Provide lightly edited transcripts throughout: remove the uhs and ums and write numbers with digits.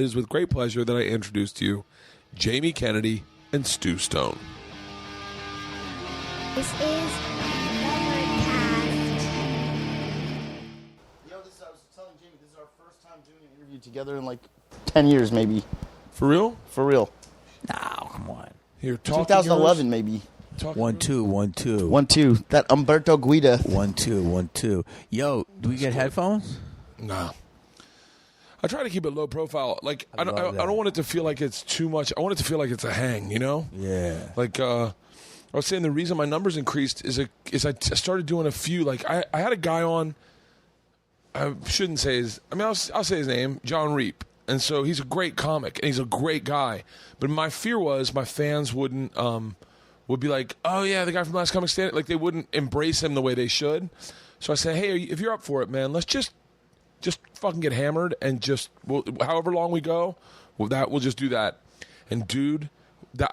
it is with great pleasure that I introduce to you Jamie Kennedy and Stu Stone. This is Bertcast. I was telling Jamie, this is our first time doing an interview together in like 10 years, maybe. For real? For real. No, come on. Here, talk 2011, maybe. 1 2 1 2 1 2. That Umberto Guida. 1 2 1 2. Yo, do we get headphones? No. I try to keep it low profile. Like I love that. don't want it to feel like it's too much. I want it to feel like it's a hang, you know? Yeah. Like I was saying, the reason my numbers increased is I started doing a few. Like I had a guy on. I shouldn't say his. I mean, I'll say his name, John Reap, and so he's a great comic and he's a great guy. But my fear was my fans would be like, oh yeah, the guy from Last Comic Standing. Like they wouldn't embrace him the way they should. So I said, hey, if you're up for it, man, let's just fucking get hammered and however long we go, we'll just do that. And dude, that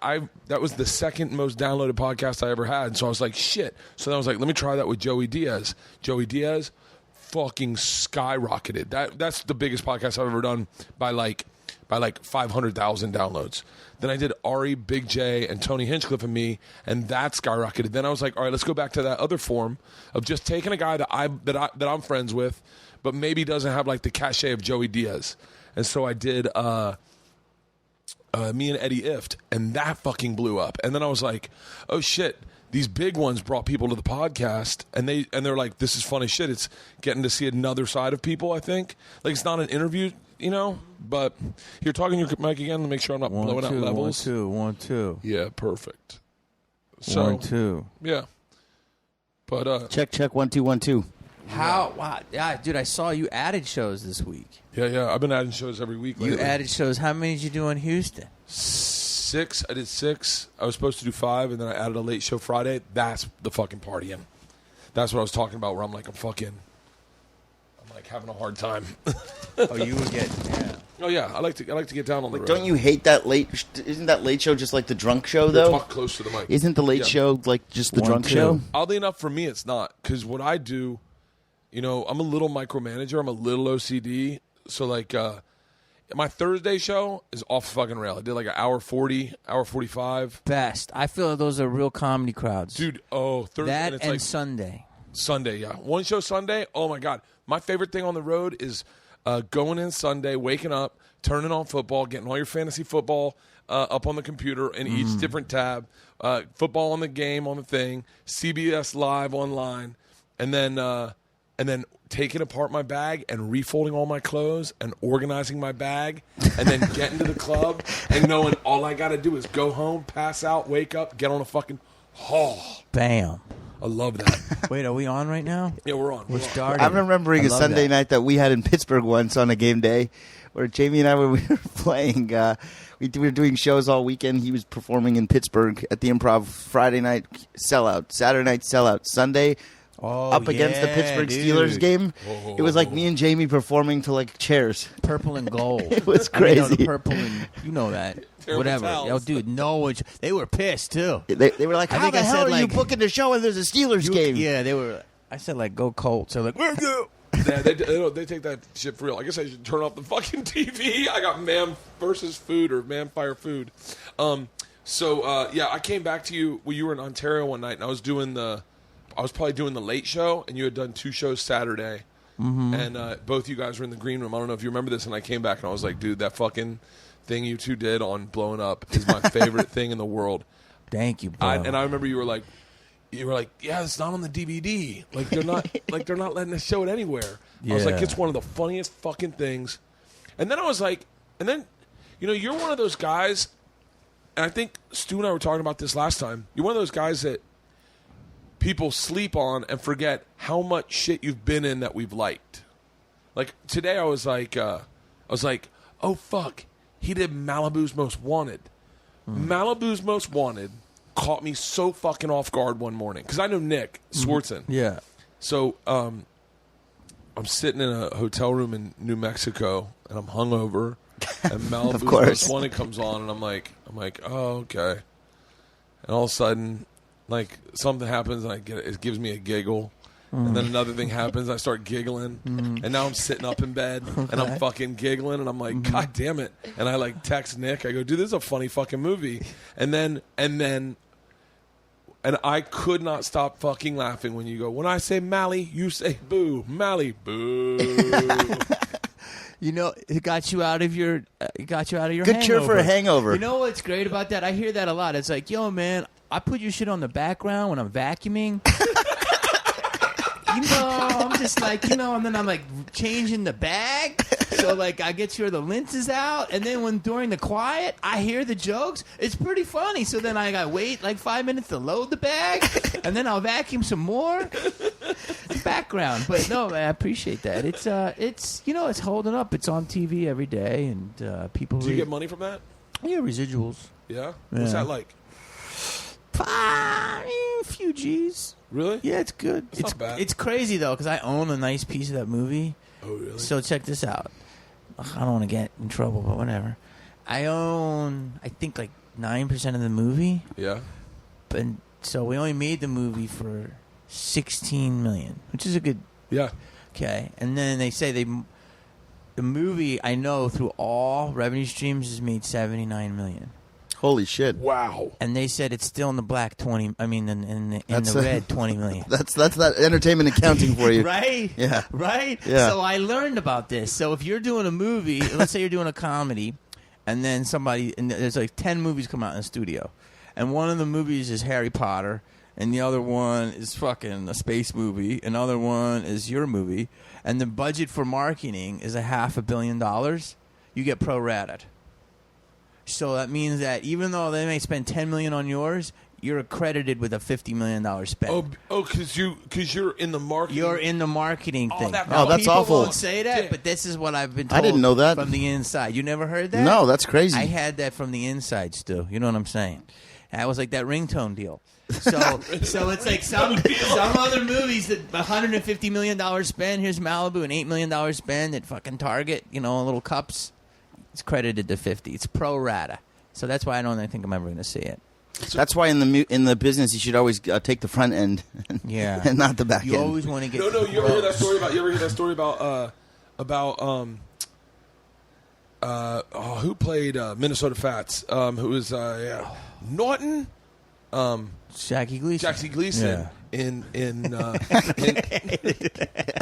was the second most downloaded podcast I ever had. So I was like, shit. So then I was like, let me try that with Joey Diaz. Joey Diaz fucking skyrocketed. That's the biggest podcast I've ever done by like 500,000 downloads. Then I did Ari, Big J, and Tony Hinchcliffe and me, and that skyrocketed. Then I was like, all right, let's go back to that other form of just taking a guy that I'm friends with, but maybe doesn't have like the cachet of Joey Diaz. And so I did me and Eddie Ift, and that fucking blew up. And then I was like, oh shit, these big ones brought people to the podcast, and they're like, this is funny shit. It's getting to see another side of people, I think. Like it's not an interview, you know, but you're talking your mic again to make sure I'm not blowing out levels. 1 2 1 2. Yeah, perfect. So 1 2. yeah. But Check 1 2 1 2. How? Wow. Yeah, dude, I saw you added shows this week. yeah, I've been adding shows every week lately. You added shows. How many did you do in Houston? 6. I did 6. I was supposed to do 5, and then I added a late show Friday. That's the fucking partying. That's what I was talking about, where I'm like having a hard time. Oh, you were getting, yeah. Oh yeah, I like to get down on the road. Don't you hate that late? Isn't that late show just like the drunk show, though? Talk close to the mic. Isn't the late show like just the 1 drunk 2. show? Oddly enough, for me, it's not, because what I do, you know, I'm a little micromanager. I'm a little OCD. So like, my Thursday show is off the fucking rail. I did like an hour 40, hour 45. Best. I feel those are real comedy crowds. Dude, Thursday. that it's and like Sunday. Sunday, yeah. One show Sunday. Oh my God. My favorite thing on the road is going in Sunday, waking up, turning on football, getting all your fantasy football up on the computer in each different tab, football on the game on the thing, CBS Live online, and then taking apart my bag and refolding all my clothes and organizing my bag and then getting to the club and knowing all I got to do is go home, pass out, wake up, get on a fucking Bam. I love that. Wait, are we on right now? Yeah, we're on. We're starting. I'm remembering a love Sunday that. night that we had in Pittsburgh once on a game day where Jamie and I we were playing. We were doing shows all weekend. He was performing in Pittsburgh at the Improv. Friday night, sellout. Saturday night, sellout. Sunday, up against the Pittsburgh Steelers game. It was like me and Jamie performing to like chairs. Purple and gold. It was I mean, crazy. the purple and you know that. Terrible Whatever. towels. Yo, dude, no one. They were pissed too. They were like, I how think the I hell said, are you like, booking the show when there's a Steelers game? Yeah, they were. I said like, go Colts. They're like, we're good. Yeah, they take that shit for real. I guess I should turn off the fucking TV. I got Man versus Food or Man Fire Food. Yeah, I came back to you. Well, you were in Ontario one night, and I was probably doing the late show, and you had done 2 shows Saturday, and both you guys were in the green room. I don't know if you remember this, and I came back and I was like, dude, that fucking thing you two did on Blowing Up is my favorite thing in the world. Thank you, bro. And I remember you were like, yeah, it's not on the DVD. Like they're not letting us show it anywhere. I was like, Yeah. it's one of the funniest fucking things. And then I was like, you know, you're one of those guys, and I think Stu and I were talking about this last time. You're one of those guys that people sleep on and forget how much shit you've been in that we've liked. Like today I was like, oh fuck, he did Malibu's Most Wanted. Malibu's Most Wanted caught me so fucking off guard one morning because I know Nick Swartzen. Yeah. So I'm sitting in a hotel room in New Mexico and I'm hungover, and Malibu's Most Wanted comes on, and I'm like, oh okay. And all of a sudden, like something happens, and it gives me a giggle, And then another thing happens. I start giggling, and now I'm sitting up in bed, and I'm fucking giggling, and I'm like, God damn it! And I like text Nick. I go, dude, this is a funny fucking movie. And I could not stop fucking laughing when you go, when I say Mally, you say boo. Mally, boo. You know, it got you out of your Good hangover. cure for a hangover. You know what's great about that? I hear that a lot. It's like, yo, man, I put your shit on the background when I'm vacuuming. I'm just like, and then I'm like changing the bag. So like I get sure the lint is out, and then during the quiet, I hear the jokes. It's pretty funny. So then I gotta wait like 5 minutes to load the bag, and then I'll vacuum some more. Background, but no, man, I appreciate that. It's it's holding up. It's on TV every day, and people. Do you get money from that? Yeah, residuals. Yeah. What's that like? A few G's. Really? Yeah, it's good. It's not bad. It's crazy though, because I own a nice piece of that movie. Oh, really? So check this out. I don't want to get in trouble, but whatever. I own, I think, like 9% of the movie. Yeah. And so we only made the movie for $16 million, which is a good. Yeah. Okay, and then they say the movie, I know through all revenue streams, has made $79 million. Holy shit! Wow. And they said it's still in the black 20. I mean, in the red 20 million. That's that entertainment accounting for you, right? Yeah. Right. Yeah. So I learned about this. So if you're doing a movie, let's say you're doing a comedy, and then there's like 10 movies come out in the studio, and one of the movies is Harry Potter, and the other one is fucking a space movie, another one is your movie, and the budget for marketing is $500 million. You get prorated. So that means that even though they may spend $10 million on yours, you're accredited with a $50 million spend. Because you're in the marketing. You're in the marketing thing. that's People awful. Won't say that, Yeah. but this is what I've been told. I didn't know that from the inside. You never heard that? No, that's crazy. I had that from the inside, Stu. You know what I'm saying? That was like that ringtone deal. So it's like some other movies that $150 million spend. Here's Malibu, an $8 million spend at fucking Target. Little cups. It's credited to 50. It's pro rata. So that's why I don't think I'm ever going to see it. That's why in the business you should always take the front end, Yeah, and not the back end. You always want to get. No. You ever hear that story about? You ever hear that story about who played Minnesota Fats? Who was Norton? Jackie Gleason. Jackie Gleason. Yeah. In That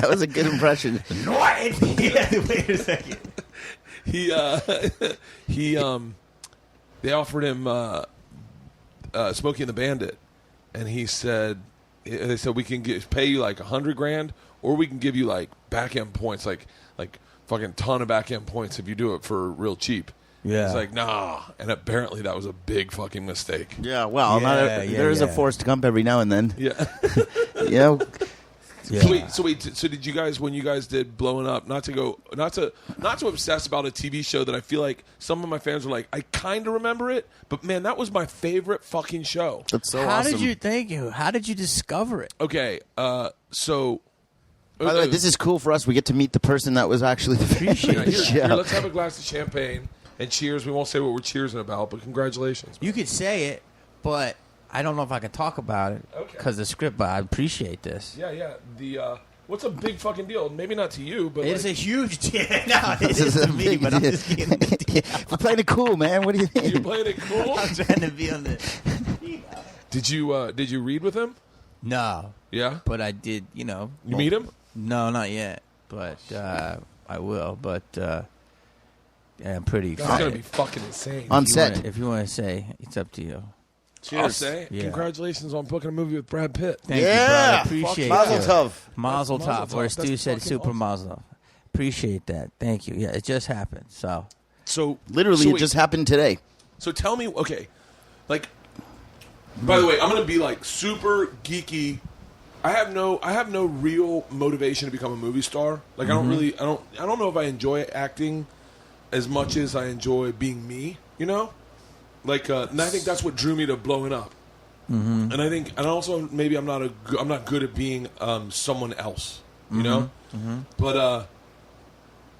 was a good impression. Norton. Wait a second. They offered him Smokey and the Bandit, and they said we can pay you like $100,000, or we can give you like back end points, like fucking ton of back end points if you do it for real cheap. Yeah. It's like, nah, and apparently that was a big fucking mistake. Yeah, well, Yeah, there is a Forrest Gump every now and then. Yeah. Yeah. Yeah. So did you guys, when you guys did Blowing Up, not to obsess about a TV show that I feel like some of my fans were like, I kind of remember it, but man, that was my favorite fucking show. That's so How awesome. thank you. How did you discover it? Okay, so. By the way, this is cool for us. We get to meet the person that was actually the Appreciate it. Here, let's have a glass of champagne and cheers. We won't say what we're cheersing about, but congratulations. You could say it, but I don't know if I can talk about it Okay. because the script. But I appreciate this. Yeah. The what's a big fucking deal? Maybe not to you, but It's like, a huge deal. No, it is to me, but I'm just getting the deal. We're playing it cool, man. What do you you're mean? playing it cool. I'm trying to be on the. Did you read with him? No, Yeah. but I did. You meet him? No, not yet. But I will. But yeah, I'm pretty That's excited. gonna be fucking insane. On set. If you want to say, it's up to you. I'll say Yeah. congratulations on booking a movie with Brad Pitt. Thank you, Yeah. brother. Appreciate Mazel it. tov. Mazel Mazel tov. tov. Or Stu That's said fucking super awesome. mazel tov. Appreciate that. Thank you. Yeah, it just happened. So So Literally, so it wait, just happened today. So tell me, okay, like. By the way, I'm gonna be like super geeky. I have no real motivation to become a movie star. Like I don't know if I enjoy acting as much as I enjoy being me. You know, like and I think that's what drew me to Blowing Up. Mm-hmm. And also maybe I'm not good at being someone else. You know, but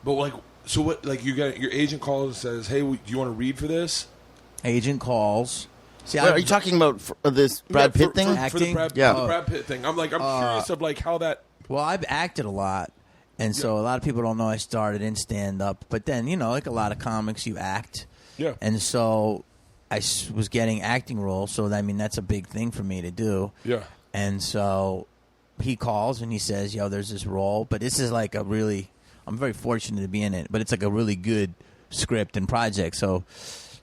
like so what? Like you got your agent calls and says, "Hey, do you want to read for this?" agent calls. See, Wait, are you talking about this Brad Pitt thing? For the Acting? Brad Pitt thing. I'm curious of like how that. Well, I've acted a lot, and so a lot of people don't know I started in stand-up. But then, like a lot of comics, you act. Yeah. And so I was getting acting roles, so that's a big thing for me to do. Yeah. And so he calls and he says, "Yo, there's this role, but this is like I'm very fortunate to be in it, but it's like a really good script and project. So,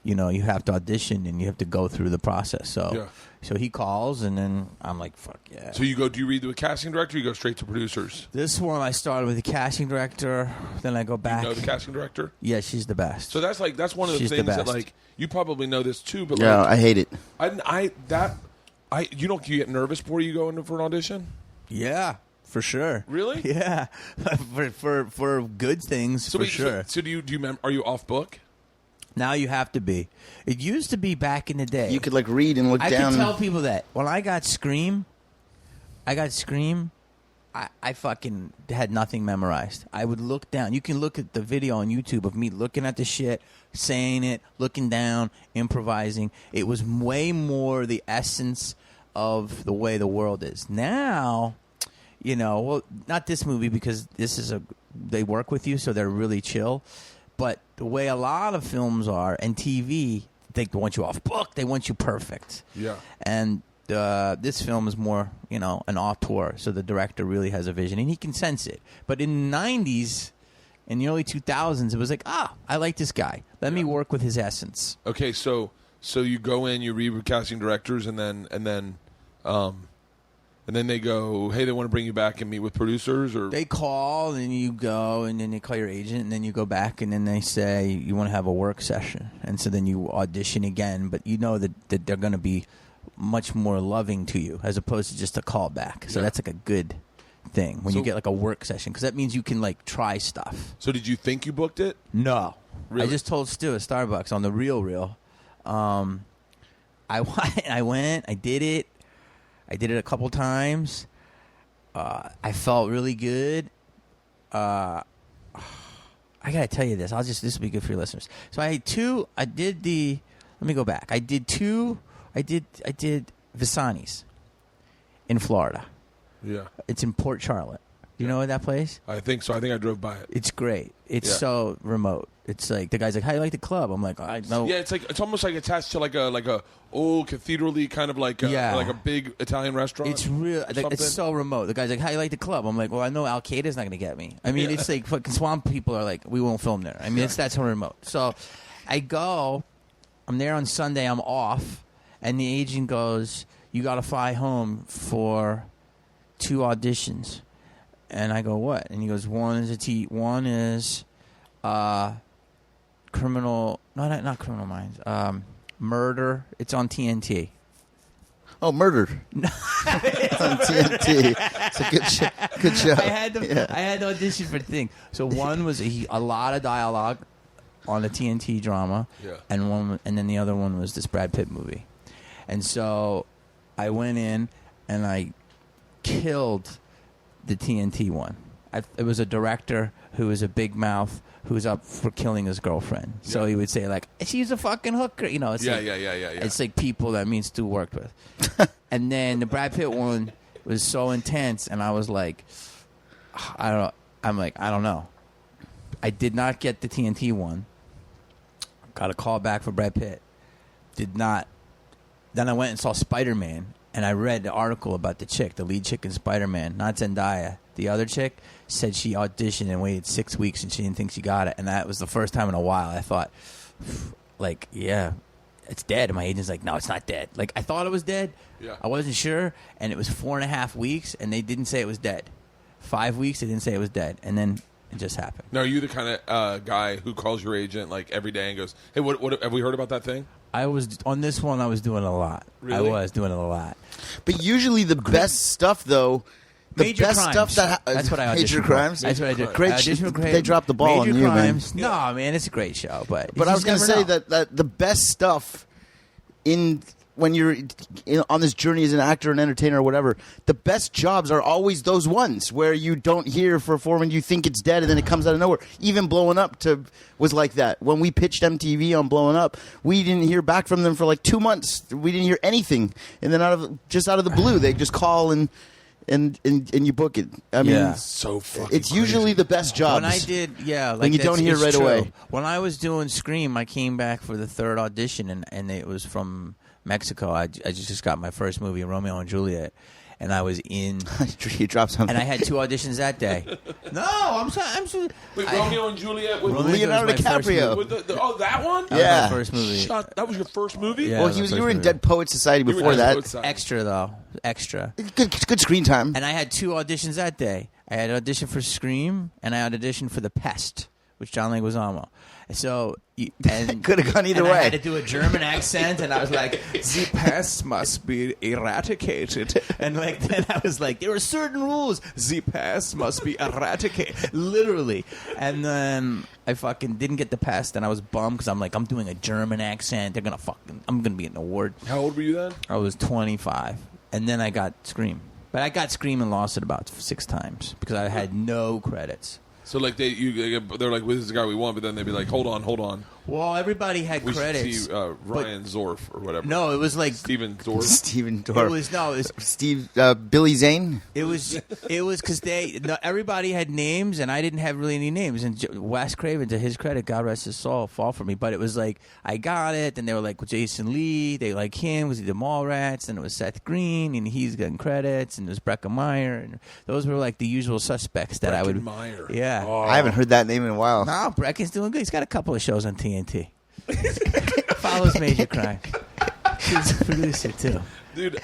you have to audition and you have to go through the process." So he calls, and then I'm like, "Fuck yeah!" So do you read the casting director? Or you go straight to producers. This one I started with the casting director, then I go back. You know the casting director? Yeah, she's the best. So that's one of the She's the things that best. like you probably know this too, but Yeah, like, I hate it. you get nervous before you go in for an audition? Yeah, for sure. Really? Yeah, for good things, for sure. So do you are you off book? Now you have to be. It used to be back in the day. You could like read and look I down. could tell people that when I got Scream, I fucking had nothing memorized. I would look down. You can look at the video on YouTube of me looking at the shit, saying it, looking down, improvising. It was way more the essence of the way the world is. Now, well, not this movie because they work with you, so they're really chill. But the way a lot of films are and TV, they want you off book. They want you perfect. Yeah. And this film is more, an auteur. So the director really has a vision, and he can sense it. But in the 90s, in the early 2000s, it was like, I like this guy. Let me work with his essence. Okay, so you go in, you read with casting directors, and then they go, hey, they want to bring you back and meet with producers, or They call, and you go, and then they call your agent, and then you go back, and then they say you want to have a work session. And so then you audition again, but you know that they're going to be much more loving to you as opposed to just a callback. So that's like a good thing when you get like a work session, because that means you can like try stuff. So did you think you booked it? No. Really? I just told Stu at Starbucks on the real. I went, I did it. I did it a couple times. I felt really good. I gotta tell you this. This will be good for your listeners. So I did let me go back. I did Visani's in Florida. Yeah. It's in Port Charlotte. Do you know that place? I think so. I think I drove by it. It's great. It's so remote. It's like the guy's like, "How do you like the club?" I'm like, "I know." Yeah, it's almost like attached to like a old cathedral-y kind of like a big Italian restaurant. It's real. It's so remote. The guy's like, "How do you like the club?" I'm like, "Well, I know Al Qaeda's not going to get me." I mean, it's like fucking swamp people are like, "We won't film there." I mean, that's how remote. So I go. I'm there on Sunday. I'm off, and the agent goes, "You got to fly home for 2 auditions." And I go, "What?" And he goes, one is criminal, not Criminal Minds, Murder. It's on TNT. Oh, Murder. It's on TNT. It's a good show. I had to audition for the thing. So one was a lot of dialogue on a TNT drama, and then the other one was this Brad Pitt movie. And so I went in and I killed the TNT one. It was a director who was a big mouth who was up for killing his girlfriend. So he would say like, "She's a fucking hooker," It's yeah. It's like people that me and Stu worked with. And then the Brad Pitt one was so intense, and I was like, I don't know. I'm like, I don't know. I did not get the TNT one. Got a call back for Brad Pitt. Did not. Then I went and saw Spider-Man. And I read the article about the chick, the lead chick in Spider-Man, not Zendaya. The other chick said she auditioned and waited 6 weeks and she didn't think she got it. And that was the first time in a while I thought, like, yeah, it's dead. And my agent's like, "No, it's not dead." Like, I thought it was dead. Yeah. I wasn't sure. And it was 4.5 weeks and they didn't say it was dead. 5 weeks, they didn't say it was dead. And then it just happened. Now, are you the kind of guy who calls your agent like every day and goes, "Hey, what have we heard about that thing?" I was on this one. I was doing a lot. Really? I was doing it a lot. But usually the best stuff, though, the Major best crimes. stuff that That's what I auditioned Major for. crimes. That's what I did. Great. I auditioned for They dropped the ball Major on you, crimes. man. No, man, it's a great show. But I was going to say that the best stuff in when you're on this journey as an actor, an entertainer, or whatever, the best jobs are always those ones where you don't hear for a foreman, you think it's dead, and then it comes out of nowhere. Even Blowing Up was like that. When we pitched MTV on Blowing Up, we didn't hear back from them for like 2 months. We didn't hear anything, and then out of the blue, they just call and you book it. I mean, so fucking it's usually crazy. the best jobs. When I did, like when you don't hear it's right true. away. When I was doing Scream, I came back for the third audition, and it was from Mexico. I just got my first movie, Romeo and Juliet, and I was in. You dropped something. And I had 2 auditions that day. No, I'm sorry. Wait, Romeo and Juliet with Romeo and Leonardo Juliet was my first DiCaprio. movie. with that one? That Yeah. was my first movie. That was your first movie? Yeah. Well, that was you my were in first Dead Poet Society You were before in that. outside. Extra though, extra. Good screen time. And I had 2 auditions that day. I had an audition for Scream, and I had an audition for The Pest, which John Leguizamo. So and Could have gone either and way. I had to do a German accent, and I was like, "The pest must be eradicated." And like then I was like, "There are certain rules. The pest must be eradicated." Literally. And then I fucking didn't get the pest, and I was bummed because I'm like, I'm doing a German accent. I'm gonna be an award. How old were you then? I was 25, and then I got Scream. But I got Scream and lost it about 6 times because I had no credits. So like they're like, well, this is the guy we want, but then they'd be like, hold on. Well, everybody had We credits. should see Ryan Zorf or whatever. No, it was like Steven Zorf. Steven it Dorff. was Steve Billy Zane. It was because everybody had names and I didn't have really any names. And Wes Craven, to his credit, God rest his soul, fall for me. But it was like I got it, and they were like, well, Jason Lee, they like him because he did Mallrats, and it was Seth Green, and he's getting credits, and it was Breckin Meyer, and those were like the usual suspects that I would. Breckin Meyer. Yeah. Oh. I haven't heard that name in a while. No, Breckin's doing good. He's got a couple of shows on TNT. Follows Major Crime. He's a producer too. Dude,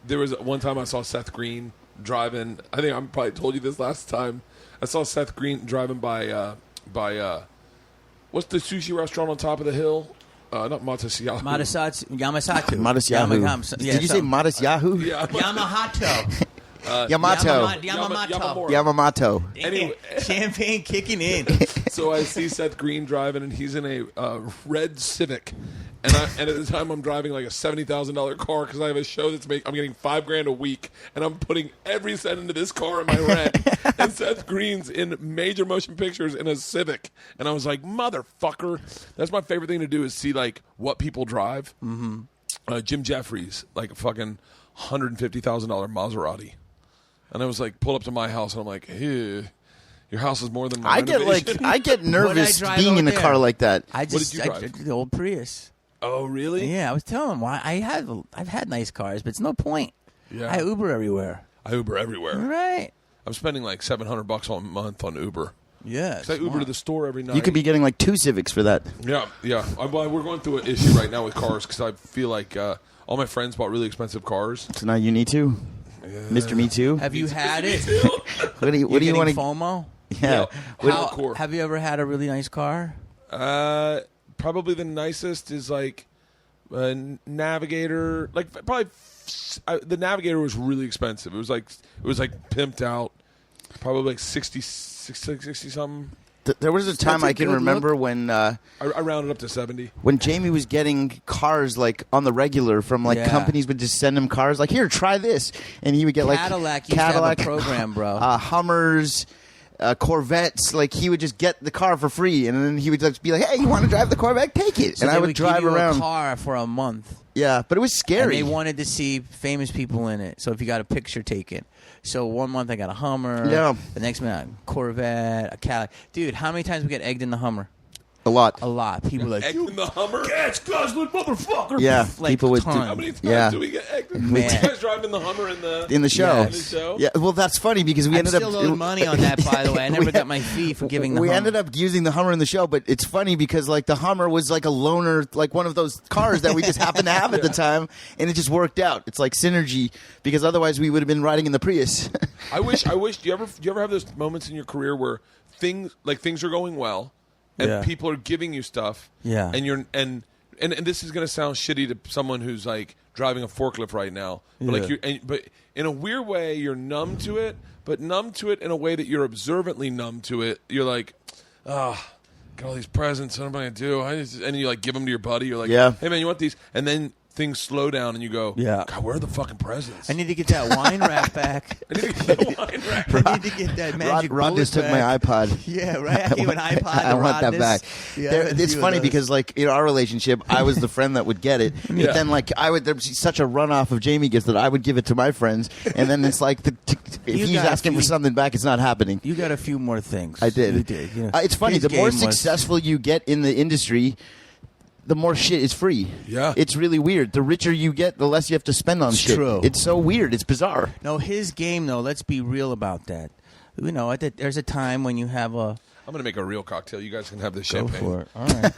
there was one time I saw Seth Green driving. I think I probably told you this last time. I saw Seth Green driving by what's the sushi restaurant on top of the hill? Not Matasyahu. Yamasatu. Modest Yahoo. Did you say Modest Yahoo? Yeah. Yamahato. Yamato. Yamamoto. Yamamoto. Anyway. Champagne kicking in. So I see Seth Green driving, and he's in a red Civic. And at the time, I'm driving like a $70,000 car because I have a show I'm getting $5,000 a week, and I'm putting every cent into this car in my rent. And Seth Green's in major motion pictures in a Civic, and I was like, motherfucker. That's my favorite thing to do is see like what people drive. Mm-hmm. Jim Jeffries, like a fucking $150,000 Maserati, and I was like, pull up to my house, and I'm like, hey. Your house is more than my renovation. I get nervous being in a car like that. did you drive? The old Prius. Oh, really? Yeah, I was telling him why I've had nice cars, but it's no point. Yeah. I Uber everywhere. I Uber everywhere. Right. I'm spending like $700 a month on Uber. Yeah. 'Cause I Uber to the store every night. You could be getting like 2 Civics for that. Yeah. We're going through an issue right now with cars because I feel like all my friends bought really expensive cars. So now you need to, Mr. Me Too. Have you had it? What do you want to? FOMO? Yeah. Hardcore. Have you ever had a really nice car? Probably the nicest is like a Navigator. Like probably the Navigator was really expensive. It was like pimped out. Probably like 60 something. There was a time I can remember when I rounded up to 70. when Jamie was getting cars like on the regular from like companies would just send him cars like, here, try this, and he would get Cadillac used to have a program, bro. Hummers. Corvettes, like he would just get the car for free, and then he would just be like, "Hey, you want to drive the Corvette? Take it." So and I would drive give you around. a car for a month. Yeah, but it was And scary. they wanted to see famous people in it. So if you got a picture taken. So 1 month I got a Hummer. Yeah. The next month a Corvette, a Cadillac. Dude, how many times we get egged in the Hummer? A lot. A lot. People are like, Egged in the Hummer? catch Gosling, motherfucker. Yeah, Like, people would. tons. How many times Yeah. do we get egged? Man. You guys driving the Hummer in the show. Yes. In the show? Yeah, well, that's funny because we I'm ended still up owed money on that, by the way. I never got my fee for giving the We Hummer. ended up using the Hummer in the show, but it's funny because like the Hummer was like a loaner, like one of those cars that we just happened to have at the time, and it just worked out. It's like synergy because otherwise we would have been riding in the Prius. I wish. Do you ever have those moments in your career where things are going well, and Yeah. people are giving you stuff, Yeah. and you're and this is going to sound shitty to someone who's like driving a forklift right now, but like Yeah. but in a weird way you're numb to it, but numb to it in a way that you're observantly numb to it. You're like, got all these presents. What am I going to do? And you like give them to your buddy. You're like, Yeah. hey man, you want these? And then things slow down and you go, Yeah. God, where are the fucking presents? I need to get that wine rack back. I need to get the wine rack. I need to get that magic Rod bullet just took back. my iPod. Yeah, right. I gave an iPod. I want that Rodness. back. Yeah, It's funny because, like, in our relationship, I was the friend that would get it, but Yeah. then, like, there was such a runoff of Jamie gifts that I would give it to my friends, and then it's like, if You he's got a asking for few- something back, it's not happening. You got a few more things. I did. You did. You know. It's funny. His The more game was- successful you get in the industry, the more shit is free. Yeah. It's really weird. The richer you get, the less you have to spend on It's shit. true. It's so weird. It's bizarre. No, his game though. Let's be real about that. You know, there's a time when you have a. I'm going to make a real cocktail. You guys can have this Go champagne. for it. All right.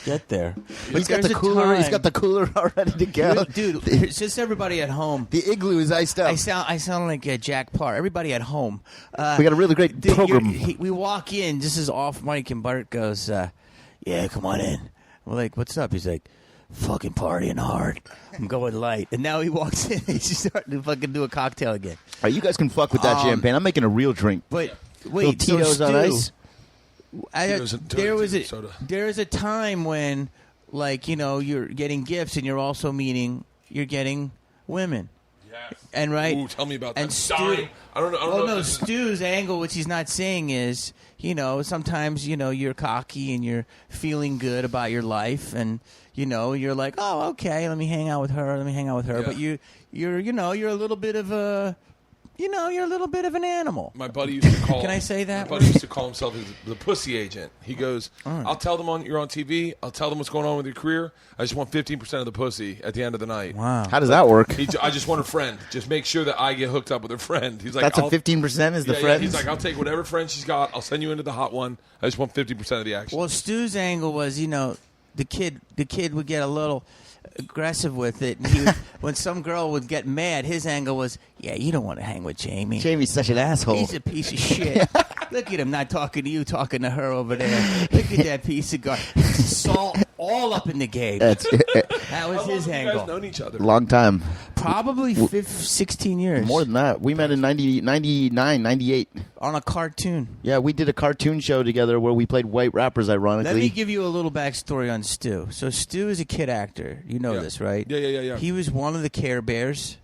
Get there. He's got the cooler. He's got the cooler all ready to go. Dude, it's just everybody at home. The igloo is iced up. I sound like Jack Parr. Everybody at home. We got a really great Dude, program. we walk in, just as off mic, and Bert goes, yeah, come on in. We're like, what's up? He's like, fucking partying hard. I'm going light. And now he walks in, he's just starting to fucking do a cocktail again. All right, you guys can fuck with that champagne. I'm making a real drink. But Little wait, so Titos on Stu, ice. Tito's and soda. There's a time when, like, you know, you're getting gifts and you're also you're getting women. Yes. And right. Ooh, tell me about that. And Stu, Dying. I don't know. well, no, if this is- Stu's angle, which he's not saying, is, you know, sometimes, you know, you're cocky and you're feeling good about your life, and, you know, you're like, oh, okay, let me hang out with her. Yeah. But you're a little bit of a, you know, you're a little bit of an animal. My buddy used to call. Can I say that? My buddy used to call himself the pussy agent. He goes, right. "I'll tell them you're on TV. I'll tell them what's going on with your career. I just want 15% of the pussy at the end of the night. Wow. How does that work? I just want a friend. Just make sure that I get hooked up with her friend." He's like, That's a I'll- 15% is the yeah, friends? He's like, "I'll take whatever friend she's got. I'll send you into the hot one. I just want 50% of the action." Well, Stu's angle was, you know, the kid would get a little aggressive with it. And he would, when some girl would get mad, his angle was, yeah, you don't want to hang with Jamie. Jamie's such an asshole. He's a piece of shit. Look at him not talking to you, talking to her over there. Look at that piece of garbage. Salt all up in the game. That's That was How long his have you angle. guys known each other? long time. Probably 16 years. More than that. We met in 99, 98. On a cartoon. Yeah, we did a cartoon show together where we played white rappers, ironically. Let me give you a little backstory on Stu. So Stu is a kid actor. You know Yeah. this, right? Yeah. He was one of the Care Bears.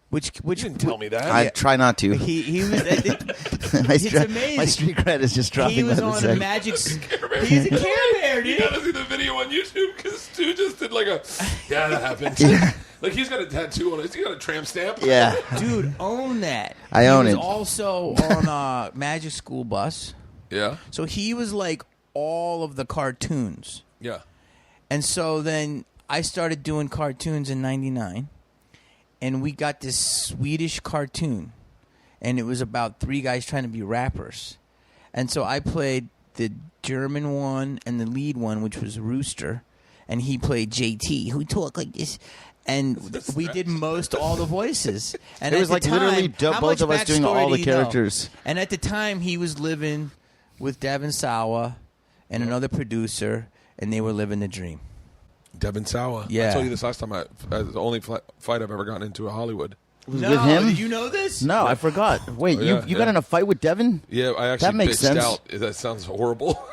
Which You didn't tell me that. I try not to. he was. my, It's amazing. my street cred is just dropping. He was by the on a second. magic. Bear. He's a Care Bear, You dude. gotta see the video on YouTube because Stu just did like a. Yeah, that happened. Yeah. Like he's got a tattoo on it. He's got a tramp stamp. Yeah. Dude, own that. I own he it. was also on a Magic School Bus. Yeah. So he was like all of the cartoons. Yeah. And so then I started doing cartoons in 99. And we got this Swedish cartoon. And it was about three guys trying to be rappers. And so I played the German one and the lead one, which was Rooster. And he played JT, who talked like this. And we did most all the voices. And It at was the like literally time, how both much of us doing all backstory the do you know? characters. And at the time, he was living with Devon Sawa and another producer, and they were living the dream. Devon Sawa. Yeah. I told you this last time. The only fight I've ever gotten into at Hollywood. Was No, with him? did you know this? No, I forgot. Wait, Oh, yeah, you got yeah. in a fight with Devin? Yeah, I actually That makes bitched sense. out. That sounds horrible.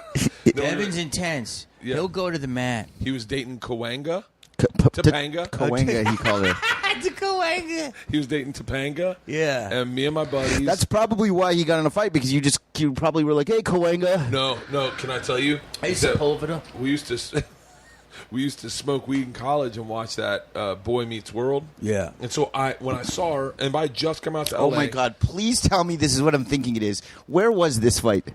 Devon's intense. Yeah. He'll go to the mat. He was dating Kawanga. Topanga? Topanga. he called her. To Kawanga. He was dating Topanga. Yeah. And me and my buddies. That's probably why he got in a fight, because you probably were like, hey, Kawanga. No. Can I tell you? I used to that pull it up. We used to smoke weed in college and watch that Boy Meets World. Yeah. And so when I saw her, and I just come out to LA. Oh, my God. Please tell me this is what I'm thinking it is. Where was this fight?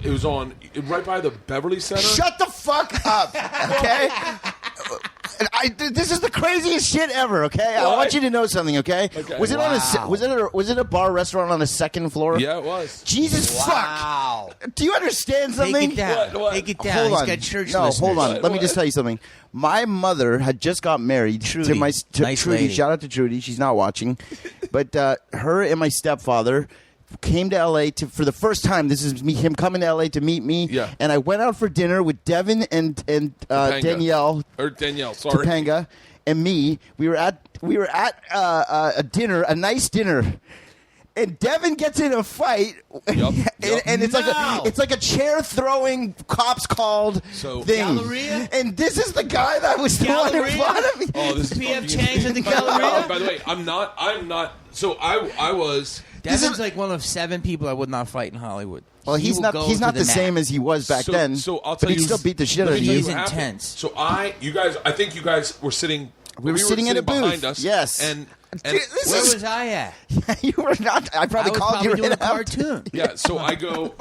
It was on right by the Beverly Center. Shut the fuck up, okay? This is the craziest shit ever, okay? I Why? want you to know something, okay? Okay. Was it on Wow. was it a bar restaurant on the second floor? Yeah, it was. Jesus Wow. fuck! Do you understand something? Take it down. What? Take it down. Hold He's on. got church no, listeners. hold on. What? Let me What? just tell you something. My mother had just got married to Trudy. to Nice Trudy. lady. Shout out to Trudy. She's not watching, but her and my stepfather came to LA for the first time. This is him coming to LA to meet me. Yeah. And I went out for dinner with Devin and Topanga. Danielle Or Danielle, sorry. Topanga and me. We were at a dinner, a nice dinner. and Devon gets in a fight, Yup. and it's like a chair throwing cops called thing. Galleria? And this is the guy that was the one in Galleria? front of me. Oh, this is P.F. fucking Chang's at the insane. Galleria? By the way, I'm not. So I was. Devon's like one of 7 people I would not fight in Hollywood. Well, He he's will not. go He's to not the same mat. as he was back then. So I'll but tell he you. still beat the shit out let of me tell you. what He's happened. intense. So I think you guys were sitting. We were sitting in a booth. behind us. Yes. And Dude, this Where is- was I at? you were not. I probably I was called probably you doing right a after. cartoon. yeah. So I go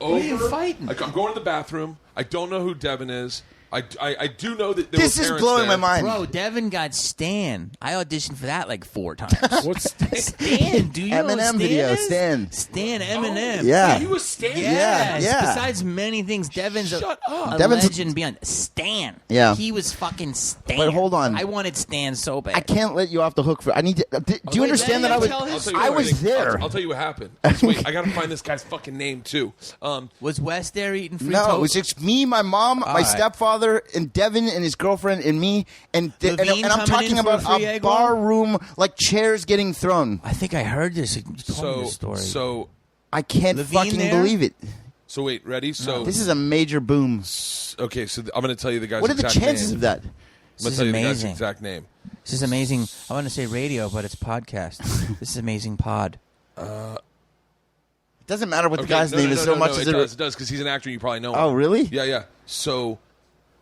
over. are you fighting? I'm going to the bathroom. I don't know who Devon is. I do know that there This were is parents blowing there. my mind. Bro, Devon got Stan. I auditioned for that like 4 times. What's Stan, do you know what Eminem Stan video, is? Stan. Stan Eminem. Yeah. He was standing. Yes. Yeah. Besides many things, Devon's Shut up. a Devon's- legend beyond Stan. Yeah. He was fucking Stan. But hold on. I wanted Stan so bad. I can't let you off the hook for. I need to. Do you Wait, understand let that I him was? tell his I'll tell you I what was think. there. I'll tell you what happened. Just wait, I gotta find this guy's fucking name too. Was Wes there eating free No, toast? it was just me, my mom, my right. stepfather, and Devon and his girlfriend and me, and Levine I'm coming talking in for a about free a egg roll? bar room, like chairs getting thrown. I think I heard this. You told me this story. So I can't Levine fucking there? believe it. wait, ready? So This is a major boom. okay. So I'm gonna tell you the guy's What are the exact chances name. of that? I'm This gonna is tell you the guy's amazing. exact name. This is amazing. I want to say radio, but it's podcast. This is amazing pod. It doesn't matter what the Okay, guy's name is so much as it does because he's an actor. You probably know him. Oh, really? Yeah. So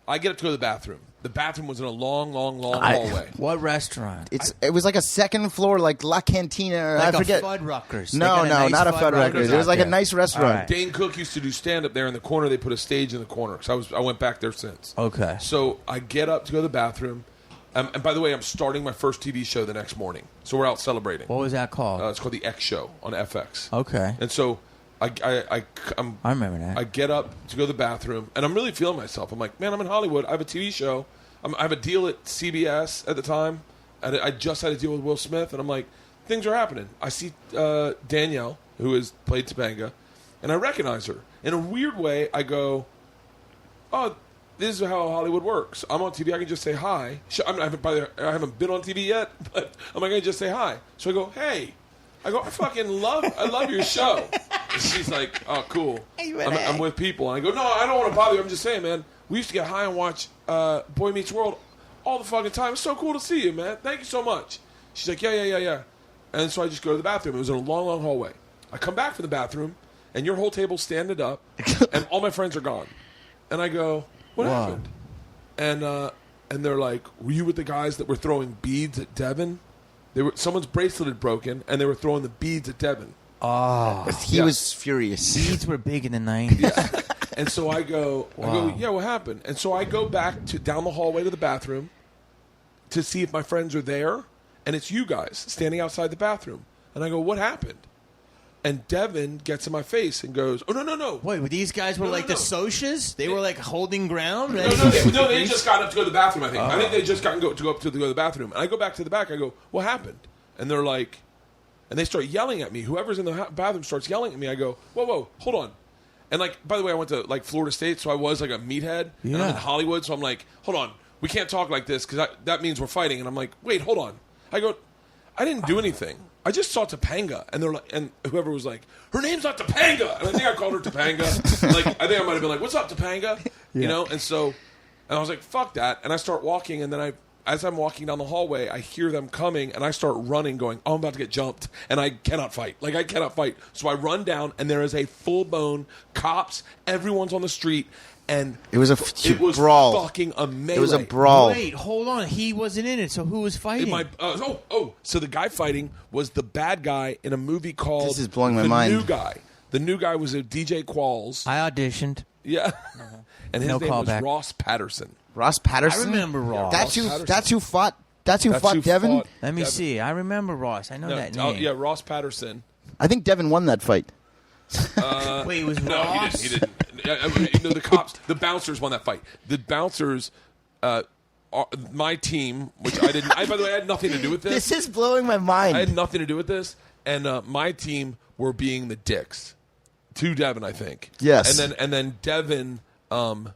I get up to go to the bathroom. The bathroom was in a long hallway. What restaurant? It was like a second floor, like La Cantina. Or Like I forget. a Fuddruckers. They No, got a nice not a Fuddruckers. Fuddruckers It was out like a there. nice restaurant. All right. Dane Cook used to do stand up there in the corner. They put a stage in the corner. So I went back there since. Okay. So I get up to go to the bathroom. And by the way, I'm starting my first TV show the next morning. So we're out celebrating. What was that called? It's called The X Show on FX. Okay. And so I remember that. I get up to go to the bathroom, and I'm really feeling myself. I'm like, man, I'm in Hollywood. I have a TV show. I have a deal at CBS at the time. I just had a deal with Will Smith, and I'm like, things are happening. I see Danielle, who has played Topanga, and I recognize her. In a weird way, I go, oh, this is how Hollywood works. I'm on TV. I can just say hi. I haven't been on TV yet, but I'm going to just say hi. So I go, hey. I go, I love your show. And she's like, oh, cool. I'm with people. And I go, no, I don't want to bother you. I'm just saying, man, we used to get high and watch Boy Meets World all the fucking time. It's so cool to see you, man. Thank you so much. She's like, yeah. And so I just go to the bathroom. It was in a long hallway. I come back from the bathroom, and your whole table's standing up, and all my friends are gone. And I go, what happened? And they're like, were you with the guys that were throwing beads at Devon? Someone's bracelet had broken, and they were throwing the beads at Devon. Oh. He was furious. Beads were big in the 90s. Yeah. And so I go, yeah, what happened? And so I go back down the hallway to the bathroom to see if my friends are there, and it's you guys standing outside the bathroom. And I go, what happened? And Devon gets in my face and goes, oh, no. Wait, these guys were like the socias? They were like holding ground? No, they just got up to go to the bathroom, I think. I think they just got to go up to go to the bathroom. And I go back to the back. I go, what happened? And they're like, and they start yelling at me. Whoever's in the bathroom starts yelling at me. I go, whoa, hold on. And, like, by the way, I went to, like, Florida State, so I was, like, a meathead. Yeah. And I'm in Hollywood, so I'm like, hold on. We can't talk like this because that means we're fighting. And I'm like, wait, hold on. I go, I didn't do anything. I just saw Topanga, and they're like, and whoever was like, her name's not Topanga, and I think I called her Topanga. Like, I think I might have been like, what's up, Topanga? You know, and I was like, fuck that, and I start walking, and then as I'm walking down the hallway, I hear them coming, and I start running, going, oh, I'm about to get jumped, and I cannot fight. Like, I cannot fight. So I run down, and there is a full-blown cops, everyone's on the street, and It was brawl. Fucking a melee. It was a brawl. Wait, hold on. He wasn't in it, so who was fighting? So the guy fighting was the bad guy in a movie called This is blowing my The mind. New Guy. The new guy was a DJ Qualls. I auditioned. Yeah. And his No name was callback. Ross Patterson. Ross Patterson. I remember Ross. That's who. Patterson. That's who fought. That's who fought Devon. Let me Devon. see. I remember Ross. I know that name. Yeah, Ross Patterson. I think Devon won that fight. Wait, it was No, Ross? he didn't. The cops, the bouncers won that fight. The bouncers, my team, which I didn't. By the way, I had nothing to do with this. This is blowing my mind. I had nothing to do with this, and my team were being the dicks to Devon, I think. Yes. And then Devon and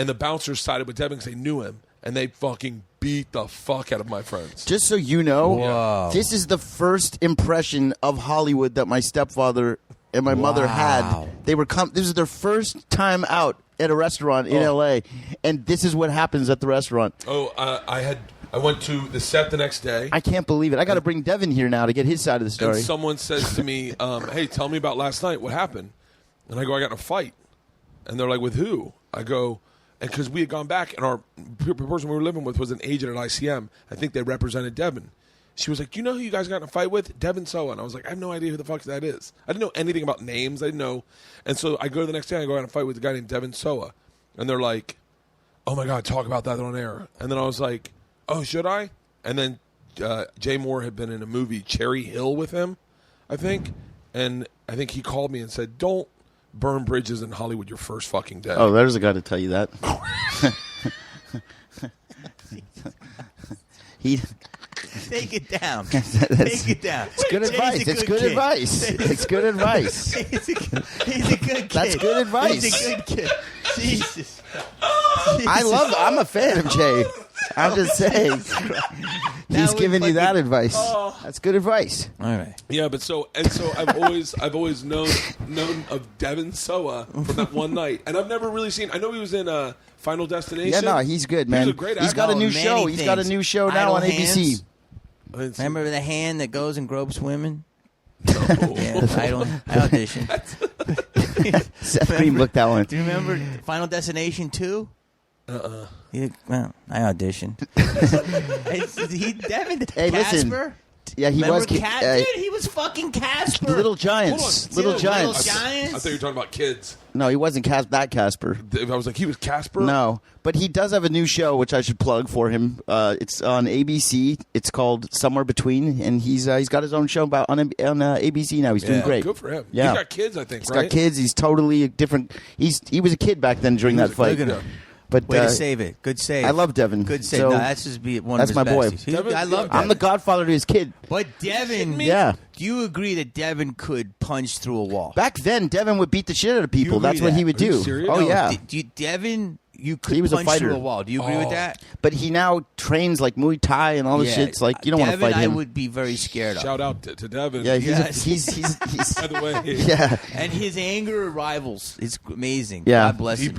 the bouncers sided with Devon because they knew him, and they fucking beat the fuck out of my friends. Just so you know, Whoa. this is the first impression of Hollywood that my stepfather and my mother had. They were this is their first time out at a restaurant in L.A., and this is what happens at the restaurant. I went to the set the next day. I can't believe it. I got to bring Devon here now to get his side of the story. And someone says to me, hey, tell me about last night. What happened? And I go, I got in a fight. And they're like, with who? I go, and because we had gone back, and our person we were living with was an agent at ICM. I think they represented Devon. She was like, do you know who you guys got in a fight with? Devon Sawa. And I was like, I have no idea who the fuck that is. I didn't know anything about names. I didn't know. And so I go the next day, I go out and fight with a guy named Devon Sawa. And they're like, oh, my God, talk about that on air. And then I was like, oh, should I? And then Jay Moore had been in a movie, Cherry Hill, with him, I think. And I think he called me and said, don't burn bridges in Hollywood your first fucking day. Oh, there's a guy to tell you that. He Take it down. Take it down. It's good advice. It's good advice. It's good advice. He's a good kid. That's good advice. He's a good kid. Jesus. I'm a fan of Jay. I'm just saying. He's giving you that advice. That's good advice. All right. Yeah, but so I've always known of Devon Sawa from that one night, and I've never really seen. I know he was in Final Destination. Yeah, no, he's good, man. He's a great actor. He's got a new Many show. He's got a things. new show now Idle on ABC. Hands. Remember the hand that goes and gropes women? Yeah, I auditioned. Seth Green booked that one. Do you remember Final Destination 2? Well, I auditioned. Devin, Hey, listen. Casper? Yeah, he Remember was. Dude, he was fucking Casper. Little Giants. Hold on. Little Giants. Little Giants? I thought you were talking about kids. No, he wasn't that Casper. I was like, he was Casper? No, but he does have a new show, which I should plug for him. It's on ABC. It's called Somewhere Between, and he's got his own show on ABC now. He's doing great. Good for him. Yeah. He's got kids, I think, He's right? got kids. He's totally different. He was a kid back then during that fight. Look at him. But Way to save it. Good save. I love Devin. Good save. So, No, that's just be one that's of his my boy. besties. Devin- I love yeah. Devin. I'm the godfather to his kid. But Devin, Yeah. do you agree that Devin could punch through a wall? Back then, Devin would beat the shit out of people. agree That's what that? he would Are you do. serious? Oh No, yeah. Devin, you could He was a punch fighter. through a wall. Do you agree with that? But he now trains like Muay Thai and all this shit. It's like you don't want to Devin, fight him. I would be very scared of. Shout out to Devin. Yeah, Yes. he's By the way, yeah. And his anger at rivals is amazing. Yeah. God bless him.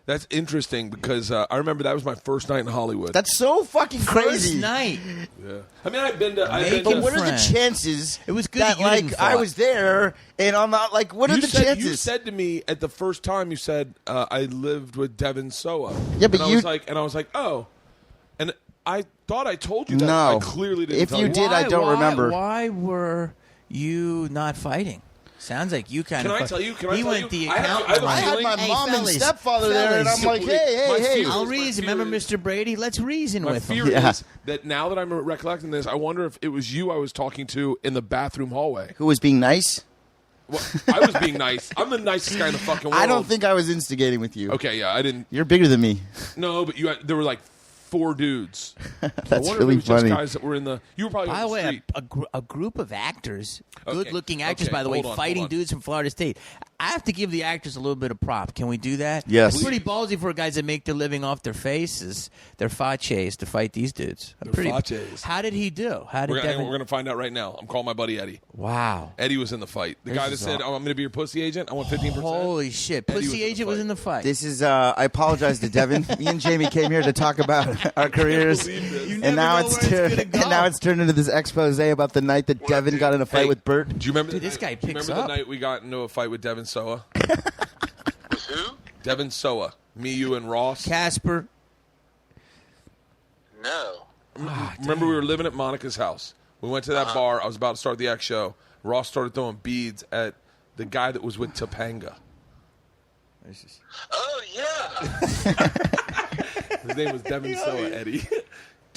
that's interesting because I remember that was my first night in Hollywood. That's so fucking First crazy. night. Yeah. I mean, I've been to. But what are the friend. chances It was good that that you like didn't I fight. was there and I'm not like what are the chances? You said to me at the first time you said I lived with Devon Sawa. Yeah, but and I was like, oh, and I thought I told you that. No. I clearly didn't. If tell you you did, I don't remember. Why were you not fighting? Sounds like you kind Can of. I tell you? He went the I have- account. I have a I had feeling- my Hey, mom and fellas, stepfather there, and I'm fellas. like, hey, My hey, hey. feeling- I'll My reason. fear Remember is- Mr. Brady? Let's reason My with him. fear Yeah. is that now that I'm recollecting this, I wonder if it was you I was talking to in the bathroom hallway. Who was being nice? Well, I was being nice. I'm the nicest guy in the fucking world. I don't think I was instigating with you. Okay, yeah, I didn't. You're bigger than me. No, but there were like 4 dudes. That's I wonder really if it was funny. just guys that were in the. You were probably By the on the way, street. a group of actors, Okay. good-looking actors, Okay, by the way, hold on, fighting hold on. dudes from Florida State. I have to give the actors a little bit of prop. Can we do that? Yes. It's pretty ballsy for guys that make their living off their faces, their faches, to fight these dudes. faces. How did he do? How did We're Devin? going to find out right now. I'm calling my buddy Eddie. Wow. Eddie was in the fight. The guy that is said, aw- "Oh, I'm going to be your pussy agent. I want 15%." Holy shit. Eddie was Pussy in the Agent was fight. in the fight. This is I apologize to Devin. Me and Jamie came here to talk about our careers. believe this. You And never now know it's where it's gonna go. and now it's turned into this expose about the night that Devin got in a fight Hey, with Bert. Do you remember? Dude, this guy do you picks remember up. the night we got into a fight with Devon Sawa? With who? Devon Sawa, me, you, and Ross. Casper. No. Remember, we were living at Monica's house. We went to that bar. I was about to start the X show. Ross started throwing beads at the guy that was with Topanga. Oh, yeah. His name was Devon Sawa, Eddie.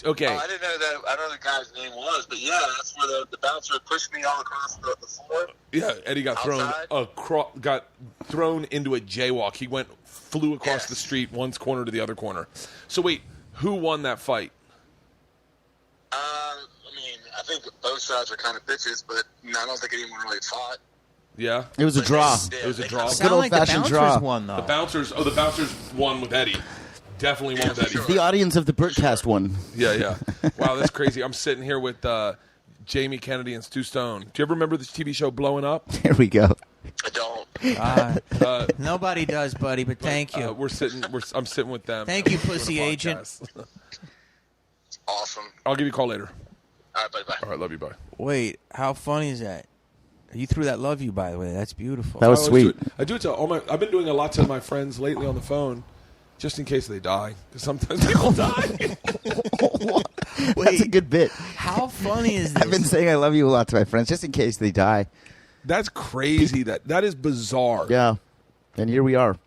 Okay. Oh, I didn't know that. I don't know the guy's name was, but yeah, that's where the bouncer pushed me all across the floor. Yeah, Eddie got thrown into a jaywalk. He flew across Yes. the street, one corner to the other corner. So wait, who won that fight? I mean, I think both sides were kind of bitches, but I don't think anyone really fought. Yeah, It was a draw. it was a draw. Sound like the old-fashioned bouncers draw. won, though. The bouncers won with Eddie. Definitely one with Eddie. The audience of the Bertcast one. Yeah. Wow, that's crazy. I'm sitting here with Jamie Kennedy and Stu Stone. Do you ever remember this TV show Blowing Up? There we go. I don't. Nobody does, buddy, but thank you. I'm sitting with them. Thank you, Doing a pussy agent. podcast. Awesome. I'll give you a call later. All right, bye-bye. All right, love you, bye. Wait, how funny is that? You threw that love you, by the way. That's beautiful. That was I always sweet. do it. I do it to all my. I've been doing a lot to my friends lately on the phone, just in case they die. Because sometimes people die. That's a good bit. How funny is this? I've been saying I love you a lot to my friends, just in case they die. That's crazy. That is bizarre. Yeah, and here we are.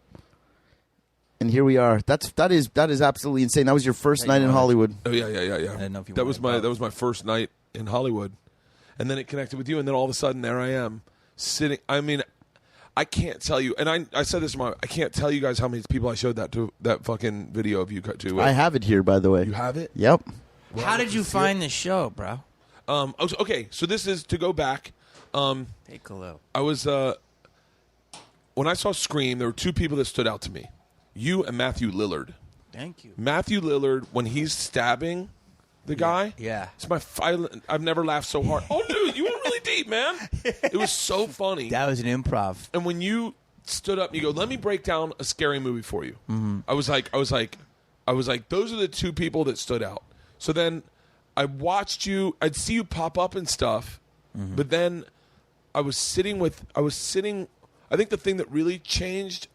That is absolutely insane. That was your first night in Hollywood. Oh yeah. I didn't know if you That was wanted to my first night in Hollywood, and then it connected with you, and then all of a sudden there I am sitting. I mean, I can't tell you, and I said this. I can't tell you guys how many people I showed that fucking video of you to. I have it here, by the way. You have it? Yep. How did you find the show, bro? Okay, so this is to go back. Take a look. I was when I saw Scream, there were two people that stood out to me. You and Matthew Lillard. Thank you. Matthew Lillard, when he's stabbing the guy, Yeah. it's my I've never laughed so hard. Oh, dude, you went really deep, man. It was so funny. That was an improv. And when you stood up and you go, "Let me break down a scary movie for you," I was like, those are the two people that stood out. So then I watched you. I'd see you pop up and stuff, but then I was sitting. I think the thing that really changed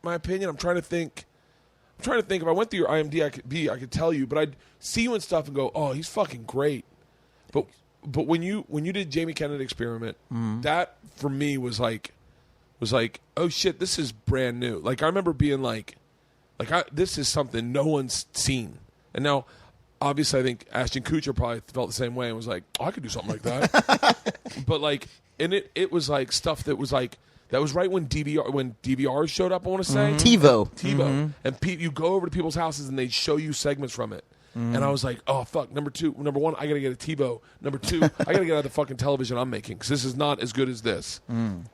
my opinion. I'm trying to think. If I went through your IMDb, I could tell you, but I'd see you and stuff and go, "Oh, he's fucking great." But when you did Jamie Kennedy Experiment, that for me was like, "Oh shit, this is brand new." Like I remember being like this is something no one's seen. And now, obviously, I think Ashton Kutcher probably felt the same way and was like, "Oh, I could do something like that." But like, and it was like stuff that was like. That was right when DVRs showed up, I want to say. TiVo. And you go over to people's houses and they show you segments from it. And I was like, oh, fuck. Number one, I got to get a TiVo. Number two, I got to get out of the fucking television I'm making because this is not as good as this. And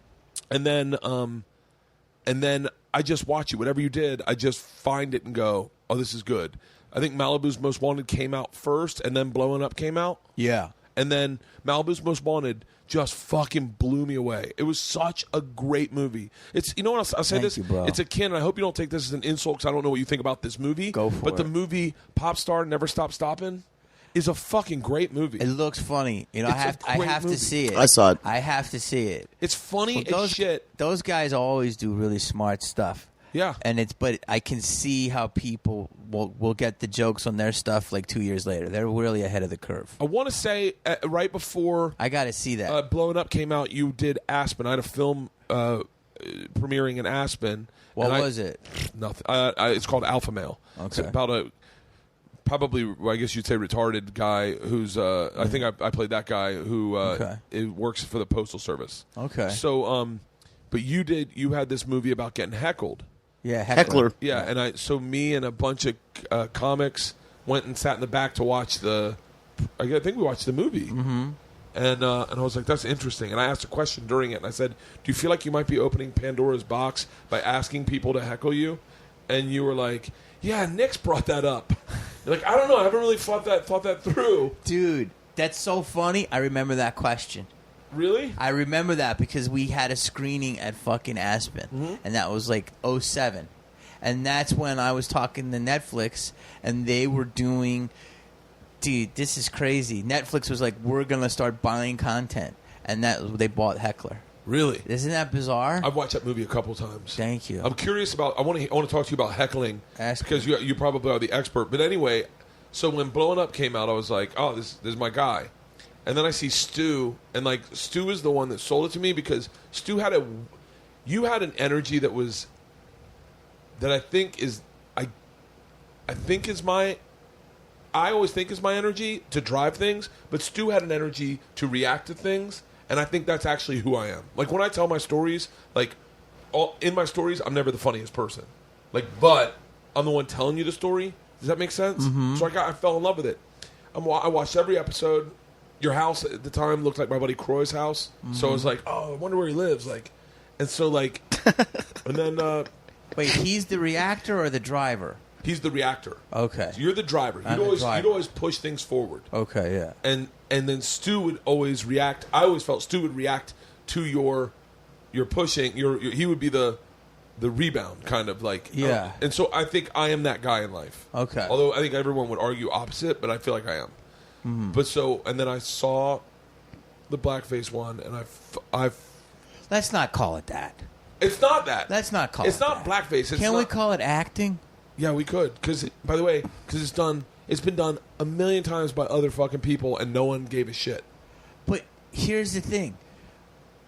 then I just watch it. Whatever you did, I just find it and go, oh, this is good. I think Malibu's Most Wanted came out first and then Blowing Up came out. Yeah. And then Malibu's Most Wanted just fucking blew me away. It was such a great movie. It's, you know what, I'll say this. You, bro. It's akin, and I hope you don't take this as an insult because I don't know what you think about this movie. Go for but it. the movie Pop Star Never Stop Stopping is a fucking great movie. It looks funny. You know, I It's a have great to see it. I saw it. I have to see it. It's funny as shit. Those guys always do really smart stuff. Yeah. But I can see how people will get the jokes on their stuff like 2 years later. They're really ahead of the curve. I want to say right before I got to see that. Blowing Up came out, you did Aspen. I had a film premiering in Aspen. What was it? Nothing. It's called Alpha Male. Okay. It's about a probably, I guess you'd say, retarded guy who's. I think I played that guy who it works for the Postal Service. Okay. So, but you had this movie about getting heckled. Yeah, Heckler. Yeah, and so me and a bunch of comics went and sat in the back to watch I think we watched the movie. Mm-hmm. And I was like, that's interesting. And I asked a question during it, and I said, do you feel like you might be opening Pandora's box by asking people to heckle you? And you were like, yeah, Nick's brought that up. You're like, I don't know, I haven't really thought that through. Dude, that's so funny. I remember that question. Really? I remember that because we had a screening at fucking Aspen, and that was like 2007. And that's when I was talking to Netflix, and they were doing, dude, this is crazy. Netflix was like, we're going to start buying content, and they bought Heckler. Really? Isn't that bizarre? I've watched that movie a couple times. Thank you. I'm curious about, I want to talk to you about heckling, because you probably are the expert. But anyway, so when Blowing Up came out, I was like, oh, this is my guy. And then I see Stu, and like Stu is the one that sold it to me because Stu had you had an energy that I think is my energy to drive things, but Stu had an energy to react to things, and I think that's actually who I am. Like when I tell my stories, like in my stories, I'm never the funniest person, like, but I'm the one telling you the story. Does that make sense? Mm-hmm. So I fell in love with it. I watched every episode. Your house at the time looked like my buddy Croy's house, so I was like, "Oh, I wonder where he lives." Like, and so like, and then wait, he's the reactor or the driver? He's the reactor. Okay. So you're the driver. I'm the driver. You'd always push things forward. Okay, yeah. And then Stu would always react. I always felt Stu would react to your pushing. He would be the rebound, kind of like. Yeah. And so I think I am that guy in life. Okay. Although I think everyone would argue opposite, but I feel like I am. Mm-hmm. But so, and then I saw the blackface one, and I Let's not call it that. it's not that. Let's not call It's it not that. blackface. It's Can not, we call it acting? Yeah, we could. Because, by the way, it's been done a million times by other fucking people, and no one gave a shit. But here's the thing.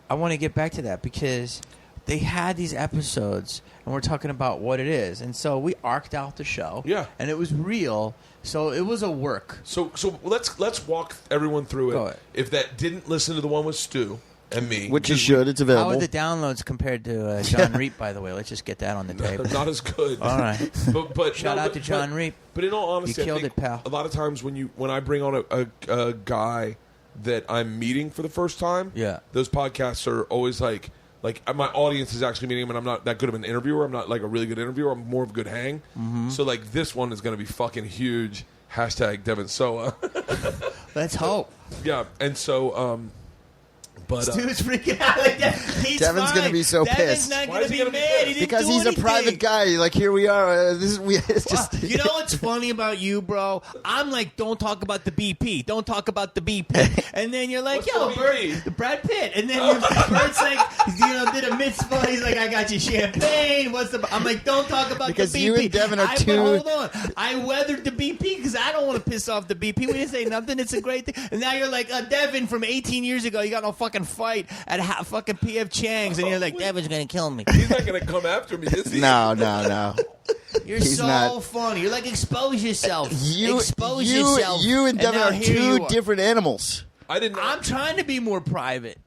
I want to get back to that because they had these episodes, and we're talking about what it is. And so we arced out the show. Yeah. And it was real. So it was a work. So let's walk everyone through Go it. ahead. If that didn't listen to the one with Stu and me, Which you should. It's How available. are the downloads compared to John Reap, by the way? Let's just get that on the table. not as good. All right. But Shout out to John Reap. But in all honesty, You killed I think it, pal. a lot of times when I bring on a guy that I'm meeting for the first time, Yeah. those podcasts are always like my audience is actually meeting him, and I'm not that good of an interviewer. I'm not like a really good interviewer. I'm more of a good hang. Mm-hmm. So like this one is going to be fucking huge. Hashtag Devon Sawa. Let's hope. Yeah, and so Dude's freaking out like that. He's Devin's fine. gonna be so Devin's pissed. not Why going is to he be gonna be mad. pissed? He didn't because do he's a anything. private guy. Like, here we are. It's just. You know what's funny about you, bro? I'm like, don't talk about the BP. Don't talk about the BP. And then you're like, What's yo, the Bert, BP? Brad Pitt. And then Bert's like, did a mitzvah. He's like, I got you champagne. I'm like, don't talk about Because the BP. you and Devin are but two- hold on. I weathered the BP because I don't want to piss off the BP. We didn't say nothing. It's a great thing. And now you're like, Devin from 18 years ago, you got no fucking fight at fucking P.F. Chang's. And you're like, Devin's going to kill me. he's not going to come after me, is he? No. You're He's so not. funny. You're like, expose yourself. You, expose you, yourself. you and Devin now are here you two are. different animals. I didn't. I'm trying to be more private.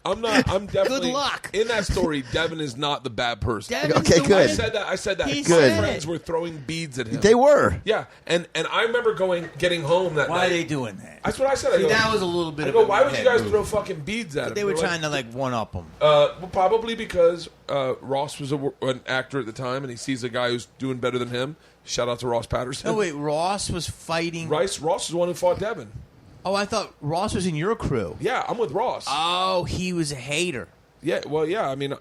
I'm not. I'm definitely. Good luck. In that story, Devin is not the bad person. Devin's Okay, the good. one- I said that. He My said friends it. were throwing beads at him. They were. Yeah, and I remember getting home that Why night. are they doing that? That's what I said. I See, go, that was a little bit I of go, a why would you head guys move. throw fucking beads at him? They were They're trying to like one up him. well, probably because Ross was an actor at the time, and he sees a guy who's doing better than him. Shout out to Ross Patterson. No, wait, Ross was fighting. Ross is the one who fought Devin. Oh, I thought Ross was in your crew. Yeah, I'm with Ross. Oh, he was a hater. Yeah, well, yeah. I mean,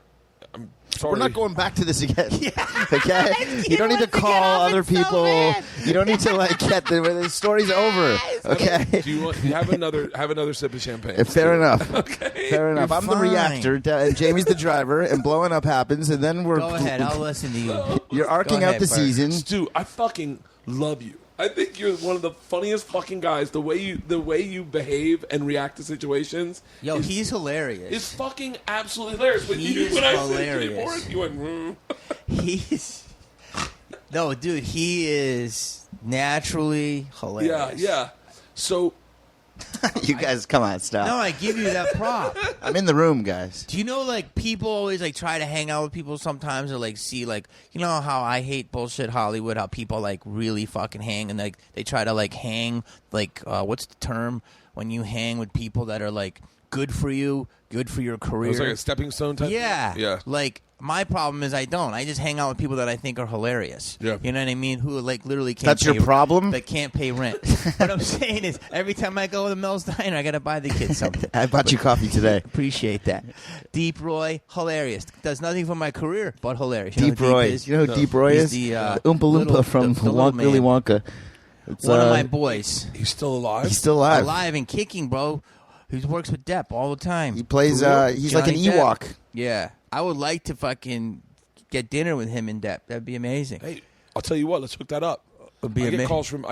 I'm sorry. We're not going back to this again. Okay? You You don't need to want to get call off it other so people. bad. You don't need to like get the story's over. Okay? Do you want have another sip of champagne? Fair enough. Okay. Fair enough. You're I'm the fine. reactor. Jamie's the driver, and blowing up happens, and then we're. Go ahead, I'll listen to you. You're arcing Go out ahead, the Bert. season. Stu, I fucking love you. I think you're one of the funniest fucking guys. The way you behave and react to situations. Yo, is, he's hilarious. is fucking absolutely hilarious. But He you, is when I said hilarious. keyboard, you went. He's no, dude. He is naturally hilarious. Yeah. So You guys, come on, stop. No, I give you that prop. I'm in the room, guys. Do you know, like, people always, like, try to hang out with people sometimes or, like, see, like, you know how I hate bullshit Hollywood, how people, like, really fucking hang and, like, they try to, like, hang, like, what's the term when you hang with people that are, like, good for you, good for your career? it was like a stepping stone type. Yeah. Yeah. Like, my problem is I don't. I just hang out with people that I think are hilarious. Yeah. You know what I mean? Who, like, literally can't That's pay, your problem? That can't pay rent. What I'm saying is, every time I go to Mel's Diner, I got to buy the kids something. I bought you coffee today. Appreciate that. Deep Roy, hilarious. Does nothing for my career, but hilarious. You know Deep who Roy. is? You know who Deep Roy He's is? the, Oompa Loompa little- from the little Willy man. Wonka. It's, One of my boys. He's still alive. He's still alive. Alive and kicking, bro. He works with Depp all the time. He plays. For real? He's like an Johnny Depp. Ewok. Yeah. I would like to fucking get dinner with him in Depp. That'd be amazing. Hey, I'll tell you what. Let's hook that up. Would be I get ama- calls from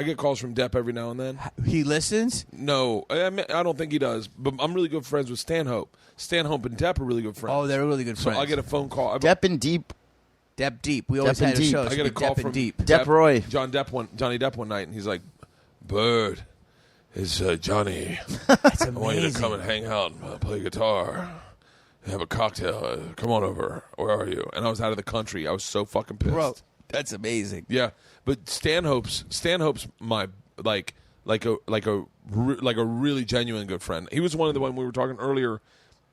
Depp every now and then. He listens? No, I don't think he does. But I'm really good friends with Stanhope. Stanhope and Depp are really good friends. Oh, they're really good so friends. I get a phone call. Depp and Deep. Depp Deep. We always Depp and had a Deep. show. I get a call Depp from and Deep. Depp Roy. Johnny Depp one night, and he's like, "Bird, it's Johnny. That's I want you to amazing. come and hang out, and play guitar, and have a cocktail. Come on over. Where are you?" And I was out of the country. I was so fucking pissed. Bro, that's amazing. Yeah, but Stanhope's my like a really genuine good friend. He was one of the one we were talking earlier.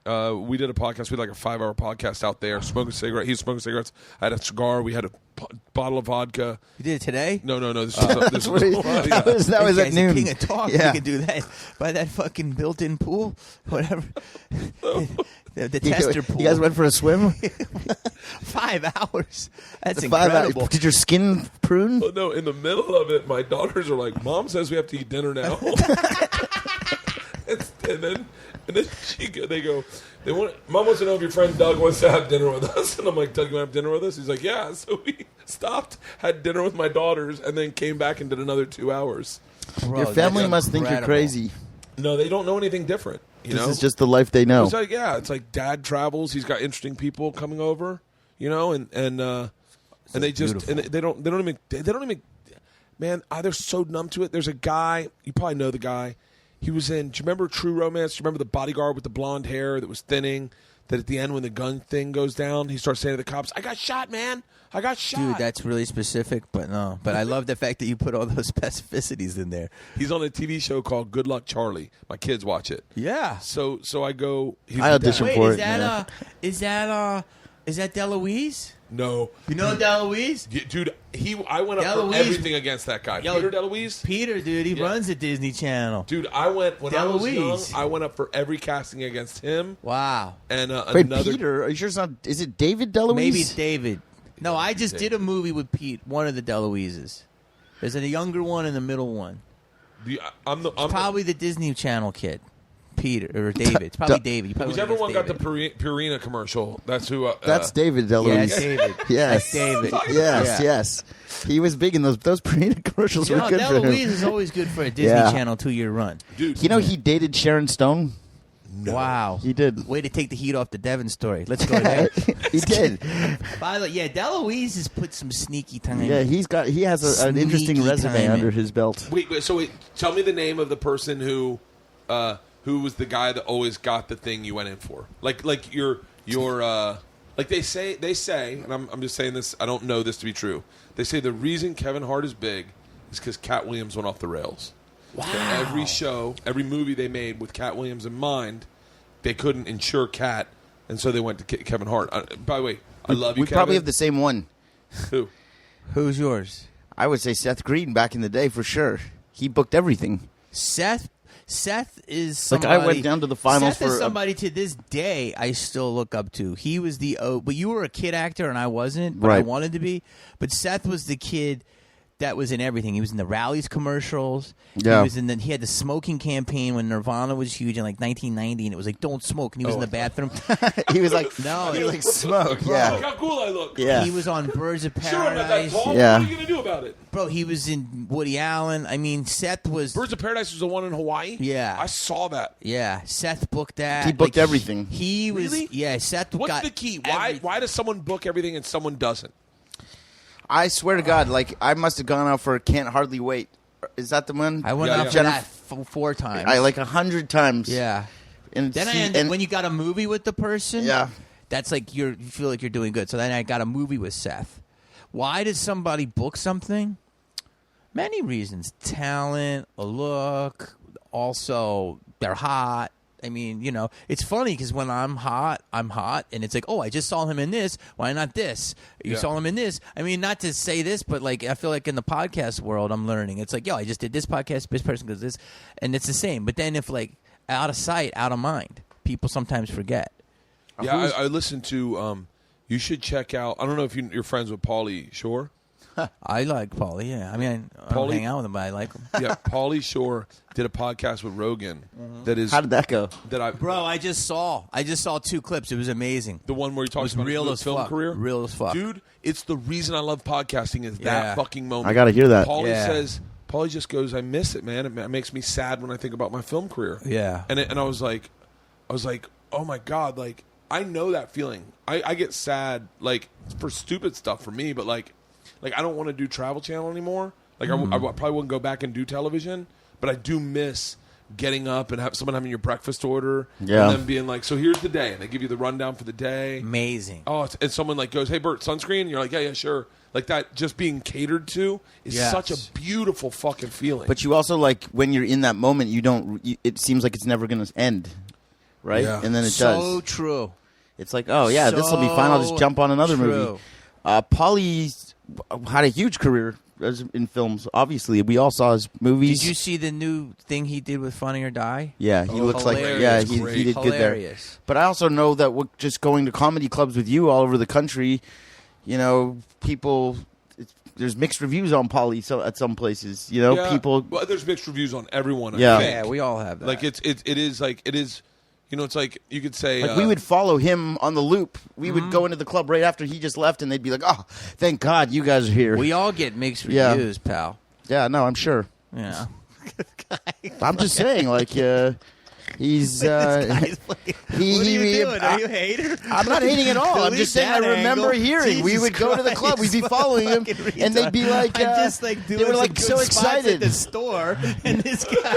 We did a podcast. We had like a 5-hour podcast out there, smoking cigarette. He was smoking cigarettes. I had a cigar. We had a bottle of vodka. You did it today? No. This was That was at This guy's noon. the king of talk. Yeah. You can do that by that fucking built-in pool, whatever. the tester pool. You guys went for a swim? 5 hours. That's 5 hours. incredible. Did your skin prune? Oh, no, in the middle of it, my daughters are like, Mom says we have to eat dinner now. and then Mom wants to know if your friend Doug wants to have dinner with us. And I'm like, Doug, you want to have dinner with us? He's like, yeah. So we stopped, had dinner with my daughters, and then came back and did another 2 hours. Bro, Your family that's must think you're incredible. crazy. No, they don't know anything different. You This know? is just the life they know. It's like, it's like dad travels. He's got interesting people coming over, you know, and they just beautiful. and they don't even man, they're so numb to it. There's a guy, you probably know the guy. He was in, do you remember True Romance? Do you remember the bodyguard with the blonde hair that was thinning? That at the end when the gun thing goes down, he starts saying to the cops, "I got shot, man. I got shot." Dude, that's really specific, but no. But I love the fact that you put all those specificities in there. He's on a TV show called Good Luck Charlie. My kids watch it. Yeah. So I go. He's I the audition dad. Wait, for is it, that yeah. is that DeLuise? No, You know DeLuise? Yeah, dude. I went up for DeLuise. everything against that guy. Yo, Peter DeLuise. Peter, dude, he Yeah. runs the Disney Channel. Dude, I went when I was young. DeLuise. I went up for every casting against him Wow. and Wait, another. Peter, are you sure it's not? Is it David DeLuise? Maybe it's David. No, I just did a movie with Pete, one of the DeLuises. There's a younger one and a middle one. I'm Probably the Disney Channel kid. Peter or David. It's probably David. You probably Whichever wanna one guess got the David. Purina commercial. That's who. That's David DeLuise. Yeah, it's David. Yes. That's David. Yes, Yeah. yes. He was big in those Purina commercials. You Were know, good for him. DeLuise is always good for a Disney Yeah. Channel 2-year run. dude. You know, he dated Sharon Stone. Wow. He did. Way to take the heat off the Devon story. Let's go there. He did. By the way, yeah, DeLuise has put some sneaky time. Yeah, he has an interesting Sneaky resume timing. under his belt. Wait. So tell me the name of the person who was the guy that always got the thing you went in for. Like your like they say, and I'm just saying this. I don't know this to be true. They say the reason Kevin Hart is big is because Cat Williams went off the rails. Wow. So every show, every movie they made with Cat Williams in mind, they couldn't insure Cat, and so they went to Kevin Hart. By the way, I love you, We Kevin. probably have the same one. Who? Who's yours? I would say Seth Green back in the day for sure. He booked everything. Seth is Like, somebody. I went down to the finals Seth is for- somebody to this day I still look up to. He was but you were a kid actor and I wasn't, but I Right. wanted to be. But Seth was the kid that was in everything. He was in the Rallies commercials. Yeah. He was in he had the smoking campaign when Nirvana was huge in like 1990, and it was like don't smoke, and he was in the bathroom. He was like, No, he it- was like smoke. Look Yeah, how cool I look. yeah. He was on Birds of Sure, I'm not that Paradise. tall. Yeah. What are you gonna do about it? Bro, he was in Woody Allen. I mean, Seth was. Birds of Paradise was the one in Hawaii. Yeah. I saw that. Yeah, Seth booked that. He booked everything. He was. Really? Yeah, Seth What's got the key? everything. Why does someone book everything and someone doesn't? I swear to God, like I must have gone out for Can't Hardly Wait. Is that the one? I went Yeah, out yeah. for that 4 times. I like 100 times. Yeah. And Then I he- ended and- when you got a movie with the person. Yeah. That's like you feel like you're doing good. So then I got a movie with Seth. Why does somebody book something? Many reasons: talent, a look, also they're hot. I mean, you know, it's funny because when I'm hot, and it's like, oh, I just saw him in this. Why not this? You Yeah. saw him in this. I mean, not to say this, but like, I feel like in the podcast world, I'm learning. It's like, yo, I just did this podcast. This person does this, and it's the same. But then if like out of sight, out of mind, people sometimes forget. Yeah, I listened to. You should check out. I don't know if you're friends with Pauly Shore. I like Paulie. Yeah, I mean, I don't Pauly- hang out with him, but I like him. Yeah, Pauly Shore did a podcast with Rogan. That is How did that go? that I Bro, I just saw 2 clips. It was amazing. the one where he It talks was about real his as film fuck. career. Real as fuck. Dude, it's the reason I love podcasting is Yeah. that fucking moment. I got to hear that. Pauly Yeah. says, Pauly just goes, I miss it, man. It makes me sad when I think about my film career. Yeah. And I was like, oh my God, like, I know that feeling. I get sad, like, for stupid stuff for me, but like I don't want to do Travel Channel anymore. Like, I probably wouldn't go back and do television, but I do miss getting up and have someone having your breakfast order. Yeah. And then being like, so here's the day. And they give you the rundown for the day. Amazing. Oh, and someone like goes, hey, Bert, sunscreen? And you're like, yeah, sure. Like that just being catered to is Yes. such a beautiful fucking feeling. But you also like when you're in that moment, it seems like it's never going to end, right? Yeah. And then it So does. true. It's like, oh yeah, this will be fine. I'll just jump on another true. movie. Pauly had a huge career in films. Obviously, we all saw his movies. Did you see the new thing he did with Funny or Die? Yeah, he looks like hilarious. he did good there. Hilarious. But I also know that just going to comedy clubs with you all over the country, you know, people. There's mixed reviews on Pauly at some places. You know, Yeah. people. Well, there's mixed reviews on everyone. I Yeah. think. Yeah, we all have that. Like it is. You know, it's like you could say Like we would follow him on the loop. We would go into the club right after he just left, and they'd be like, "Oh, thank God you guys are here." we all get mixed Yeah. reviews, pal. Yeah, no, I'm sure. Yeah. I'm just saying, like, he's he. What are you doing? Are you a hater? I'm not hating at all. I'm Delete just saying I that remember angle. hearing. We Jesus would go to the club. We'd be Christ, following him, fucking and they'd be like, I'm just like doing they were some like good so spots excited. at the store, and this guy.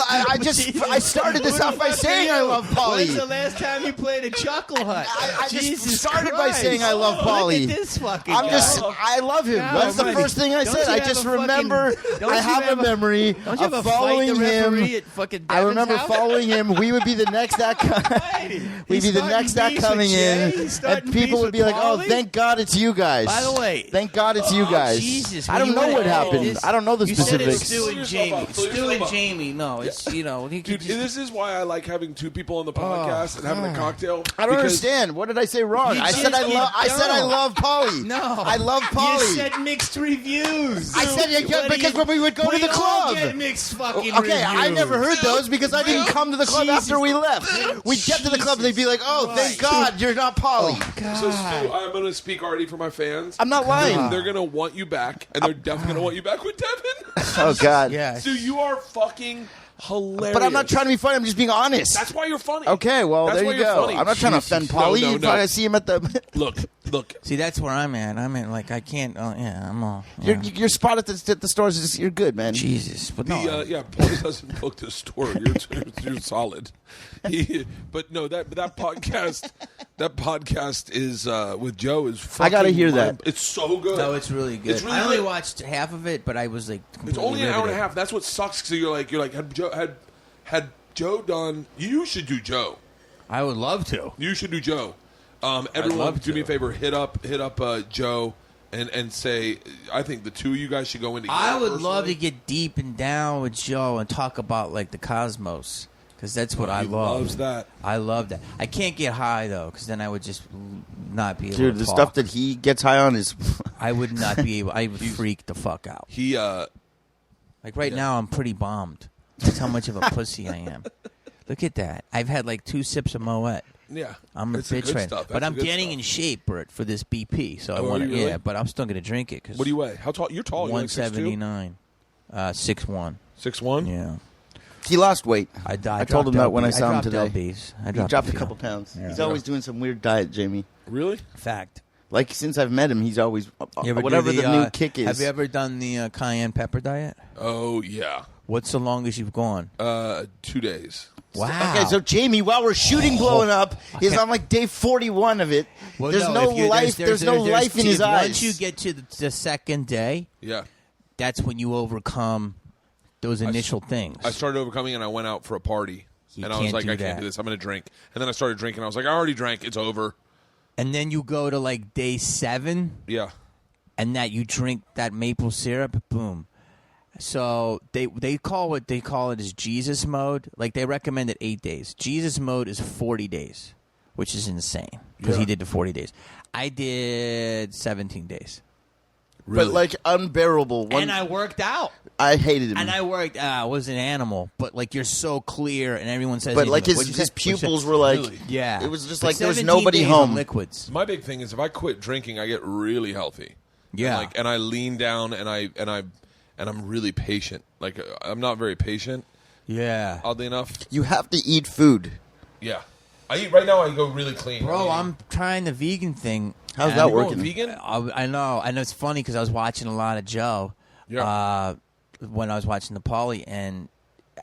I started this off by saying I love When's the Pauly. last time you played a Chuckle Hut? I just Jesus started by Christ. saying I love Pauly. Look at this fucking I'm guy. just, I love him. No, That's the buddy. first thing I Don't said. you I have just a fucking- remember. don't I you have a have a- memory Don't you have of a fight following the referee him. at fucking I Devon's remember house? following him. We would be the next act. We'd be the next act coming in, and people would be like, "Oh, thank God it's you guys." By the way, thank God it's you guys. Jesus, I don't know what happened. This- I don't know the you said it's specifics. Stu and Pull yourself Jamie. up, pull Stu yourself and up. Jamie. No, it's you know. He Dude, could just, this is why I like having two people on the podcast and having a cocktail. I don't because understand. What did I say wrong? You I said just- I said I no. love Pauly. No, I love Pauly. You said mixed reviews. I said it What do because you- when we would go to the all club. get mixed fucking Okay, I reviews. never heard those because I didn't come to the club Jesus. after we left. We'd get to the club and they'd be like, "Oh, thank God you're not Pauly." So Stu, I'm going to speak already for my fans. I'm not lying. They're going to want you back, and they're definitely going to want you back with Devon. Oh God. Yeah. Stu, you are fucking hilarious. But I'm not trying to be funny. I'm just being honest. That's why you're funny. Okay, well, That's there why you you're go. funny. I'm not trying to offend Jesus. Pauly. No, If no. I see him at the... Look. See, that's where I'm at. I'm at like I can't. I'm all. Yeah. Your spot at the stores is you're good, man. Jesus, but no. Paul doesn't book the store. You're solid. But no, that podcast is with Joe is. Fucking I gotta hear that. It's so good. No, it's really good. It's really I only good. watched half of it, but I was like, It's completely only an hour and a riveted. half. That's what sucks. Because you're like had Joe done. You should do Joe. I would love to. You should do Joe. Everyone, love do me a to. favor. Hit up Joe and say I think the two of you guys should go in together. I would love to personally. get deep and down with Joe and talk about like the cosmos because that's what I He love. loves that. I love that. I can't get high though because then I would just not be able Dude, to the talk. stuff that he gets high on is... I would not be able. I would freak the fuck out. He Like right now, I'm pretty bombed. That's how much of a pussy I am. Look at that. I've had like 2 sips of Moet. yeah. I'm a It's the bitch good right stuff. But That's I'm the good getting stuff. in shape, Bert, for this BP. So I Oh, are want to, you really? yeah. But I'm still gonna drink it because What do you weigh? How tall? You're tall. You're like 179, 6'1". 6'1". Yeah, He lost weight. I I told him that when I saw him today. LBs. I He dropped, dropped a few. couple pounds. Yeah. He's always doing some weird diet, Jamie. Really? Fact. Like, since I've met him, he's always... You ever do whatever the new kick is. Have you ever done the cayenne pepper diet? Oh yeah. What's the longest you've gone? 2 days. Wow. Okay, so Jamie, while we're shooting Blowing Up, is on like day 41 of it. Well, there's no if you- life. There's no life in his eyes. Once you get to the second day, Yeah. that's when you overcome those initial things. I started overcoming and I went out for a party. You And I was can't like, do I can't that. do this. I'm going to drink. And then I started drinking. I was like, I already drank. It's over. And then you go to like day 7, Yeah. and that you drink that maple syrup. Boom. So they call it is Jesus mode. Like they recommend it 8 days. Jesus mode is 40 days, which is insane because Yeah. he did the 40 days. I did 17 days, Really? But like unbearable. and I worked out. I hated him. And I worked. I was an animal, but like you're so clear, and everyone says. but he's like what'd you his say? What'd you pupils say? were like, Really? Yeah, it was just But like there was 17 nobody days home. on liquids. My big thing is if I quit drinking, I get really healthy. Yeah. And I lean down and I'm really patient. Like I'm not very patient, Yeah, oddly enough. You have to eat food. Yeah. I eat right now. I go really clean. bro, I I'm trying the vegan thing. How's and- that You going working? vegan? I know. I know it's funny because I was watching a lot of Joe. Yeah. When I was watching the Pauly, and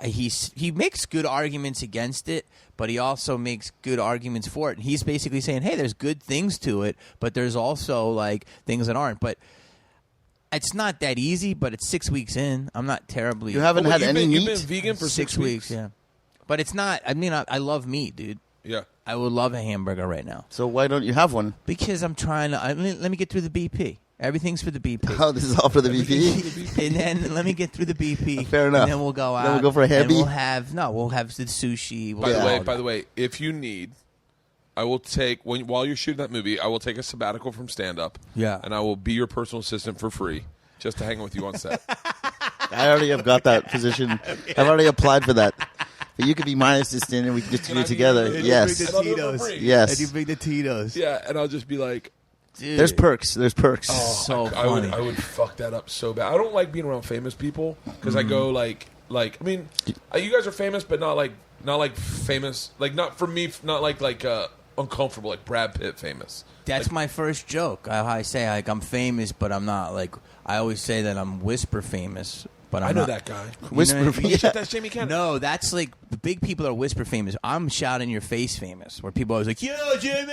he makes good arguments against it, but he also makes good arguments for it. And he's basically saying, hey, there's good things to it, but there's also like things that aren't. But it's not that easy. But it's 6 weeks in. I'm not terribly. You haven't had any You've meat. been vegan for 6 weeks. Yeah. But it's not. I mean, I love meat, dude. Yeah. I would love a hamburger right now So why don't you have one? because I'm trying to. Let me get through the BP. Everything's for the BP. Oh, this is all for the VP. And then let me get through the BP. Fair enough. And then we'll go out. Then we'll go for a and Hebi? We'll have the sushi. We'll By do the way, all by that. the way, if you need, I will take while you're shooting that movie, I will take a sabbatical from stand up. Yeah. And I will be your personal assistant for free, just to hang with you on set. I already have got that position. I've already applied for that. But you could be my assistant, and we could just do I it be together. your- Yes. And I'll do it for free. Yes. And you bring the Titos. Yeah, and I'll just be like, Dude. There's perks. There's perks. So I would funny. fuck that up so bad. I don't like being around famous people because I go like I mean, you guys are famous, but not like famous, like not for me, not like uncomfortable, like Brad Pitt famous. That's my first joke. I say like I'm famous, but I'm not. Like I always say that I'm whisper famous, but I'm I know not. that guy. Whisper. You know what I mean? Yeah. That's Jamie Kennedy. No, that's like the big people are whisper famous. I'm shout in your face famous, where people are always like, "Yo, Jamie!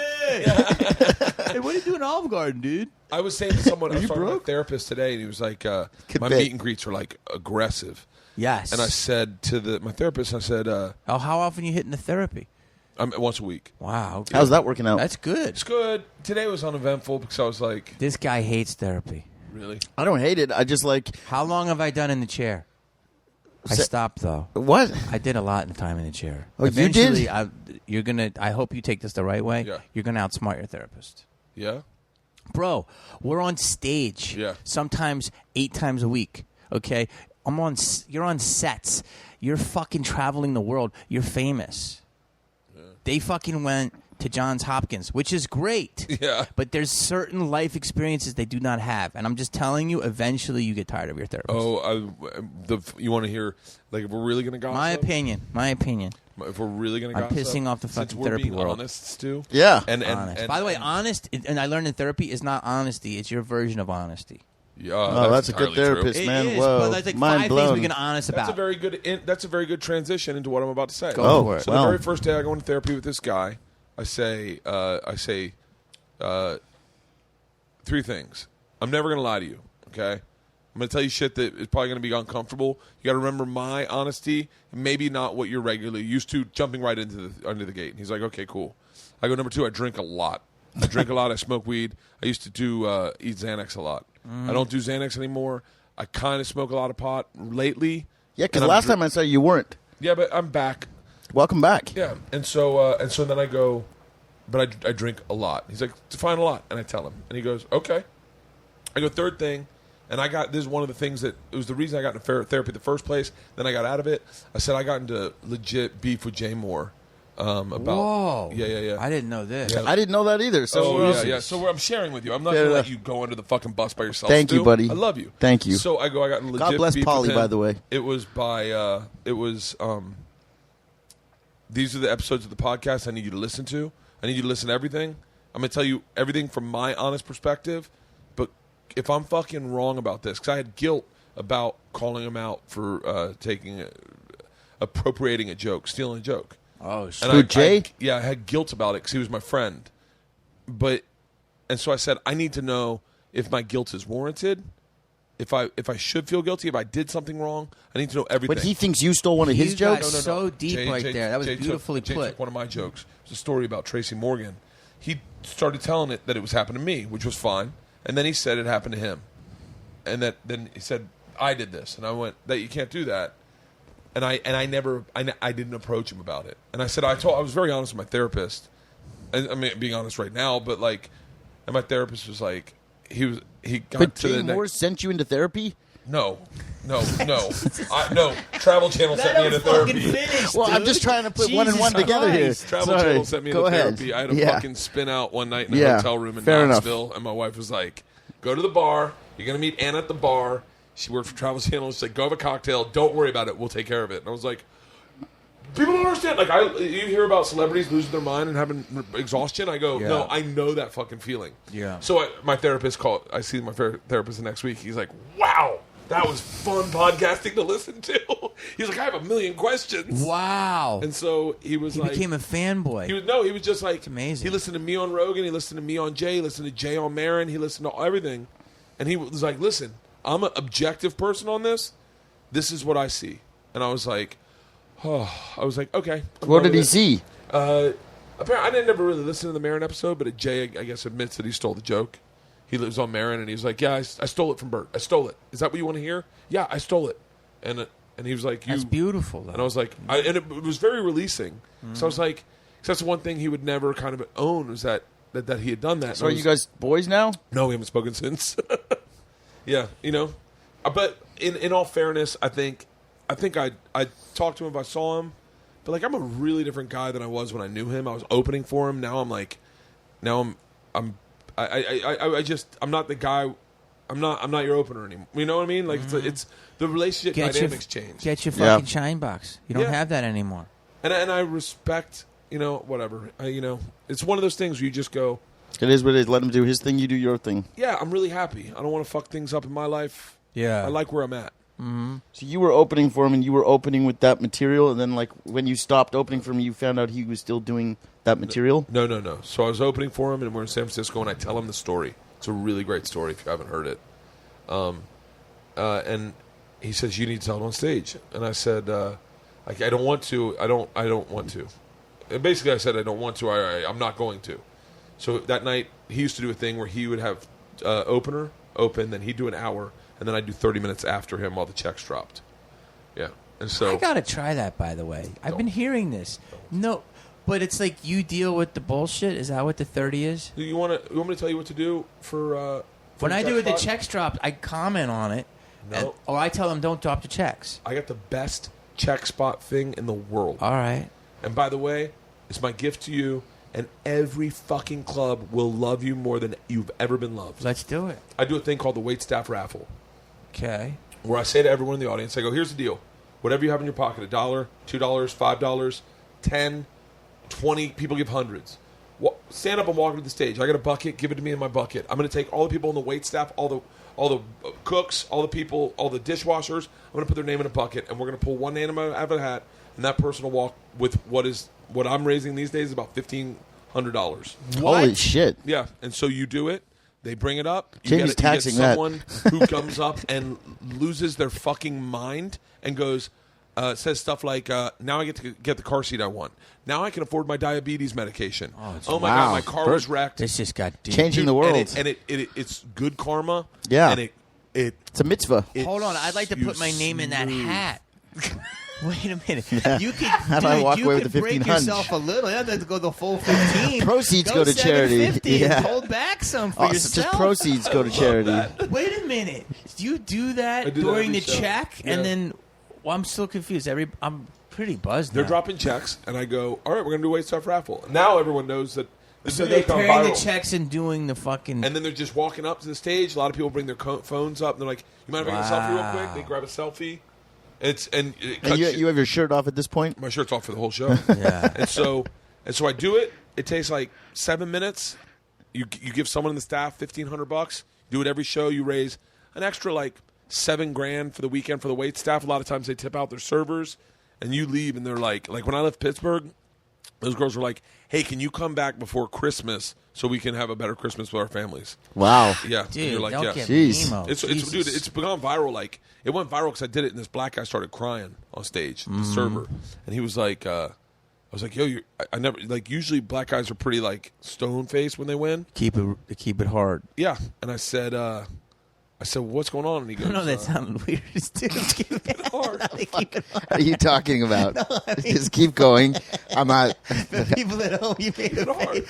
Hey, what are you doing at Olive Garden, dude?" I was saying to someone, I was you talking to broke? a therapist today, and he was like, my bet. meet and greets are like aggressive. Yes. And I said to my therapist, I said, how often you hitting the therapy? I'm once a week. Wow. Okay. How's that working out? That's good. It's good. Today was uneventful because I was like, This guy hates therapy. really? I don't hate it. I just like How long have I done in the chair? I Se- stopped though. what? I did a lot in time in the chair. Oh, you did? Eventually, you're gonna. I hope you take this the right way. Yeah. You're gonna outsmart your therapist, Yeah. bro. We're on stage. Yeah. Sometimes 8 times a week. Okay. You're on sets. You're fucking traveling the world. You're famous. They fucking went to Johns Hopkins, which is great. Yeah. But there's certain life experiences they do not have, and I'm just telling you. Eventually, you get tired of your therapist. Oh, you want to hear, like, if we're really going to gossip? My opinion. If we're really going to I'm gossip? pissing off the since fucking we're therapy being world. honest, Stu. Yeah. And Honest. By the way, honest, and I learned in therapy, is not honesty. It's your version of honesty. Yeah, Oh, that's a good entirely true. therapist, man. It is, Whoa. but there's like Mind 5 blown. things we can honest That's about. a very good. That's a very good transition into what I'm about to say. Go Oh, for it. So well. the very first day I go into therapy with this guy, I say 3 things. I'm never going to lie to you. Okay, I'm going to tell you shit that is probably going to be uncomfortable. You got to remember my honesty, maybe not what you're regularly used to, jumping right into under the gate. And he's like, okay, cool. I go, number 2, I drink a lot. I drink a lot. I smoke weed. I used to eat Xanax a lot. I don't do Xanax anymore. I kind of smoke a lot of pot lately. Yeah, because And I'm last time I saw you weren't. Yeah, but I'm back. Welcome back. Yeah, and so then I go, but I drink a lot. He's like, define a lot, and I tell him, and he goes, okay. I go, third thing, and this is one of the things that it was the reason I got into therapy in the first place. Then I got out of it. I said I got into legit beef with Jay Moore about. Whoa. Yeah. I didn't know this. Yeah. I didn't know that either. So Oh, we're- yeah. So I'm sharing with you. I'm not Fair going to let enough. you go under the fucking bus by yourself. Thank you, Stu. buddy. I love you. Thank you. So I got in legit God bless beef Polly, with him. by the way. It was these are the episodes of the podcast I need you to listen to. I need you to listen to everything. I'm going to tell you everything from my honest perspective. But if I'm fucking wrong about this, because I had guilt about calling him out for appropriating a joke, stealing a joke. Oh, shit. And Who, Jay? I had guilt about it because he was my friend. And so I said, I need to know if my guilt is warranted, if I should feel guilty, if I did something wrong. I need to know everything. But he thinks you stole one of his You got jokes? so deep there. That was beautifully Jay put. took one of my jokes. It was a story about Tracy Morgan. He started telling it that it was happening to me, which was fine. And then he said it happened to him. And then he said, I did this. And I went, that you can't do that. And I didn't approach him about it. And I said, I was very honest with my therapist. And I mean, being honest right now, but like, and my therapist was like, he got But to Jay the Moore sent you into therapy? No. No. Travel Channel sent me into therapy. Well, I'm just trying to put one and one together here. Travel Sorry. Channel sent me Go into ahead. therapy. I had a Yeah. fucking spin out one night in a Yeah. hotel room in Fair enough. Knoxville, and my wife was like, "Go to the bar. You're gonna meet Anna at the bar." She worked for Travel Channel. She's like, "Go have a cocktail. Don't worry about it. We'll take care of it." And I was like, "People don't understand. Like, you hear about celebrities losing their mind and having exhaustion. I go, no, I know that fucking feeling." Yeah. So my therapist called. I see my therapist the next week. He's like, "Wow, that was fun podcasting to listen to." He's like, "I have a million questions." Wow. And so he was He like, became a fanboy. he was just like, amazing. He listened to me on Rogan. He listened to me on Jay. He listened to Jay on Marin. He listened to everything. And he was like, listen, I'm an objective person on this. This is what I see. And I was like, I was like, okay. What did he see? Apparently, I didn't never really listen to the Marin episode, but Jay, I guess, admits that he stole the joke. He lives on Marin, and he's like, yeah, I stole it from Bert. I stole it. Is that what you want to hear? Yeah, I stole it. And he was like, That's beautiful, though. And I was like, and it was very releasing. So I was like, 'cause that's the one thing he would never kind of own was that he had done that. So are you guys boys now? No, we haven't spoken since. Yeah, but in all fairness, I think I'd talk to him if I saw him. But like, I'm a really different guy than I was when I knew him. I was opening for him. Now I'm I'm not the guy. I'm not your opener anymore. You know what I mean? Like it's the relationship dynamics change. Get your fucking shine box. You don't have that anymore. And I respect, whatever. It's one of those things where you just go. It is what it is. Let him do his thing. You do your thing. Yeah, I'm really happy. I don't want to fuck things up in my life. Yeah, I like where I'm at. Mm-hmm. So you were opening for him, and you were opening with that material, and then like when you stopped opening for him, you found out he was still doing that material? No. So I was opening for him, and we're in San Francisco, and I tell him the story. It's a really great story if you haven't heard it. And he says, you need to tell it on stage. And I said, I don't want to. I don't want to. And basically, I said, I don't want to. I'm not going to. So that night, he used to do a thing where he would have open, then he'd do an hour, and then I'd do 30 minutes after him while the checks dropped. Yeah. And so I got to try that, by the way. I've been hearing this. No, but it's like you deal with the bullshit. Is that what the 30 is? You want me to tell you what to do for when I do it, the spot? checks dropped, I comment on it. No. Or I tell them, don't drop the checks. I got the best check spot thing in the world. All right. And by the way, it's my gift to you, and every fucking club will love you more than you've ever been loved. Let's do it. I do a thing called the Waitstaff raffle. Okay. Where I say to everyone in the audience, I go, here's the deal. Whatever you have in your pocket, $1, $2, $5, 10, 20, people give hundreds. Stand up and walk to the stage. I got a bucket, give it to me in my bucket. I'm going to take all the people in the waitstaff, all the cooks, all the people, all the dishwashers. I'm going to put their name in a bucket, and we're going to pull one name out of a hat, and that person will walk with what I'm raising these days is about $1,500. Holy shit. Yeah, and so you do it. They bring it up. Jamie's taxing that. You get someone who comes up and loses their fucking mind and goes, says stuff like, now I get to get the car seat I want. Now I can afford my diabetes medication. Oh my God, my car was wrecked. This just got deep. Changing the world. And it's good karma. Yeah. And it's a mitzvah. Hold on, I'd like to put my name in that hat. Wait a minute. Yeah. You could, How do I walk away with the break 1500? yourself a little. You don't have to go the full 15. Proceeds go to charity. 750 Yeah. and hold back some for yourself. Just proceeds go to charity. Wait a minute. Do you do that I do that during every the show. check? Yeah. And then, well, I'm still confused. I'm pretty buzzed They're now. dropping checks, and I go, all right, we're going to do Waitstaff raffle. Now everyone knows that this So video's they're gone carrying the viral. checks and doing the fucking... And then they're just walking up to the stage. A lot of people bring their phones up, and they're like, you mind if I get a selfie real quick? They grab a selfie. And you have your shirt off at this point? My shirt's off for the whole show. Yeah. And so I do it. It takes like 7 minutes. You give someone in the staff $1,500. Do it every show. You raise an extra like $7,000 for the weekend for the wait staff. A lot of times they tip out their servers, and you leave, and they're like when I left Pittsburgh, those girls were like, "Hey, can you come back before Christmas so we can have a better Christmas with our families?" Wow. Yeah, and Dude, you're like, don't yeah. get Jeez. emo. It's dude, it's gone viral. Like it went viral because I did it, and this black guy started crying on stage, the server, and he was like, "I was like, yo, I never like. Usually, black guys are pretty like stone faced when they win. Keep it hard. Yeah." And I said, "What's going on?" And he goes, No, that sounded weird. Keep it hard. Keep it hard. What are you talking about? Just keep going. I'm not. The people at home, you made it hard.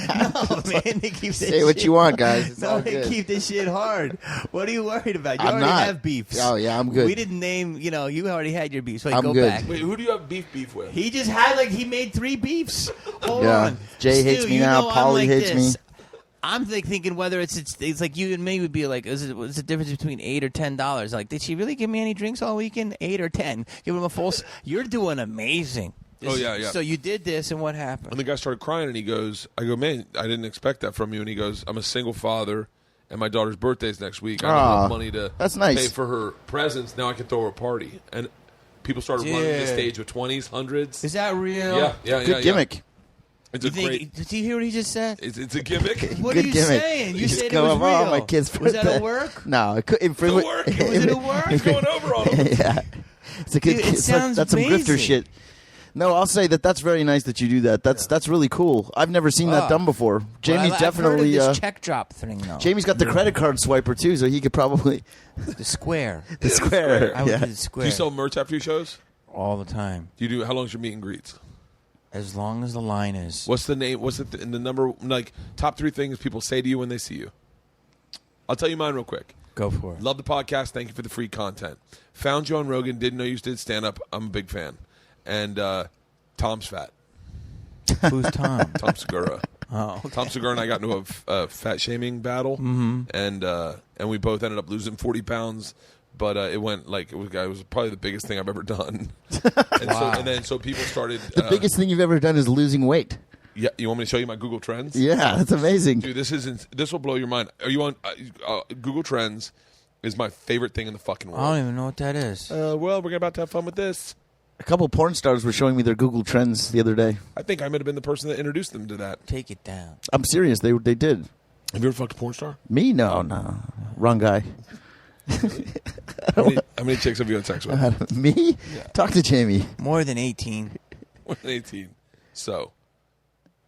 No, man, they keep this Say what shit- you want, guys. It's No, all they good. keep this shit hard. What are you worried about? You I'm already not. have beefs. Oh, yeah, I'm good. We didn't name, you already had your beefs. So I'm go good. back. "Wait, who do you have beef with?" He just had, he made 3 beefs. Hold Yeah. on. Jay hates Stu, me you now. know I'm Pauly like hates this. me. I'm thinking whether it's like you and me would be like, what's the difference between $8 or $10? Like, did she really give me any drinks all weekend? 8 or 10? Give him a full. You're doing amazing. Oh, yeah. So you did this, and what happened? And the guy started crying, and he goes, "I go, man, I didn't expect that from you." And he goes, "I'm a single father, and my daughter's birthday's next week. I don't Aw, have money to that's nice. pay for her presents. Now I can throw her a party." And people started running to the Dude. stage with 20s, 100s. Is that real? Yeah. Good gimmick. It's You a great. Did you hear what he just said? It's a gimmick. What Good are you gimmick. saying? You Just said it go was up, real. "Oh, my kid's Was that birthday." a work? No, it could. It'll work. Was it a work? It's going over on him. Yeah. It's a good. Dude, it sounds that's some grifter amazing. shit. No, I'll say that's very nice that you do that. That's really cool. I've never seen that done before. Jamie's I've definitely. heard of this check drop thing though. Jamie's got the credit card swiper too, so he could probably The square. the square. I would Yeah. do the Do square you sell merch after your shows? all the time, Do you do? How long's your meet and greets? as long as the line is. What's the name? What's the number? Like top 3 things people say to you when they see you. I'll tell you mine real quick. Go for it. Love the podcast. Thank you for the free content. Found you on Rogan. Didn't know you did stand up. I'm a big fan. And Tom's fat. Who's Tom? Tom Segura. Oh, okay. Tom Segura and I got into a fat shaming battle, and we both ended up losing 40 pounds. But it went like it was probably the biggest thing I've ever done. So people started. The biggest thing you've ever done is losing weight. Yeah, you want me to show you my Google Trends? Yeah, that's amazing. Dude, this will blow your mind. Are you on Google Trends? Is my favorite thing in the fucking world. I don't even know what that is. Well, we're about to have fun with this. A couple porn stars were showing me their Google Trends the other day. I think I might have been the person that introduced them to that. Take it down. I'm serious. They did. Have you ever fucked a porn star? Me? No. Wrong guy. How many chicks have you had sex with? Me? Yeah. Talk to Jamie. More than 18. More than 18. So,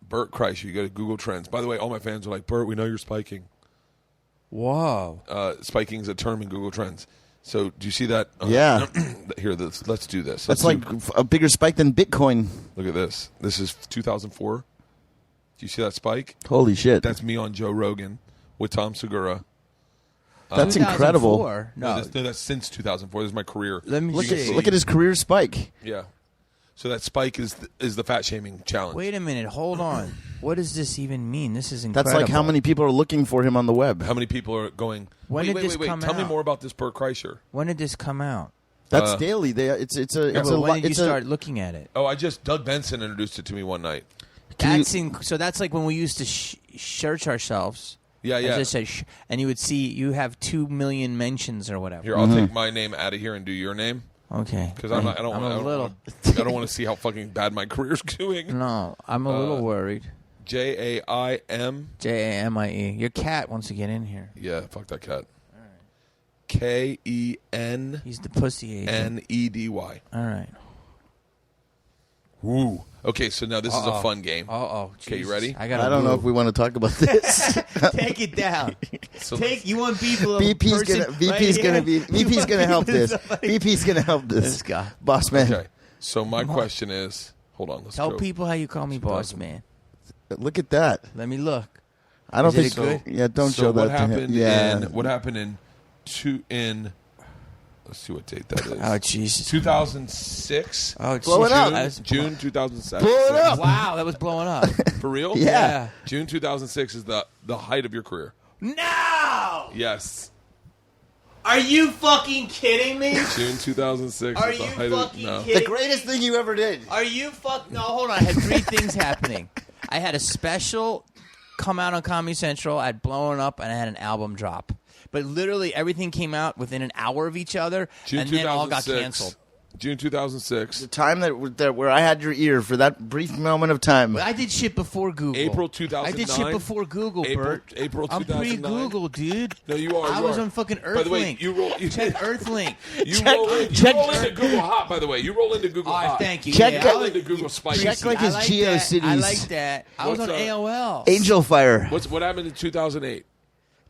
Bert Kreischer, you go to Google Trends. By the way, all my fans are like, Bert, we know you're spiking. Whoa. Spiking is a term in Google Trends. So, do you see that? Yeah. Here, let's do this. That's like a bigger spike than Bitcoin. Look at this. This is 2004. Do you see that spike? Holy shit. That's me on Joe Rogan with Tom Segura. That's incredible. 2004? No. That's since 2004. This is my career. Let me see. Look at his career spike. Yeah. So that spike is the fat shaming challenge. Wait a minute. Hold on. What does this even mean? This is incredible. That's like how many people are looking for him on the web. How many people are going? When wait, did this come Tell me out? more about this Bert Kreischer. When did this come out? That's daily. It's But when did you start looking at it? Oh, Doug Benson introduced it to me one night. So that's like when we used to search ourselves. Yeah. As I said, and you would see you have 2 million mentions or whatever. Here, I'll take my name out of here and do your name Okay. because I don't want to see how fucking bad my career's doing. No, I'm a little worried. JAIM. JAMIE. Your cat wants to get in here. Yeah, fuck that cat. KENNEDY. He's the pussy agent. All right. Woo. Okay, so now this is a fun game. Okay, you ready? I don't know if we want to talk about this. Take it down. So You want people? VP's gonna help this. VP's gonna help this. This guy. Boss man. Okay. So my question is, hold on. Let's Tell go. people how you call me, boss man. Look at that. Let me look. I don't Is it think good? Yeah, don't So show what that to him. happened Yeah. what happened in let's see what date that is. Oh Jesus. 2006. Oh, Blow it up. June 2007. Blow it up. Wow, that was blowing up. For real? Yeah. June 2006 is the height of your career. No! Yes. Are you fucking kidding me? June 2006 Are is the you height fucking of kidding The greatest thing you ever did. Are you No, hold on. I had 3 things happening. I had a special come out on Comedy Central. I had Blown Up, and I had an album drop. But literally everything came out within an hour of each other, June and then all got 2006. canceled. June 2006. The time that where I had your ear for that brief moment of time. I did shit before Google. April 2009. I did shit before Google, Bert. April I'm 2009. pre-Google, dude. No, you are. I you was are. on fucking Earthlink. By the way, you Check Earthlink. roll into Google Hot. By the way, you roll into Google All right, Hot. thank you. Check Yeah, that- Roll into Google Spike. Check like his I like GeoCities. that. I like that. I was What's on up? AOL. Angel Fire. What happened in 2008?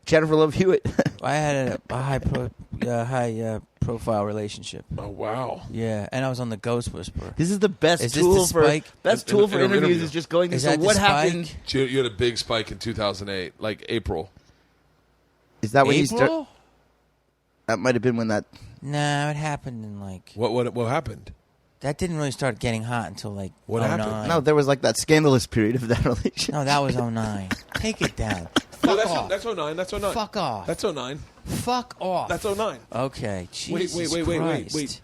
Jennifer Love Hewitt. I had a high profile relationship. Oh wow. Yeah, and I was on the Ghost Whisperer. This is the best Is this tool the for spike? tool for In an interviews interview. is just going to Is so that the what spike? happened. You had a big spike in 2008, like April. Is that when you April? start? That might have been when that. Nah, it happened in like What happened? that didn't really start getting hot until like What 09. happened? No, there was like that scandalous period of that relationship. No, that was 09. Take it down. No, Fuck off. that's 09. That's 09. Fuck off. That's 09. Fuck off. That's 09. Okay. Jesus Wait. Christ.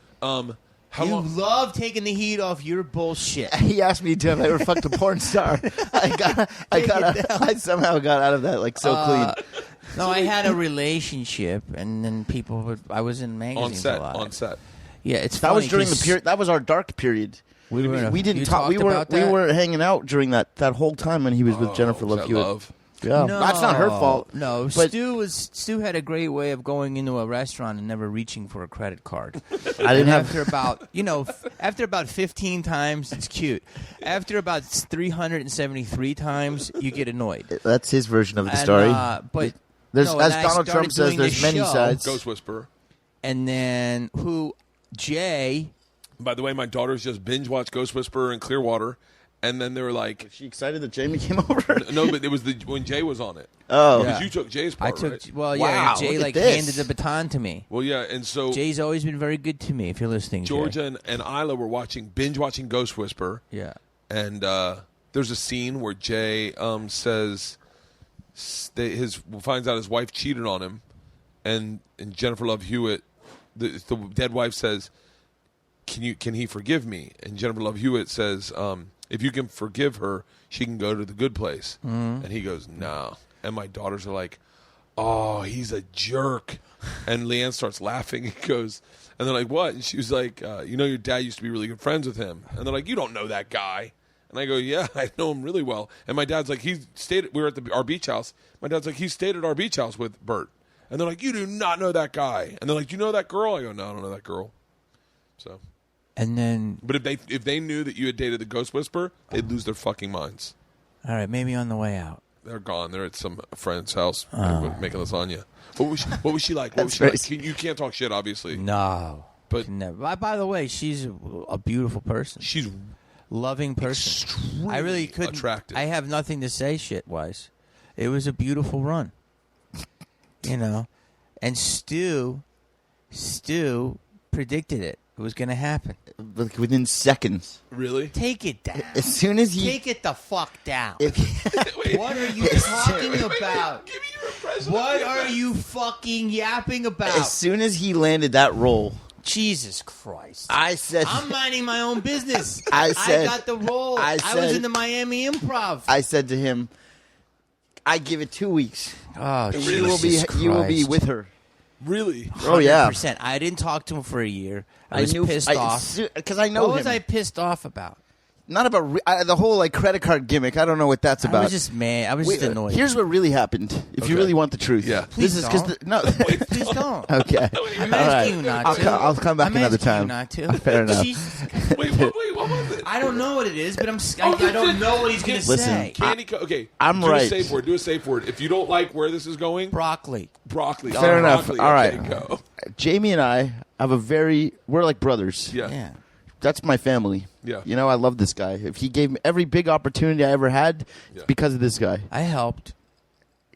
How you long? love taking the heat off your bullshit. He asked me to have I ever fucked a porn star. I somehow got out of that like so clean. No, I had a relationship, and then people would. I was in magazines a lot. On set. Yeah, it's That was funny during the 'cause period. That was our dark period. We were. We didn't you talk. We talked weren't. about We that? weren't hanging out during that whole time when he was with Jennifer Was Love that Hewitt. love? Yeah, No, that's not her fault. No, But- Stu had a great way of going into a restaurant and never reaching for a credit card. I didn't have. After about after about 15 times, it's cute. After about 373 times, you get annoyed. That's his version of the And, story. but There's, no, as and I Donald Trump started says, doing there's this many show, sides. Ghost Whisperer. And then Jay. By the way, my daughters just binge watched Ghost Whisperer in Clearwater, and then they were like, Is she excited that Jamie came over? "No, but it was when Jay was on it." Oh, Because Yeah. you took Jay's I part, took right? well, Wow, yeah. Jay look at like this. handed the baton to me. Well, yeah, and so Jay's always been very good to me. If you're listening, Jay. Georgia and Isla were binge watching Ghost Whisperer, Yeah. and there's a scene where Jay says finds out his wife cheated on him, and Jennifer Love Hewitt, the dead wife, says, Can he forgive me? And Jennifer Love Hewitt says, if you can forgive her, she can go to the good place. And he goes, no. And my daughters are like, oh, he's a jerk. And Leanne starts laughing and goes, and they're like, what? And she was like, your dad used to be really good friends with him. And they're like, you don't know that guy. And I go, yeah, I know him really well. And my dad's like, we were at our beach house. My dad's like, he stayed at our beach house with Bert. And they're like, you do not know that guy. And they're like, you know that girl? I go, no, I don't know that girl. So... And then, But if they knew that you had dated the Ghost Whisperer, they'd lose their fucking minds. all right, maybe on the way out. They're gone. They're at some friend's house making lasagna. What was she like? What was she That's like? You can't talk shit, obviously. No, But- never. By the way, she's a beautiful person, She's loving person. I really couldn't. attractive. I have nothing to say shit wise. It was a beautiful run, And Stu predicted it. It was going to happen. like within seconds. really. Take it down. As soon as he, Take it the fuck down. Wait, What are you talking about? Give me your impression. What are you fucking yapping about? as soon as he landed that role, Jesus Christ. I said, I'm minding my own business. I said- got the role. I was said- in the Miami Improv. I said to him, I give it 2 weeks. Oh, You will be with her. Really? Oh yeah, 100%. I didn't talk to him for a year. I was pissed off. because I know What him. was I pissed off about? Not about the whole like credit card gimmick. I don't know what that's I about. was just mad. I was just annoyed. Here's what really happened. If you Okay. really want the truth, Yeah. Please this is because don't. no. Please don't. Okay, I'm all asking right. you not I'll to. I'll come back I'm another asking you time. not to. Fair enough. Jesus. Wait, what was it? I don't know what it is, but I don't know what he's going to Listen, say. Okay. I'm do right. A safe word. Do a safe word. If you don't like where this is going, Broccoli. broccoli. Fair enough. Broccoli. All Okay, right. go. Jamie and I have we're like brothers. Yeah. Yeah. That's my family. Yeah. You know, I love this guy. If he gave me every big opportunity I ever had, it's Yeah. because of this guy. I helped.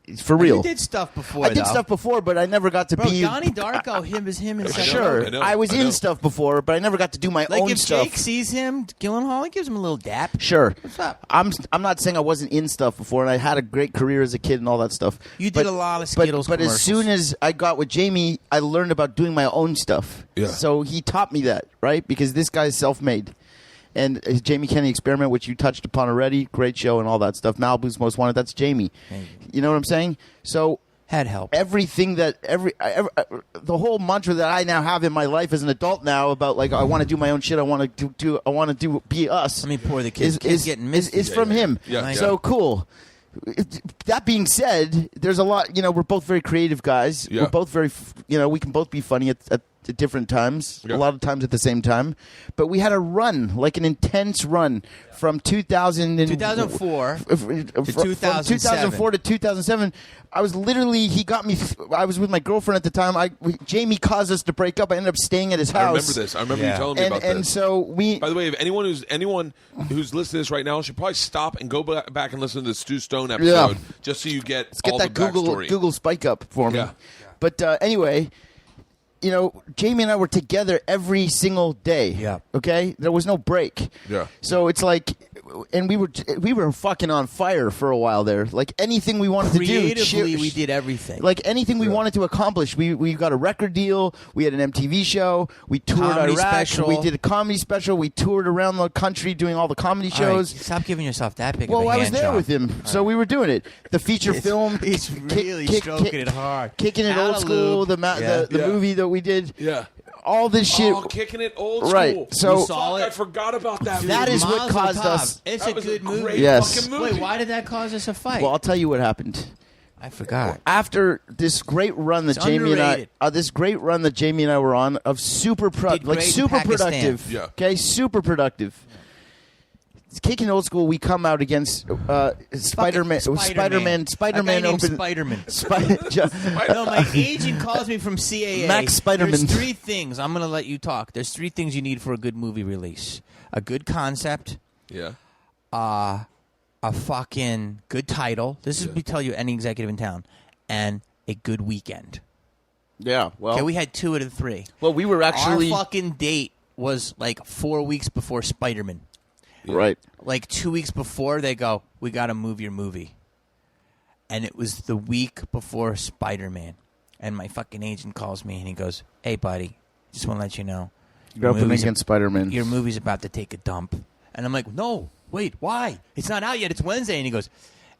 It's for real. You did stuff before, I did though. stuff before, but I never got to Bro, be. Donnie Darko, him and I know. Sure, I was I know. in stuff before, but I never got to do my Like own if stuff. Jake sees him, Gyllenhaal, he gives him a little dap. Sure. What's up? I'm not saying I wasn't in stuff before, and I had a great career as a kid and all that stuff. You did a lot of but, Skittles But as commercials. soon as I got with Jamie, I learned about doing my own stuff. Yeah. So he taught me that, right? Because this guy's self-made. And Jamie Kennedy Experiment, which you touched upon already, great show and all that stuff. Malibu's Most Wanted, that's Jamie. Thank You know what I'm saying? So Had help. everything that the whole mantra that I now have in my life as an adult now about like I want to do my own shit, I want to be us. Let me pour the kids. is Kids getting misty. is from him. Yeah, yeah. So cool. That being said, there's a lot. We're both very creative guys. Yeah. We're both very. We can both be funny at different times. Yeah. A lot of times at the same time. But we had a run, like an intense run from 2004 from 2007. 2004 to 2007. I was literally. He got me. I was with my girlfriend at the time. Jamie caused us to break up. I ended up staying at his house. I remember this. I remember you telling me And, about and this. so we. By the way, if anyone who's listening to this right now should probably stop and go back and listen to the Stu Stone episode just so you get Let's get all that the backstory. Google spike up for me. Yeah. But anyway, Jamie and I were together every single day. Yeah. Okay? There was no break. Yeah. So it's like, and we were fucking on fire for a while there. Like anything we wanted to do. Creatively, we did everything. Like anything we wanted to accomplish. We got a record deal. We had an MTV show. We toured Comedy Iraq. special. We did a comedy special. We toured around the country doing all the comedy All right, shows. stop giving yourself that big of Well, a I was hand there job. with him, so we were doing it. The feature film, He's really stroking it hard. kicking it Out old of school. lube. The Yeah. movie that we did. Yeah. all this shit. Oh, kicking it old school. Right. So You saw Fuck, it? I forgot about that. That movie. is what Mazel caused tov. us- It's That a was good great movie. Yes. fucking movie. Wait, why did that cause us a fight? well, I'll tell you what happened. I forgot. After this great run that It's Jamie underrated. and I were on of super Did great in super Pakistan. productive. Yeah. Okay, super productive. It's kicking old school. We come out against Spider-Man. Spider-Man open. Spider-Man. No, my agent calls me from CAA. Max Spider-Man. There's 3 things. I'm going to let you talk. There's 3 things you need for a good movie release: a good concept, Yeah. a fucking good title. This is we tell you any executive in town, and a good weekend. Yeah. Well, Okay, we had 2 out of 3. well, we were actually Our fucking date was like 4 weeks before Spider-Man. right. Like 2 weeks before, they go, "We got to move your movie," and it was the week before Spider-Man. And my fucking agent calls me and he goes, "Hey, buddy, just want to let you know, You're up against Spider-Man. your movie's about to take a dump." And I'm like, "No, wait, why? It's not out yet. It's Wednesday." And he goes,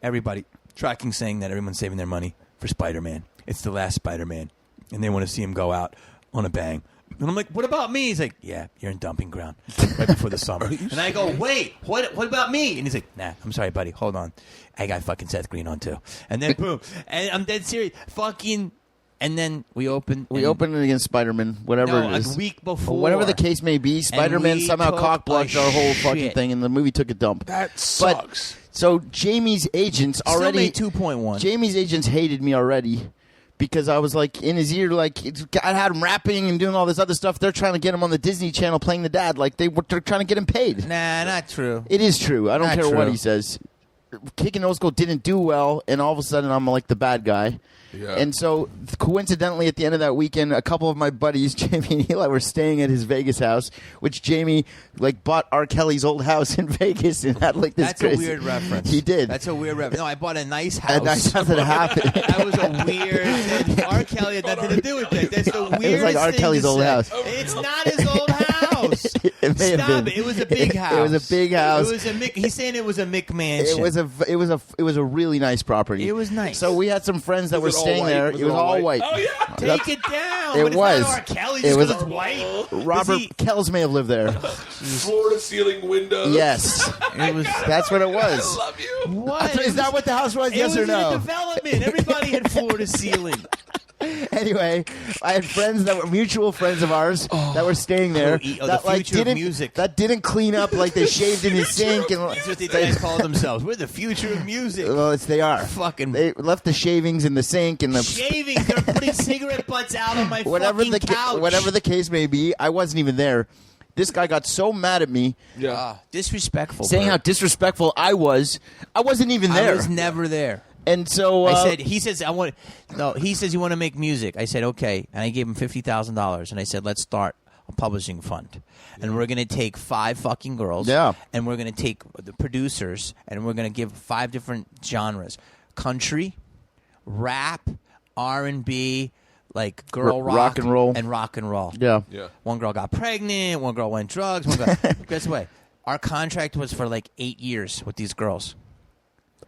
"Everybody tracking saying that everyone's saving their money for Spider-Man. It's the last Spider-Man, and they want to see him go out on a bang." And I'm like, "What about me?" He's like, "Yeah, you're in dumping ground right before the summer." And I go, "Wait, what about me?" And he's like, "Nah, I'm sorry, buddy. Hold on. I got fucking Seth Green on too." And then boom, and I'm dead serious. Fucking, and then we open. We opened it against Spider-Man, whatever No, it is. a week before. Whatever the case may be, Spider-Man we somehow took cock-blocked a our whole fucking shit. thing, and the movie took a dump. That sucks. So Jamie's agents Still already made 2.1. Jamie's agents hated me already because I was like in his ear, like I had him rapping and doing all this other stuff. They're trying to get him on the Disney Channel playing the dad, like they're trying to get him paid. Nah, not true. It is true. I don't Not care what true. he says. Kicking Old School didn't do well, and all of a sudden I'm like the bad guy. Yeah. And so, coincidentally, at the end of that weekend, a couple of my buddies, Jamie and Eli, were staying at his Vegas house, which Jamie bought R. Kelly's old house in Vegas and had this. That's crazy. a weird reference. He did. That's a weird reference. No, I bought a nice house. a nice house that happened. That was a weird. R. Kelly had nothing to do with it. That's the weirdest like R. thing Kelly's to old say. house. It's not his old house. It may have Stop been. it. It was a big house. It was a big house. It was a he's saying it was a McMansion. It was a really nice property. It was nice. So we had some friends that were Was it all staying white? there. Was it was all white. Oh, yeah. Take it down. It But it's was. not R. Kelly It just was- because it's white. Robert Is Kells may have lived there. Floor to ceiling windows. Yes, It was. that's what it I was. love you. What? Is that what the house was? It Yes was or in no? a development. Everybody had floor to ceiling. Anyway, I had friends that were mutual friends of ours that were staying there. the that future of didn't music. that didn't clean up like they shaved in his sink and. That's what these guys call themselves. We're the future of music. Well, they are. Fucking They left the shavings in the sink and the shaving. They're putting cigarette butts out on my whatever fucking the couch. whatever the case may be. I wasn't even there. This guy got so mad at me, Yeah. Disrespectful. saying how Bert. disrespectful I was. I wasn't even there. I was never there. And so I said, he says, he says, you want to make music. I said, okay. And I gave him $50,000. And I said, let's start a publishing fund. And we're going to take 5 fucking girls. Yeah. And we're going to take the producers and we're going to give 5 different genres: country, rap, R&B, like girl rock and roll. and rock and roll. Yeah. Yeah. One girl got pregnant. One girl went drugs. One girl, guess what? Our contract was for like 8 years with these girls.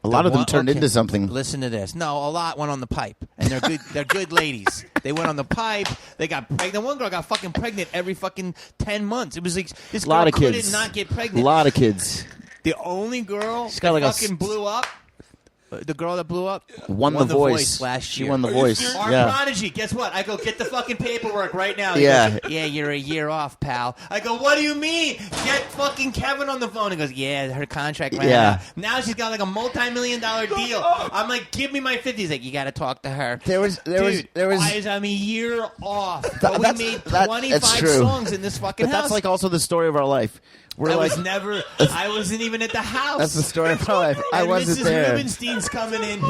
A lot of them turned Okay, into something. Listen to this. No, a lot went on the pipe, and they're good. They're good ladies. They went on the pipe. They got pregnant. One girl got fucking pregnant every fucking 10 months. It was like this A girl lot of couldn't kids. not get A pregnant. lot of kids. The only girl She's got like that a fucking blew up. The girl that blew up Won the voice last She year. won the Are you voice. serious? Our Yeah. prodigy. Guess what? I go get the fucking paperwork right now. He Yeah. goes, yeah, you're a year off, pal. I go, what do you mean? Get fucking Kevin on the phone. He goes, yeah, her contract ran Yeah. out. Now she's got like a multi-million-dollar deal. I'm like, give me my 50. He's like, you got to talk to her. There was I'm a year off. But we that's- made that's 25 true. songs in this fucking But house. that's like also the story of our life. We're I like was never. I wasn't even at the house. that's the story of our life. I And wasn't Mrs. there. Rubenstein's coming in.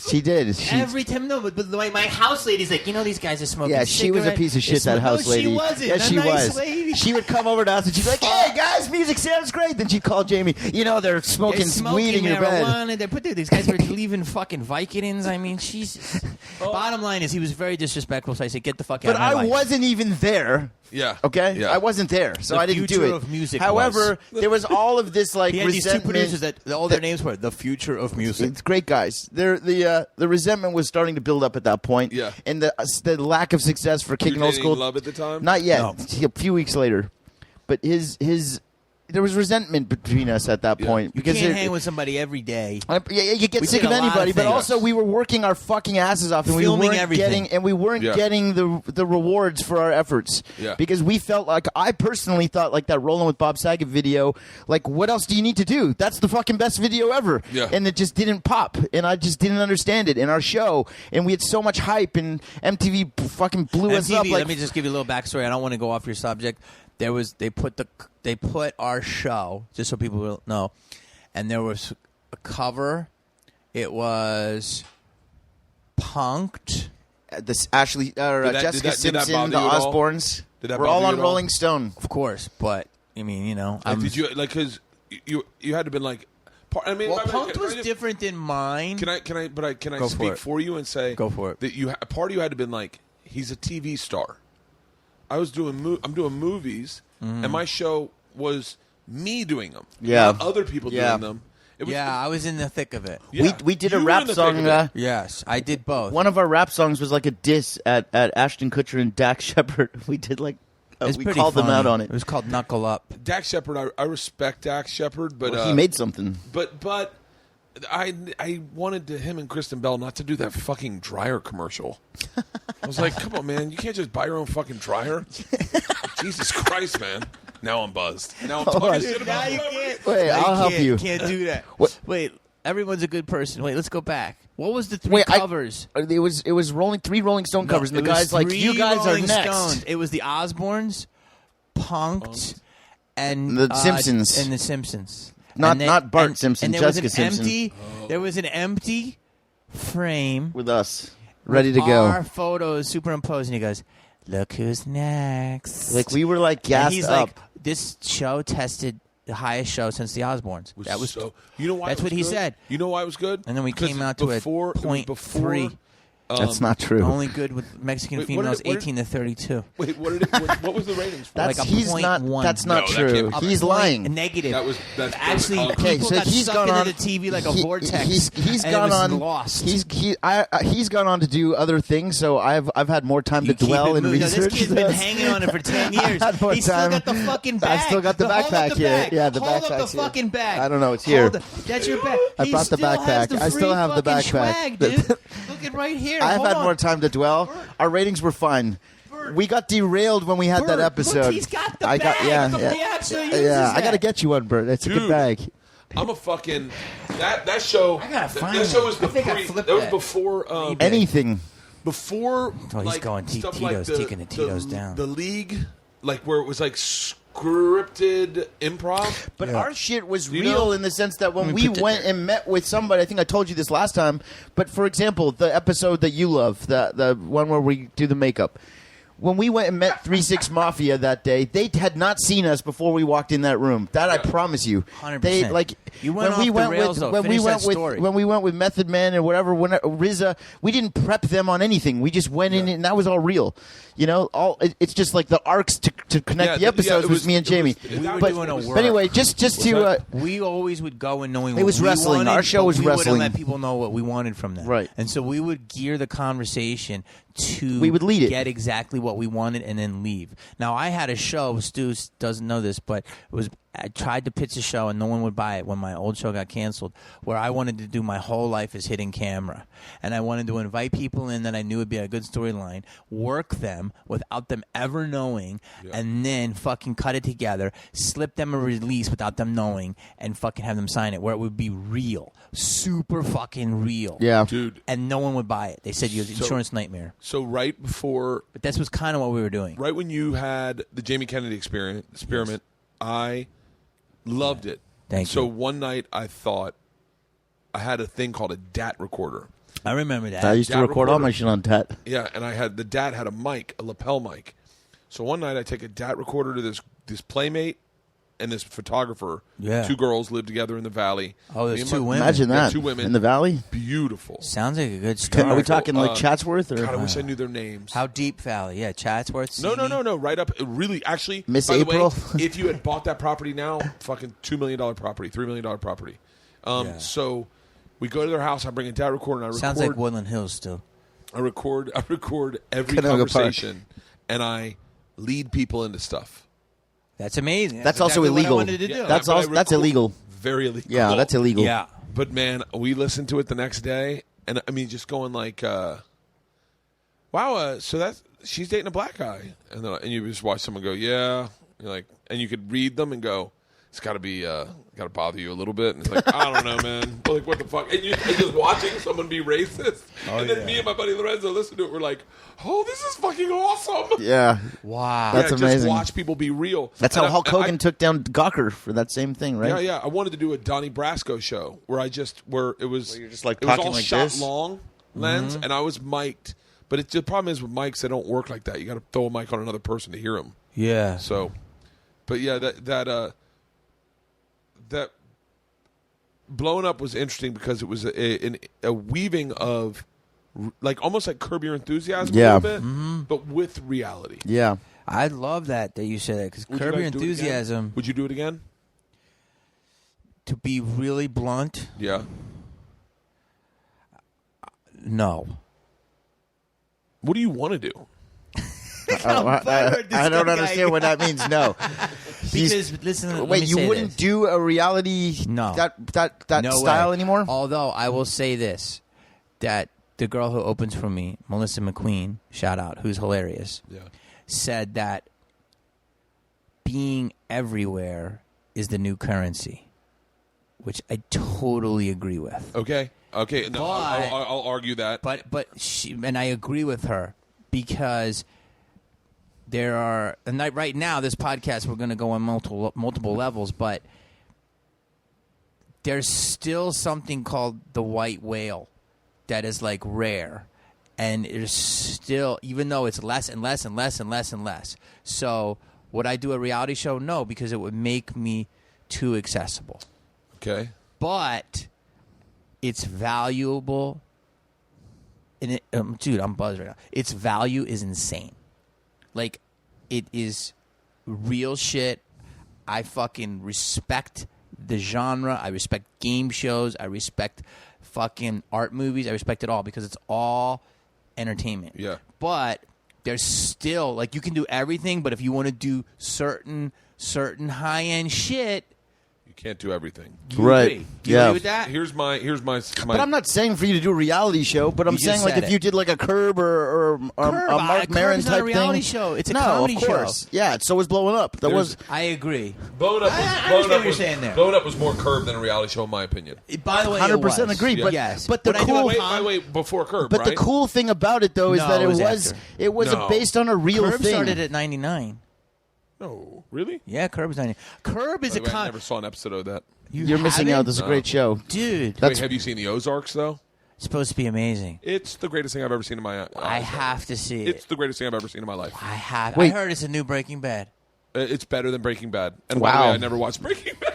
She did. She, Every time, no, but my house lady's like, these guys are smoking. yeah, she was a cigarette. piece of shit. They That smoke- house no, lady. She wasn't. Yeah, A she nice was. Lady. She would come over to us and she'd be like, "Hey guys, music sounds great." Then she'd call Jamie. They're They're smoking smoking weed in your bed. marijuana. They put these guys were leaving fucking Vicodins. I mean, Jesus. Bottom line is, he was very disrespectful. So I said, "Get the fuck out But of my I life." wasn't even there. Yeah. Okay, Yeah. I wasn't there, so The I didn't do future it. of music However, there was all of this like He had these two resentment. producers that all their names were the future of music. It's great great guys. The resentment was starting to build up at that point. Yeah. And the lack of success for kicking You old dating school. Love at the time? Not yet. No. A few weeks later, but there was resentment between us at that point You because can't hang with somebody every day. you get We sick did of a lot of anybody, but things. also we were working our fucking asses off, and Filming we weren't everything. getting the rewards for our efforts. Yeah. Because we felt like I personally thought like that Rolling with Bob Saget video. Like, what else do you need to do? That's the fucking best video ever. Yeah. And it just didn't pop, and I just didn't understand it in our show, and we had so much hype, and MTV fucking blew us up. MTV, Like, let me just give you a little backstory. I don't want to go off your subject. They put our show, just so people will know, and there was a cover. It was Punked. this Ashley or Did that- Jessica did that Simpson, bother the you at all? Osbournes. Did that We're bother all you on at all? Rolling Stone. Of course, but I mean, Did you like because you had to been like? I mean, well, I mean, Punked can I was just- different than mine. Can I Go for speak it. for you and say Go for it. that part of you had to been like he's a TV star. I'm doing movies, Mm-hmm. and my show was me doing them, Yeah. not other people Yeah. doing them. It was, Yeah, I was in the thick of it. yeah. We did a You were rap in the song. thick of it. Yes, I did both. One of our rap songs was like a diss at Ashton Kutcher and Dak Shepard. We did like It's we pretty called them funny. out on it. It was called Knuckle Up. Dax Shepard, I respect Dax Shepard, but He made something. but I wanted him and Kristen Bell not to do that fucking dryer commercial. I was like, come on, man, you can't just buy your own fucking dryer. Jesus Christ, man. Now I'm buzzed. Now I'm talking shit about whoever. Wait, I'll help you. Can't do that. What? Wait, everyone's a good person. Wait, let's go back. What was the three Wait, covers? It was three Rolling Stone covers, and No, the it was guys like, three you guys Rolling are next. Stones. It was the Osbournes, Punked, and The Simpsons. and the Simpsons. Not- And then- not Bart and- Simpson, And there was Jessica an Simpson. empty. There was an empty frame With us, ready to with go. Our photos superimposed, and he goes, "Look who's next." Like we were like and gassed he's up. like, "This show tested the highest show since the Osbournes." That was so. You know why? That's it was what he good? said. You know why it was good? And then we 'Cause came out to a before, it was 0.3. That's not true. Only good with Mexican Wait, what did females, it- what did- 18 to 32. Wait, what was the ratings for? That's like a he's 0.1. not. That's not No, that true. can't be He's right. lying. Negative. That's Actually, okay, people so got he's sucked gone into on the TV like a he- vortex. He's and gone it was on. lost. He's gone on to do other things. So I've had more time You to dwell keep it and moving. No, research. this kid's been hanging on it for 10 years. I've had more He's still time. got the fucking bag. I still got the Hold up backpack the here. bag. Yeah, the Hold up backpack's the here. fucking bag. I don't know. It's here. That's your bag. I He brought the still has backpack. the I still free have the fucking backpack. Swag, dude. Look at right here. I've Hold had on. more time to dwell. Our ratings were fine. We got derailed when we had that Bert, episode. look, he's got the I got bag. yeah, The yeah, reactor uses yeah. I that. got to get you one, Bert. That's a good Dude. bag. I'm a fucking that show. I gotta find that show it. was the I think I pre. flipped That was that. before. Anything. Before Oh, he's like, going stuff Titos, like taking the Titos down. The league, like where it was like scripted improv. But our shit was You real know- in the sense that when Let me we put that went there. and met with somebody, I think I told you this last time, but for example, the episode that you love, the one where we do the makeup. When we went and met 3-6 Mafia that day, they had not seen us before we walked in that room. That I promise you. 100%. They like You went when off we the went rails, with though. when we Finish went that with story. when we went with Method Man or whatever. When RZA, we didn't prep them on anything. We just went in and that was all real. You know, it's just like the arcs to connect Yeah, the episodes it was was- me and it Jamie. was- We were but, doing a but work. anyway, just to that? We always would go and knowing It what was we wrestling. wanted, Our show but was we wrestling. wouldn't let people know what we wanted from them. Right. And so we would gear the conversation to We would lead it. get exactly what we wanted and then leave. Now, I had a show, Stu doesn't know this, but I tried to pitch a show and no one would buy it when my old show got canceled, where I wanted to do my whole life as hidden camera. And I wanted to invite people in that I knew would be a good storyline, work them without them ever knowing, and then fucking cut it together, slip them a release without them knowing, and fucking have them sign it, where it would be real. Super fucking real. Yeah. Dude. And no one would buy it. They said you're an insurance nightmare. So right before, But that's was kind of what we were doing. right when you had the Jamie Kennedy experiment, I loved it. Thank so you. one night I thought I had a thing called a DAT recorder. I remember that. I used to That record all recorder- my shit on TAT. Yeah, and the DAT had a mic, a lapel mic. So one night I take a DAT recorder to this playmate and this photographer. Yeah. Two girls live together in the valley. Oh, there's Me and two my- women. Imagine Yeah, that. two women. In the valley? Beautiful. Sounds like a good story. Are we talking like Uh, Chatsworth or God, I wish I knew their names. How deep valley? Yeah, Chatsworth. No, CD? no. Right up. Really, actually, Miss by the way, April? if you had bought that property now, fucking $2 million property, $3 million property. Yeah. So We go to their house. I bring a data recorder. And I Sounds record. like Woodland Hills still. I record every Canoga conversation, and I lead people into stuff. That's amazing. That's also exactly what I illegal. wanted to do. That's But I also that's record- illegal. Very illegal. Yeah, that's illegal. Yeah. But man, we listened to it the next day, and I mean, just going like, "Wow, so she's dating a black guy," and you just watch someone go, "Yeah," you're like, and you could read them and go, "It's got to be, got to bother you a little bit," and it's like, "I don't know, man." Like, what the fuck? And you're just watching someone be racist, and then me and my buddy Lorenzo listen to it. We're like, "Oh, this is fucking awesome!" Yeah. Wow. That's Just amazing. watch people be real. That's And how Hulk Hogan took down Gawker for that same thing, right? Yeah, yeah. I wanted to do a Donnie Brasco show where it was Where you're just, like, it was talking all like shot this? long lens, and I was mic'd. But the problem is with mics, they don't work like that. You got to throw a mic on another person to hear them. Yeah. So, but yeah, that Blowing Up was interesting because it was a weaving of like almost like Curb Your Enthusiasm Yeah. a little bit, but with reality. Yeah. I love that you said that because Would you Curb Your guys do it again? Enthusiasm, Would you do it again? to be really blunt, Yeah. no. What do you want to do? I don't understand what that means. No. Because listen, let Wait, me you say wouldn't this. do a reality No. that No style way. anymore? Although I will say this, that the girl who opens for me, Melissa McQueen, shout out, who's hilarious, Yeah. said that being everywhere is the new currency, which I totally agree with. Okay. Okay. No, But- I'll argue that. But she, and I agree with her, because there are, and right now this podcast we're going to go on multiple levels, but there's still something called the white whale that is like rare, and it's still, even though it's less and less and less and less and less. So would I do a reality show? No, because it would make me too accessible. Okay. But it's valuable. And dude, I'm buzzed right now. Its value is insane. Like, it is real shit. I fucking respect the genre. I respect game shows. I respect fucking art movies. I respect it all because it's all entertainment. Yeah. But there's still, like, you can do everything, but if you want to do certain high-end shit, You can't do everything. you Right. agree. Do you Yeah. agree with that? Here's my But I'm not saying for you to do a reality show, but I'm You just saying like said if it. you did like a Curb or a Mark Maron Curb's not type a reality thing. show. It's a no, comedy of course. show. Yeah, so was Blowing Up. That was I agree. Blowing Up was, I understand Blowing what Up you're was, saying there. Blowing Up was more Curb than a reality show, in my opinion. By the way, 100% it was. agree, but- yes. but the Would I do cool- it, Wait, Tom? wait, before Curb, But right? the cool thing about it though is No, that it was was after. No. based on a real Curb thing. started at 99. No, really? Yeah, Curb is 99. Curb is By the a way, I con. never saw an episode of that. You're missing out. This is a great show. Dude. That's- Wait, have you seen the Ozarks though? It's supposed to be amazing. It's the greatest thing I've ever seen in my. I have to see It's it. the greatest thing I've ever seen in my life. I have. Wait. I heard it's a new Breaking Bad. It's better than Breaking Bad. And by the Wow. way, I never watched Breaking Bad.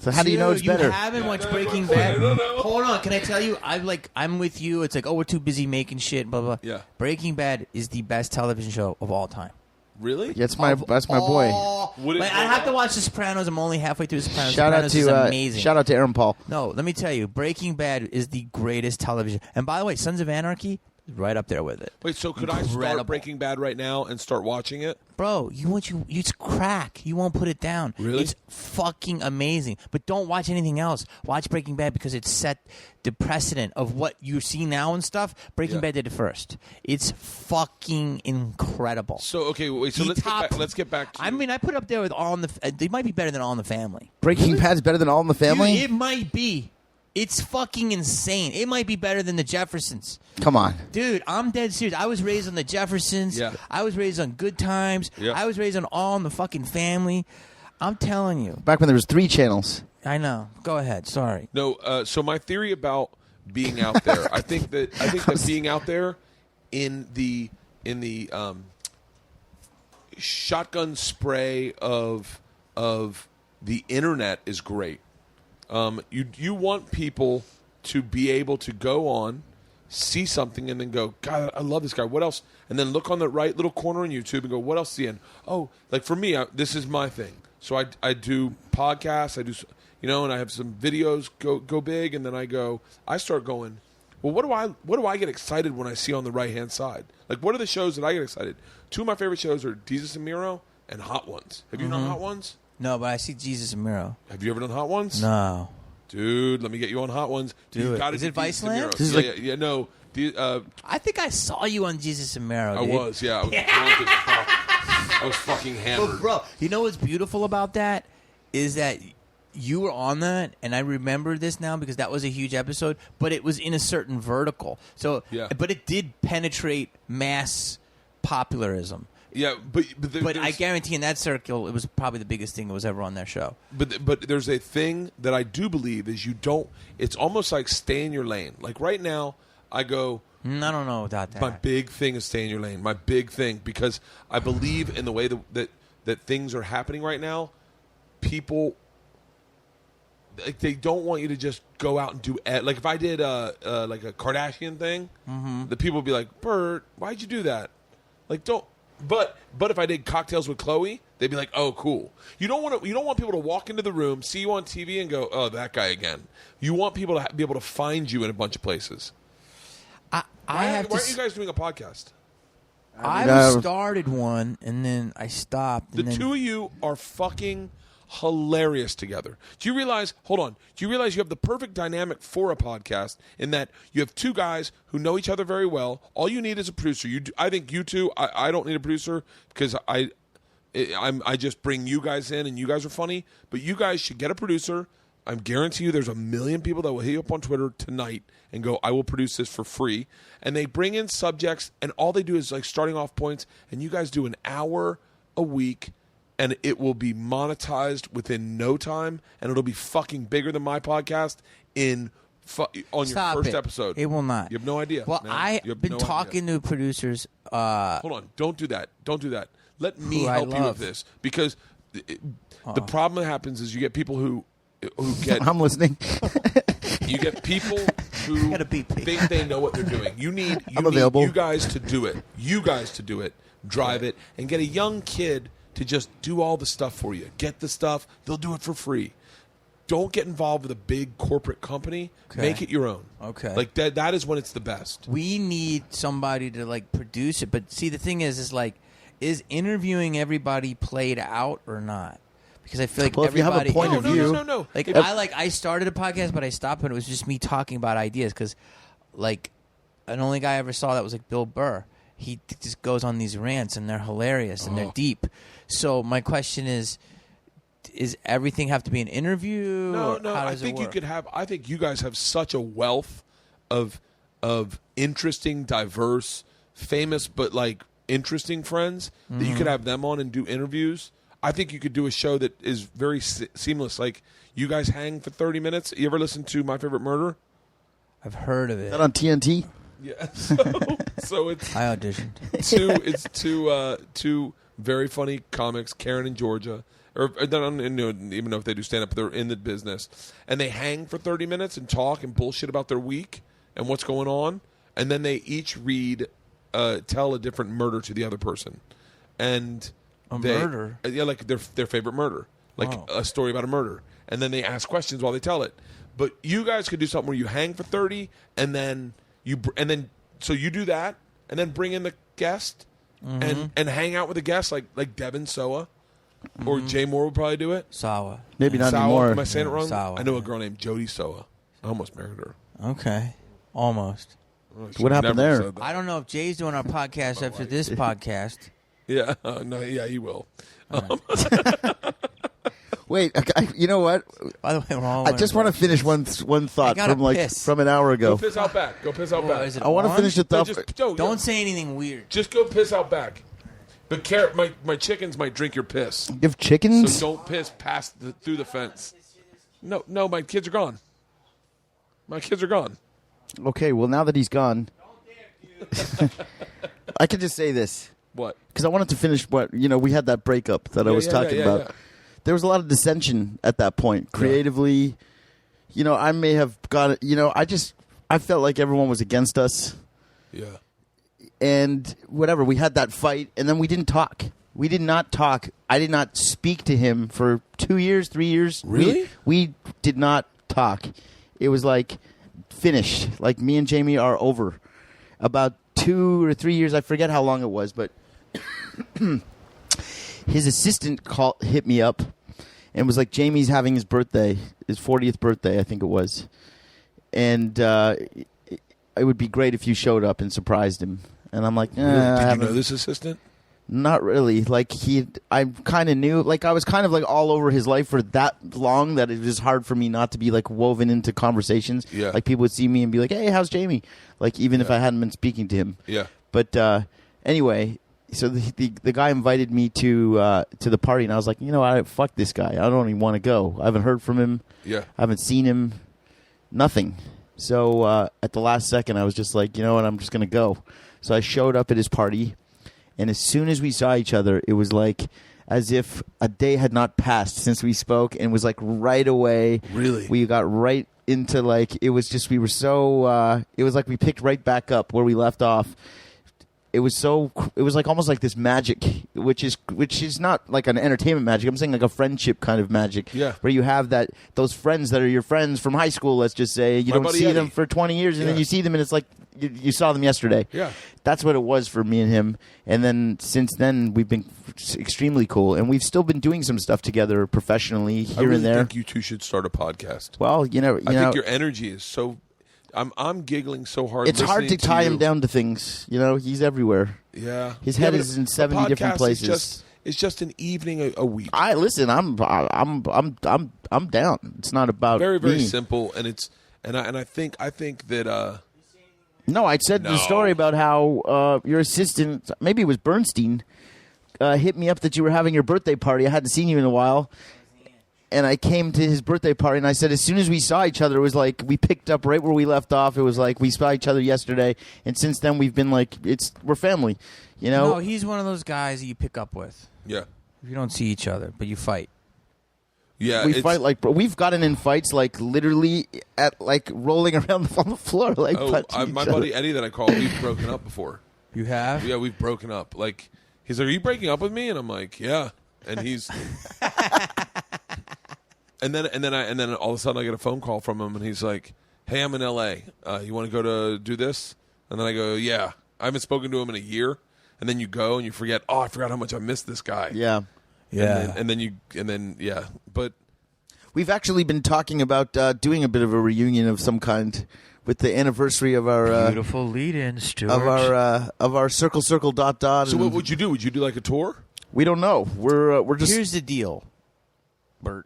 So how do you know it's better? You haven't watched no, Breaking no, Bad? no, no. Hold on, can I tell you? I'm with you. It's like, oh, we're too busy making shit. Blah blah. Yeah. Breaking Bad is the best television show of all time. Really? That's my boy. Would it- Like, I have to watch The Sopranos. I'm only halfway through The Sopranos. Shout out Sopranos is to amazing. shout out to Aaron Paul. No, let me tell you, Breaking Bad is the greatest television. And by the way, Sons of Anarchy is right up there with it. Wait, so could I Incredible. start Breaking Bad right now and start watching it? Bro, it's crack. You won't put it down. Really? It's fucking amazing. But don't watch anything else. Watch Breaking Bad because it set the precedent of what you see now and stuff. Breaking Yeah. Bad did it first. It's fucking incredible. So okay, wait. So The let's top- get back, let's get back to. I mean, I put it up there with All in the. They might be better than All in the Family. Breaking Bad's better than All in the Family. Dude, it might be. It's fucking insane. It might be better than the Jeffersons. Come on. Dude, I'm dead serious. I was raised on the Jeffersons. Yeah. I was raised on Good Times. Yeah. I was raised on All in the fucking Family. I'm telling you. Back when there was 3 channels. I know. Go ahead. Sorry. No, so my theory about being out there, I think that being out there in the shotgun spray of the internet is great. You want people to be able to go on, see something, and then go, God, I love this guy. What else? And then look on the right little corner on YouTube and go, what else is he in? Oh, like for me, this is my thing. So I do podcasts. I do, you know, and I have some videos go big, and then I start going, well, what do I get excited when I see on the right-hand side? Like, what are the shows that I get excited? Two of my favorite shows are Jesus and Miro and Hot Ones. Have you done Hot Ones? No, but I see Jesus and Miro. Have you ever done Hot Ones? No. Dude, let me get you on Hot Ones. Do it. Is it Viceland? No. I think I saw you on Jesus and Miro, dude. I was, yeah. I was drunk as fuck. I was fucking hammered. But bro, you know what's beautiful about that is that you were on that, and I remember this now because that was a huge episode, but it was in a certain vertical. So, yeah. But it did penetrate mass popularism. Yeah, but I guarantee in that circle, it was probably the biggest thing that was ever on their show. But there's a thing that I do believe is it's almost like stay in your lane. Like right now, I go... I don't know about that. My big thing is stay in your lane. My big thing, because I believe in the way that things are happening right now. People, like, they don't want you to just go out and do like if I did like a Kardashian thing, the people would be like, Bert, why'd you do that? Like, don't. But if I did Cocktails with Chloe, they'd be like, oh, cool. You don't want people to walk into the room, see you on TV, and go, oh, that guy again. You want people to be able to find you in a bunch of places. Why aren't you guys doing a podcast? I started one, and then I stopped. The two of you are fucking hilarious together. Do you realize, hold on, you have the perfect dynamic for a podcast in that you have two guys who know each other very well. All you need is a producer. I think you two, I don't need a producer because I just bring you guys in and you guys are funny, but you guys should get a producer. I guarantee you there's 1 million people that will hit you up on Twitter tonight and go, I will produce this for free. And they bring in subjects, and all they do is like starting off points, and you guys do an hour a week, and it will be monetized within no time, and it'll be fucking bigger than my podcast on your first episode. It will not. You have no idea. Well, man. I've been talking to producers. Hold on. Don't do that. Let me help you with this, because the problem that happens is you get people who get... I'm listening. You get people who think they know what they're doing. You need you guys to do it. You guys to do it. Drive it. And get a young kid to just do all the stuff for you. Get the stuff. They'll do it for free. Don't get involved with a big corporate company. Okay. Make it your own. Okay. Like that is when it's the best. We need somebody to like produce it. But see, the thing is is interviewing everybody played out or not? Because I feel like if you have a point of view, no. Like I started a podcast, but I stopped when it was just me talking about ideas. Because, like, an only guy I ever saw that was like Bill Burr. He just goes on these rants, and they're hilarious and they're deep. So my question is everything have to be an interview? No. How I does think it work? you could have. I think you guys have such a wealth of interesting, diverse, famous, but like interesting friends that you could have them on and do interviews. I think you could do a show that is very seamless. Like, you guys hang for 30 minutes. You ever listen to My Favorite Murder? I've heard of it. Is that on TNT? Yeah. So it's I auditioned. It's two very funny comics, Karen and Georgia. Or I don't even know if they do stand up, but they're in the business. And they hang for 30 minutes and talk and bullshit about their week and what's going on. And then they each tell a different murder to the other person. And murder? Yeah, like their favorite murder. Like a story about a murder. And then they ask questions while they tell it. But you guys could do something where you hang for 30 and then so you do that and then bring in the guest and hang out with the guest like Devon Sawa or Jay Moore would probably do it. Sawa. Maybe not Sawa. anymore. Am I saying it wrong? Sawa. I know a girl named Jody Sawa. I almost married her. Okay. Almost. What happened there? I don't know if Jay's doing our podcast after this podcast. Yeah. No, yeah, he will. Wait, you know what? By the way, we're all I just want to finish one thought from an hour ago. Go piss out back. I want to finish the thought. Don't say anything weird. Just go piss out back. But my chickens might drink your piss. You have chickens? So don't piss through the fence. No, my kids are gone. Okay, well, now that he's gone, I can just say this. What? Because I wanted to finish we had that breakup that I was talking about. Yeah. There was a lot of dissension at that point. Creatively, I may have got it. I felt like everyone was against us. Yeah. And whatever, we had that fight, and then we didn't talk. We did not talk. I did not speak to him for 2 years, 3 years. Really? We did not talk. It was like finished. Like me and Jamie are over. About 2 or 3 years, I forget how long it was, but his assistant hit me up and was like, Jamie's having his birthday, his 40th birthday, I think it was. And it would be great if you showed up and surprised him. And I'm like, Did you know this assistant? Not really. Like I kind of knew. Like I was kind of like all over his life for that long that it was hard for me not to be like woven into conversations. Yeah. Like people would see me and be like, "Hey, how's Jamie?" Like even if I hadn't been speaking to him. Yeah. But anyway, so the guy invited me to the party, and I was like, you know what? Fuck this guy. I don't even want to go. I haven't heard from him. Yeah. I haven't seen him. Nothing. So at the last second, I was just like, you know what? I'm just gonna go. So I showed up at his party. And as soon as we saw each other, it was like as if a day had not passed since we spoke, and it was like right away. Really? We got right into like, it was just, we were so, it was like we picked right back up where we left off. It was like almost like this magic, which is not like an entertainment magic. I'm saying like a friendship kind of magic. Yeah. Where you have those friends that are your friends from high school, let's just say. You My don't buddy see Eddie. them for 20 years, and then you see them, and it's like you saw them yesterday. Yeah. That's what it was for me and him. And then since then, we've been extremely cool. And we've still been doing some stuff together professionally here I really and there. think you two should start a podcast. Well, I think your energy is so. I'm giggling so hard. It's hard to listening tie you. him down to things. You know, he's everywhere. Yeah, His head but is in a 70 different podcast places. It's just an evening a week. I listen. I'm down. It's not about Very me. simple, and it's I think that No, I said the story about how your assistant, maybe it was Bernstein, hit me up that you were having your birthday party. I hadn't seen you in a while. And I came to his birthday party, and I said, as soon as we saw each other, it was like we picked up right where we left off. It was like we saw each other yesterday, and since then we've been like, we're family, you know? No, he's one of those guys that you pick up with. yeah, You don't see each other, but you fight. yeah. We it's- fight like we've gotten in fights like literally at like rolling around on the floor like punching my each buddy other. Eddie that I call, we've broken up before. You have? Yeah, we've broken up. Like he's like, "Are you breaking up with me?" And I'm like, "Yeah." And he's. And then all of a sudden I get a phone call from him, and he's like, "Hey, I'm in L.A. You want to go to do this?" And then I go, "Yeah." I haven't spoken to him in a year, and then you go and you forget. Oh, I forgot how much I missed this guy. Yeah. And then yeah. But We've actually been talking about doing a bit of a reunion of some kind with the anniversary of our Beautiful lead-in, Stuart. of our circle dot. so and what would you do? Would you do like a tour? we don't know. We're just Here's the deal, Bert.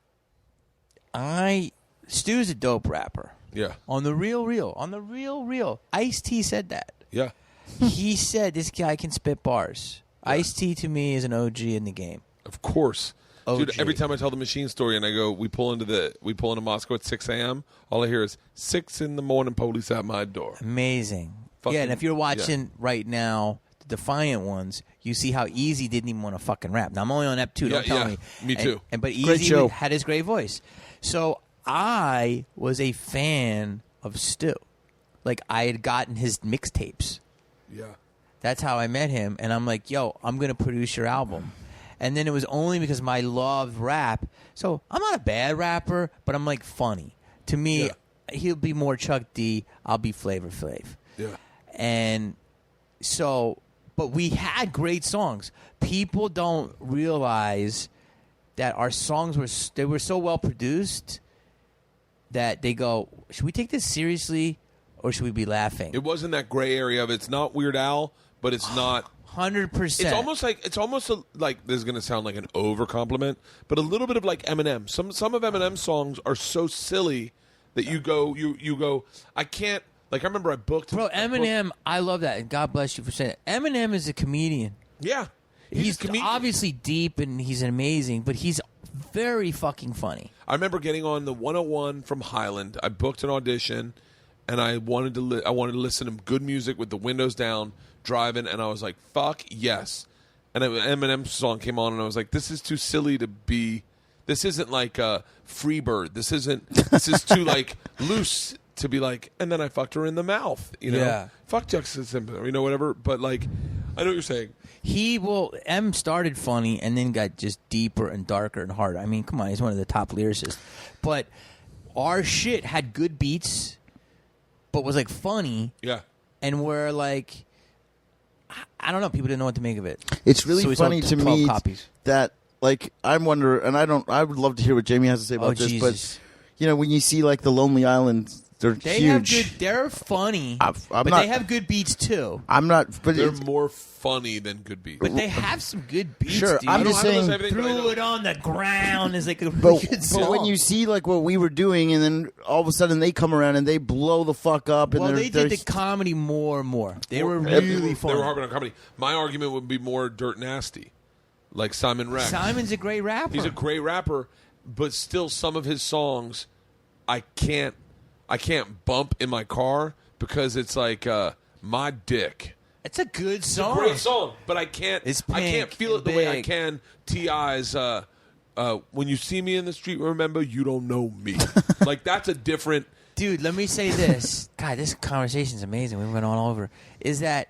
Stu's a dope rapper. Yeah, On the real. Ice-T said that. yeah. He said this guy can spit bars. Ice-T to me is an OG in the game. Of course. Dude, OG. every time I tell the machine story and I go, we pull into Moscow at 6 a.m., all I hear is 6 in the morning, police at my door. Amazing. Fucking- yeah, and if you're watching right now, the Defiant ones, you see how Easy didn't even want to fucking rap. Now, I'm only on Ep 2, don't tell yeah. me. Me too. But Great show. Easy had his great voice. So I was a fan of Stu. Like, I had gotten his mixtapes. Yeah. That's how I met him. And I'm like, yo, I'm going to produce your album. And then it was only because my love rap. So I'm not a bad rapper, but I'm like funny. To me, Yeah. he'll be more Chuck D. I'll be Flavor Flav. Yeah. And so, but we had great songs. People don't realize that our songs were so well produced that they go, should we take this seriously or should we be laughing? It wasn't that gray area of it's not Weird Al, but it's not. 100%. It's almost like this is going to sound like an over compliment, but a little bit of like Eminem. Some of Eminem's songs are so silly that you go. I can't. Like I remember I booked. Bro, Eminem, I love that, and God bless you for saying it. Eminem is a comedian. Yeah, He's a comedian. obviously deep and he's amazing, but he's very fucking funny. I remember getting on the 101 from Highland. I booked an audition, and I wanted to listen to good music with the windows down, driving, and I was like, "Fuck yes!" And Eminem's song came on, and I was like, "This is too silly to be. This isn't like Freebird. This is too like loose to be like." And then I fucked her in the mouth. You know, Yeah. fuck Juxtaposition, or whatever. But like, I know what you're saying. M started funny and then got just deeper and darker and harder. I mean, come on, he's one of the top lyricists. But our shit had good beats, but was like funny, Yeah. and where like I don't know, people didn't know what to make of it. It's really So we funny sold to 12 me copies. that, like, I'm wondering, and I would love to hear what Jamie has to say about this, Jesus. but when you see like the Lonely Island, they're They huge. have good. They're funny, I'm but not- they have good beats too. I'm not, but They're it's, more funny than good beats. But they have some good beats. Sure, dude. I'm I don't just have those saying- everything, but I Threw know. it on the ground is like a really but, good song. but when you see like what we were doing, and then all of a sudden they come around and they blow the fuck up, and well, they they're did the comedy more and more. They were They really They funny. were harping on comedy. My argument would be more Dirt Nasty, like Simon Rex. Simon's a great rapper. He's a great rapper, but still some of his songs I can't bump in my car because it's like my dick. It's a good It's song. a great song, but I can't It's I can't pink feel it and the way I big. can T.I.'s when you see me in the street, remember you don't know me. Like that's a different Dude, let me say this. God, this conversation's amazing. We went all over. Is that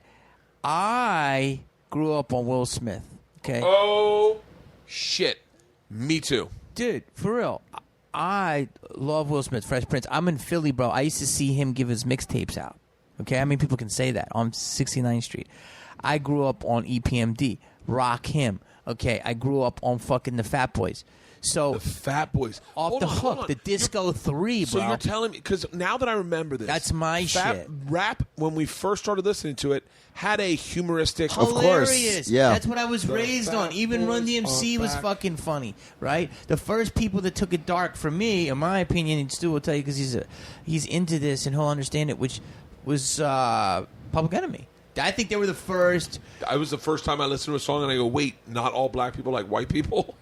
I grew up on Will Smith. Okay, oh shit. Me too. dude, for real. I love Will Smith, Fresh Prince. I'm in Philly, bro. I used to see him give his mixtapes out. Okay, I mean, people can say that on 69th Street. I grew up on EPMD, Rock Him. Okay, I grew up on fucking the Fat Boys. So The Fat Boys. off Hold the on, hold hook, on. the Disco 3, bro. So you're telling me, because now that I remember this, That's my Fat shit. Rap, when we first started listening to it, had a humoristic. Of course, Hilarious. yeah. That's what I was The raised Fat on. Even Run Boys DMC are was back. fucking funny, right? The first people that took it dark for me, in my opinion, and Stu will tell you because he's into this and he'll understand it, which was Public Enemy. I think they were the first. I was the first time I listened to a song and I go, wait, not all black people like white people?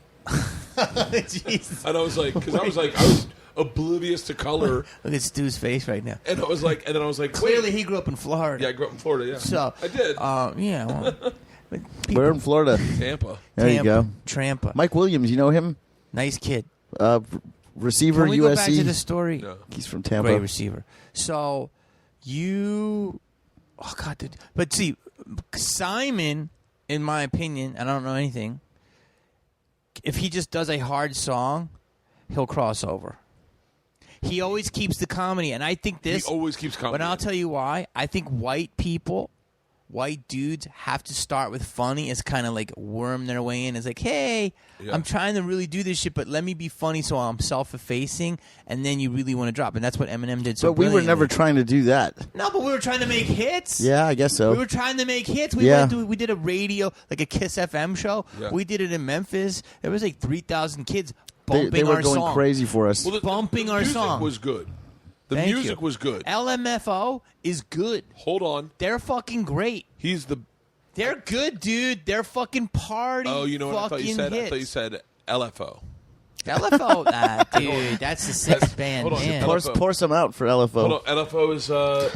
Jesus. And I was like, because I was oblivious to color. Look at Stu's face right now. And I was like, wait. Clearly, he grew up in Florida. Yeah, I grew up in Florida, yeah. So I did. Yeah. Well, but people- We're in Florida. Tampa. There you go. Trampa. Mike Williams, you know him? Nice kid. Receiver, Can we USC. go back to the story? Yeah. He's from Tampa. Great receiver. So oh God, dude. But see, Simon, in my opinion, and I don't know anything. If he just does a hard song, he'll cross over. He always keeps the comedy, and I think this. He always keeps comedy. But I'll tell you why. I think white dudes have to start with funny as kind of like worm their way in. It's like, hey, Yeah. I'm trying to really do this shit, but let me be funny so I'm self-effacing, and then you really want to drop. And that's what Eminem did so But we were brilliantly. never trying to do that. No, but we were trying to make hits. Yeah, I guess so. We were trying to make hits. Yeah. We did a radio, like a Kiss FM show. Yeah. We did it in Memphis. There was like 3,000 kids they bumping were our going song. crazy for us. Well, bumping our music song. was good. The Thank music you. was good. LMFO is good. Hold on. They're fucking great. He's the. They're good, dude. They're fucking party. Oh, you know what I thought you said? Hits. I thought you said LFO. LFO, dude. That's the sixth band. hold on, Man. Pour some out for LFO. Hold on. LFO is.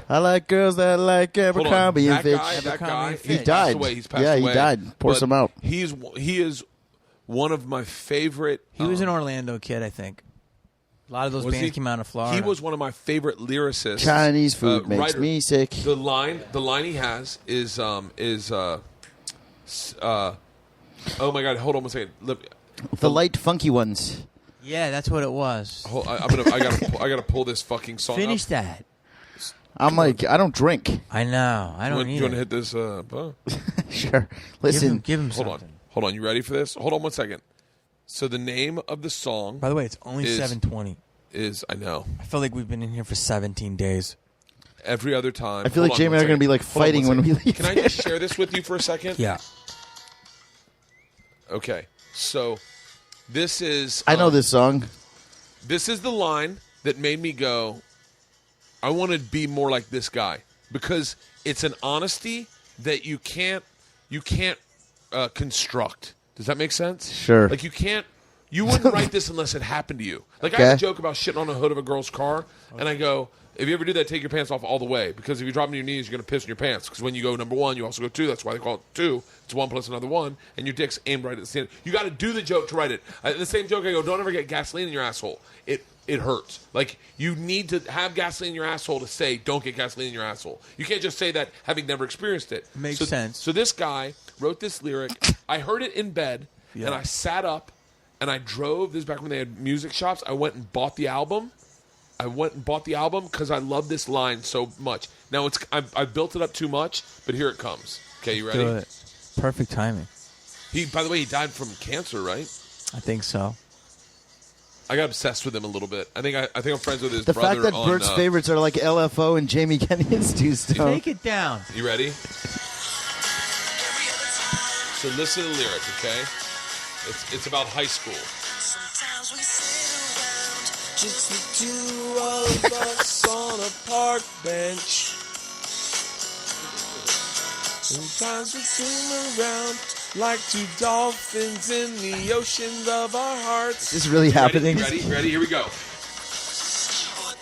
I like girls that like Hold on. Abercrombie and That Fitch. guy. Abercrombie and He Fitch. Passed died. away. He's passed Yeah, he away. died. Pour But some out. He is one of my favorite. He was an Orlando kid, I think. A lot of those Was bands he? came out of Florida. He was one of my favorite lyricists. Chinese food makes writer. me sick. The line he has is oh my god, hold on one second. The light, funky ones. Yeah, that's what it was. I gotta pull this fucking song Finish up. that. I'm like, I don't drink. I know. I don't You either. want to hit this? Button? Sure. Listen, Give him Hold something. on. Hold on. You ready for this? Hold on one second. So the name of the song By the way, it's only Is- 7:20. is I know. I feel like we've been in here for 17 days. Every other time. I feel Hold like on Jamie one and I are going to be like second. Hold on fighting one when we second. leave. Can I just share this with you for a second? Yeah. Okay. So this is. I know this song. This is the line that made me go, I want to be more like this guy, because it's an honesty that you can't construct. Does that make sense? Sure. Like you wouldn't write this unless it happened to you. Like I Okay. have a joke about shitting on the hood of a girl's car, and I go, if you ever do that, take your pants off all the way, because if you drop on your knees, you're going to piss in your pants, because when you go number one, you also go two. That's why they call it two. It's one plus another one, and your dick's aimed right at the stand. You got to do the joke to write it. The same joke I go, don't ever get gasoline in your asshole. It hurts. Like, you need to have gasoline in your asshole to say, don't get gasoline in your asshole. You can't just say that having never experienced it. Makes So- sense. So this guy wrote this lyric. I heard it in bed, and I sat up, and I drove. This is back when they had music shops. I went and bought the album, I went and bought the album because I love this line so much. Now I've built it up too much, but here it comes. Okay, you ready? Do it. Perfect timing. By the way, he died from cancer, right? I think so. I got obsessed with him a little bit. I think I'm friends with his The brother. fact that on, Bert's favorites are like LFO and Jamie Kennedy and Stu Stone. Take it down. You ready? So listen to the lyric, okay? It's about high school. Sometimes we sit around, just the Two of us on a park bench. Sometimes we swim around like two dolphins in the oceans of our hearts. Is this really happening? Ready? Here we go. But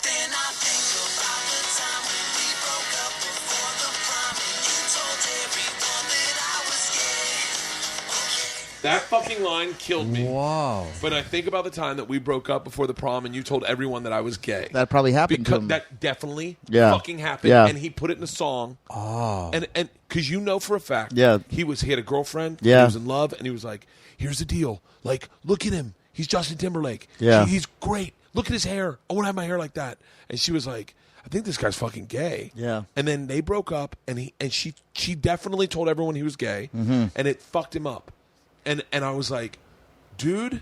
then I think about the time when we broke up before the prom. You told everyone that I was gay. That fucking line killed me. Whoa. But I think about the time that we broke up before the prom and you told everyone that I was gay. That probably happened to Because him. that definitely Yeah. fucking happened. Yeah. And he put it in a song. Oh. And because you know for a fact, Yeah. he had a girlfriend, Yeah. he was in love, and he was like, here's the deal. Like, look at him. He's Justin Timberlake. Yeah. He's great. Look at his hair. I want to have my hair like that. And she was like, I think this guy's fucking gay. Yeah. And then they broke up, and she definitely told everyone he was gay, Mm-hmm. and it fucked him up. And I was like, dude,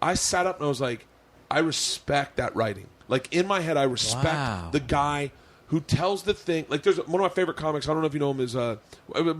I sat up and I was like, I respect that writing. Like, in my head, I respect Wow. the guy who tells the thing. Like, there's one of my favorite comics. I don't know if you know him. Is one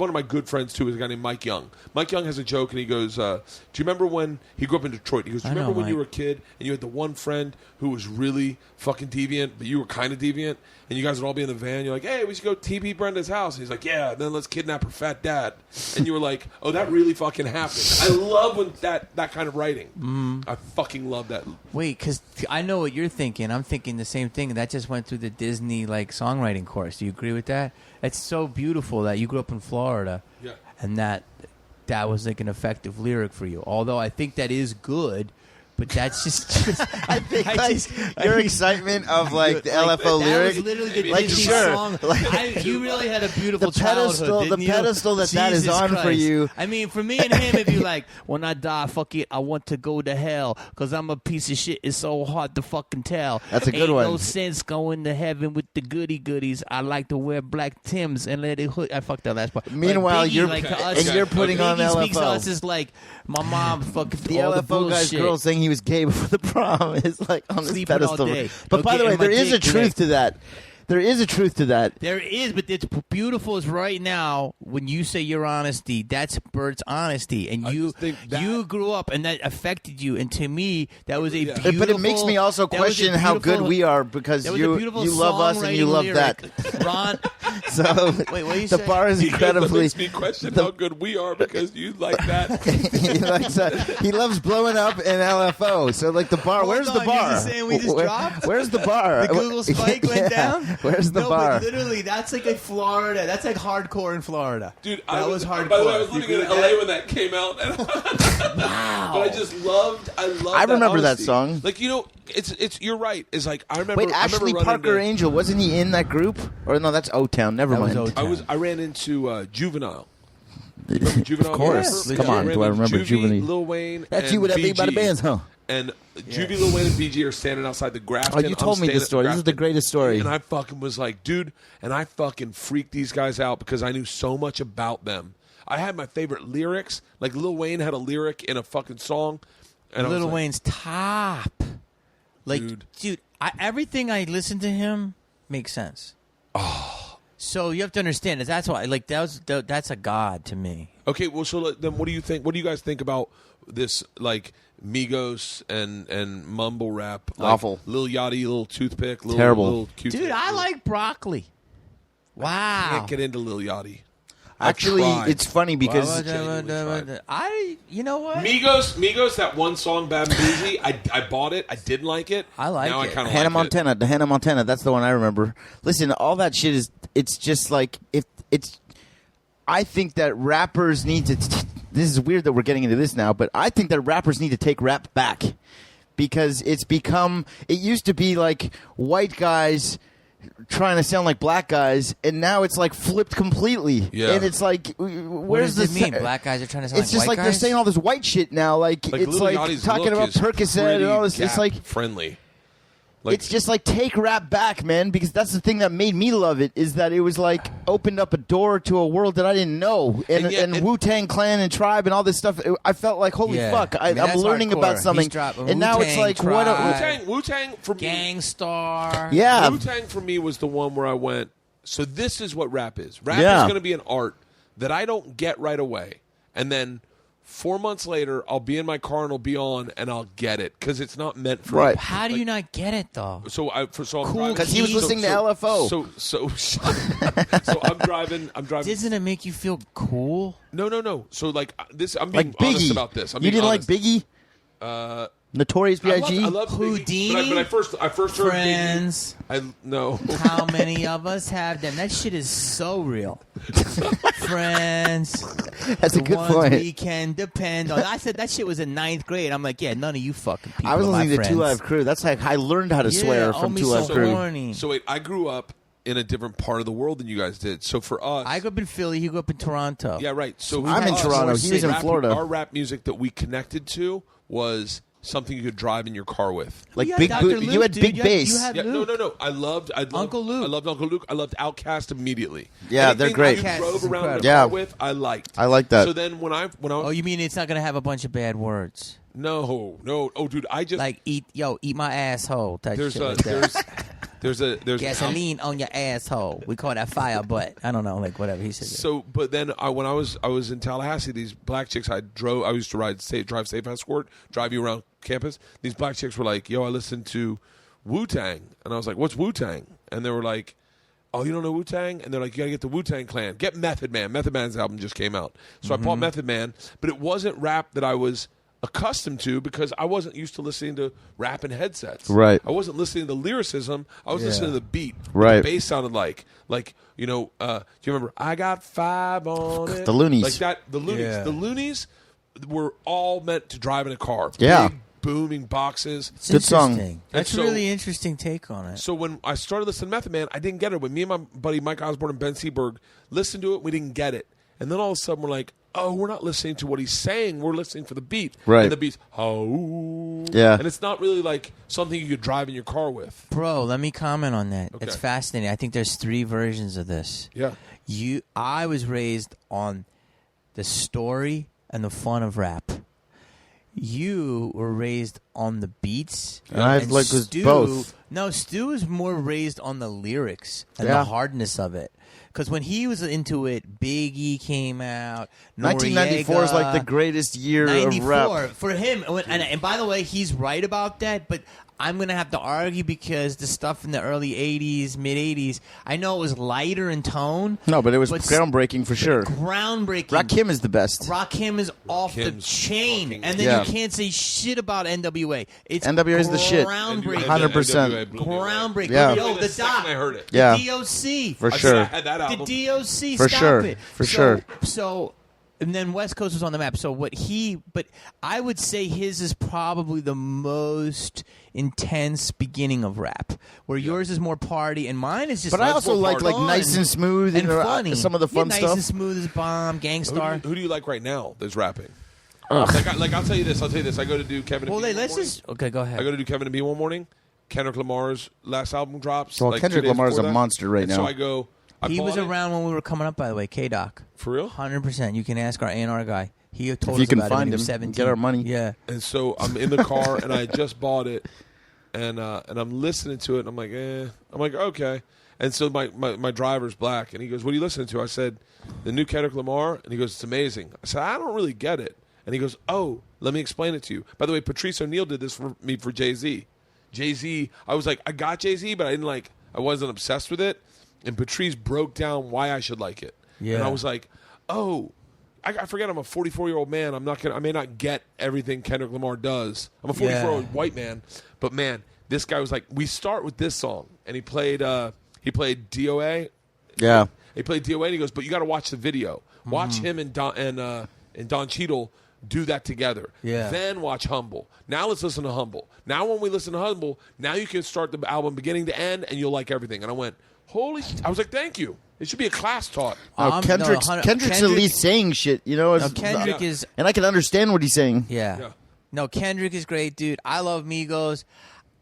of my good friends too. Is a guy named Mike Young. Mike Young has a joke, and he goes, "Do you remember when he grew up in Detroit? He goes, do you I know remember when Mike. you were a kid and you had the one friend who was really fucking deviant, but you were kind of deviant, and you guys would all be in the van. You're like, hey, we should go TP Brenda's house. And he's like, yeah. Then let's kidnap her fat dad. And you were like, oh, that really fucking happened. I love when that kind of writing. I fucking love that. Wait, because I know what you're thinking. I'm thinking the same thing. That just went through the Disney like songwriting course. Do you agree with that? It's so beautiful that you grew up in Florida, Yeah. and that was like an effective lyric for you. Although I think that is good, but that's just I think your excitement of like the LFO that lyric, was literally the like Disney sure, song. like, You really had a beautiful the pedestal- childhood, didn't the you? pedestal that is Jesus on for Christ. you. I mean, for me and him, it'd be like, when I die, fuck it, I want to go to hell because I'm a piece of shit. It's so hard to fucking tell. That's a good Ain't one. no sense going to heaven with the goody goodies. I like to wear black Timbs and let it hood. I fucked that last part. Meanwhile, But Biggie, you're- like, to and us, you're putting on Biggie speaks to LFO. us is like my mom fucking the all the LFO guy's bullshit. girl saying he was gay before the prom is like on this Sleeping all pedestal. day. But Don't by get the way, in my there is a dick, truth Nick. to that. There is a truth to that. There is, but it's beautiful is right now when you say your honesty, that's Bert's honesty. And I you just think that- you grew up and that affected you. And to me, that was a Yeah. beautiful... But it makes me also that was a question how good beautiful- we are because that was a you beautiful love us and you songwriting love lyric. that. Ron, So Wait, what you the say? bar is That incredibly. makes me question how good we are because you like that. he, likes, he loves blowing up in LFO. So like the bar, Hold where's the on, bar? you're just saying we just dropped? Where's the bar? the Google spike went Yeah. down? Where's the no, bar? but literally, that's like a Florida. That's like hardcore in Florida. Dude, that was hardcore. By the way, I was You living in agree with LA that? when that came out. And Wow. But I just loved. I remember that honesty. song. Like it's. You're right. It's like I remember. Wait, I remember Ashley running Parker into- Angel, wasn't he in that group? Or no, that's O-Town. Never That was mind. O-Town. I ran into Juvenile. Remember Juvenile? Of course. Yeah. Come on, I ran do I into remember Juvie, Juvenile? Lil Wayne. That's and you with that big body BG. bands, huh? And Juvie, Lil Wayne, and BG are standing outside the Grafton. Oh, you told me this story. This is the greatest story. And I fucking was like, dude, and I fucking freaked these guys out because I knew so much about them. I had my favorite lyrics. Like Lil Wayne had a lyric in a fucking song. And I was Little like, Wayne's top. Like, dude, everything I listen to him makes sense. Oh. So you have to understand that that's why, like, that's a god to me. Okay, well, so then what do you think? What do you guys think about this, like, Migos and mumble rap? Like, Awful. Lil Yachty, Lil Toothpick, Terrible. Lil Q-Tip. Dude, I like broccoli. Wow. Can't get into Lil Yachty. Actually, tried. it's funny because You know what? Migos, that one song, Bad and Bougie, I bought it. I didn't like it. I like now it. I kind of Hannah like Montana, the Hannah Montana, that's the one I remember. Listen, all that shit is, it's just like, I think that rappers need to, this is weird that we're getting into this now, but I think that rappers need to take rap back. Because it used to be like white guys trying to sound like black guys, and now it's like flipped completely. Yeah. And it's like, What where's does the it mean? Black guys are trying to sound It's like just white like they're guys? saying all this white shit now. Like it's Lil like Yachty's talking look about is Percocet and all this. pretty It's like Gap friendly. Like, it's just like take rap back, man, because that's the thing that made me love it, is that it was like opened up a door to a world that I didn't know. And Wu-Tang Clan and Tribe and all this stuff, I felt like, holy fuck, I'm learning hardcore. about something. And now it's like, Wu-Tang for me. Gangstar. Yeah. Wu-Tang for me was the one where I went, so this is what rap is. Rap is going to be an art that I don't get right away. And then 4 months later, I'll be in my car and it'll be on, and I'll get it because it's not meant for me. How do you not get it though? So I'm Cool, because he was listening to LFO. So I'm driving. Doesn't it make you feel cool? No. So like this, I'm being Like Biggie. honest about this. You didn't honest. like Biggie? Notorious B.I.G.? I love Houdini. Biggie, but I first heard Friends. Biggie. No. How many of us have them? That shit is so real. Friends. That's a the good ones point. we can depend on. I said that shit was in 9th grade. I'm like, yeah, none of you fucking people. I was are my listening to friends. 2 Live Crew. That's like I learned how to swear from 2 Live so Crew. horny. So wait, I grew up in a different part of the world than you guys did. So for us, I grew up in Philly. You grew up in Toronto. yeah, right. So I'm for in us, Toronto. He was in Florida. Our rap music that we connected to was something you could drive in your car with. Like You had big, Dr. you Luke, had dude. big You bass. had Yeah, Luke. no. I loved Uncle Luke. I loved Uncle Luke. I loved Outkast immediately. Yeah, they're great. You Outkast drove is around in a incredible. car with, I liked. I like that. So then when I Oh, you mean it's not gonna have a bunch of bad words? no. Oh, dude, I just Like eat my asshole. Type there's shit a like that. there's Gasoline on your asshole. We call that fire butt. I don't know, like whatever he said. So, but then when I was in Tallahassee, these black chicks I used to drive safe escort, drive you around campus. These black chicks were like, "Yo, I listened to Wu-Tang," and I was like, "What's Wu-Tang?" And they were like, "Oh, you don't know Wu-Tang?" And they're like, "You gotta get the Wu-Tang Clan. Get Method Man. Method Man's album just came out." So I bought Method Man, but it wasn't rap that I was accustomed to because I wasn't used to listening to rap in headsets. Right. I wasn't listening to lyricism. I was listening to the beat. Right. What the bass sounded like. Like, do you remember I got 5 on it? The Loonies. Like that, the Loonies. Yeah. The Loonies were all meant to drive in a car. Yeah. Big, booming boxes. It's Good song. interesting. That's so- a really interesting take on it. So when I started listening to Method Man, I didn't get it. When me and my buddy Mike Osborne and Ben Seberg listened to it, we didn't get it. And then all of a sudden we're like, oh, we're not listening to what he's saying. We're listening for the beat. Right. And the beat's, oh. Yeah. And it's not really like something you could drive in your car with. Bro, let me comment on that. Okay. It's fascinating. I think there's 3 versions of this. Yeah. I was raised on the story and the fun of rap. You were raised on the beats. And I like was Stu, both. No, Stu is more raised on the lyrics and Yeah. the hardness of it. Because when he was into it, Biggie came out. 1994 is like the Noriega, greatest year 94 of rap. for him. And by the way, he's right about that, but I'm going to have to argue because the stuff in the early 80s, mid 80s, I know it was lighter in tone. No, but it was But groundbreaking for sure. Groundbreaking. Rakim is the best. Rakim is off the Rakim's chain. fucking- And then Yeah. you can't say shit about NWA. It's NWA is the shit. Groundbreaking. 100%. NWA blew me away. Groundbreaking. Yeah. Yo, The the second doc. I heard it. Yeah. The DOC. For I sure. had that The album. DOC. For stop sure. it. For sure. So, and then West Coast was on the map. So but I would say his is probably the most intense beginning of rap, where yours is more party and mine is just. But I also more like fun nice and smooth and and funny. some of the fun Nice stuff. and smooth as bomb, Gangstar. Who do you like right now that's rapping? Like I'll tell you this. I go to do Kevin. Well, and B let's one just okay. Go morning. ahead. I go to do Kevin and B one morning. Kendrick Lamar's last album drops. Well, like Kendrick 2 days Lamar's before a that. monster right And now. So I go. He was bought it. around when we were coming up. By the way, K-Doc. For real? 100%. You can ask our A&R guy. He told If you us can about it when find he was him, 17. get our money. Yeah. And so I'm in the car and I just bought it, and I'm listening to it. And I'm like, I'm like, okay. And so my driver's black, and he goes, "What are you listening to?" I said, "The new Kendrick Lamar." And he goes, "It's amazing." I said, "I don't really get it." And he goes, "Oh, let me explain it to you." By the way, Patrice O'Neal did this for me for Jay-Z. Jay-Z, I was like, I got Jay-Z, but I wasn't obsessed with it. And Patrice broke down why I should like it. Yeah. And I was like, oh. I forget I'm a 44-year-old man. I may not get everything Kendrick Lamar does. I'm a 44-year-old white man, but man, this guy was like, we start with this song, and he played DOA. Yeah. He played DOA, and he goes, but you got to watch the video. Watch him and Don Cheadle do that together. Yeah. Then watch Humble. Now let's listen to Humble. Now when we listen to Humble, now you can start the album beginning to end, and you'll like everything. And I went, I was like, thank you. It should be a class taught. No, Kendrick's at least saying shit, you know. No, Kendrick is. And I can understand what he's saying. Yeah. Yeah. No, Kendrick is great, dude. I love Migos.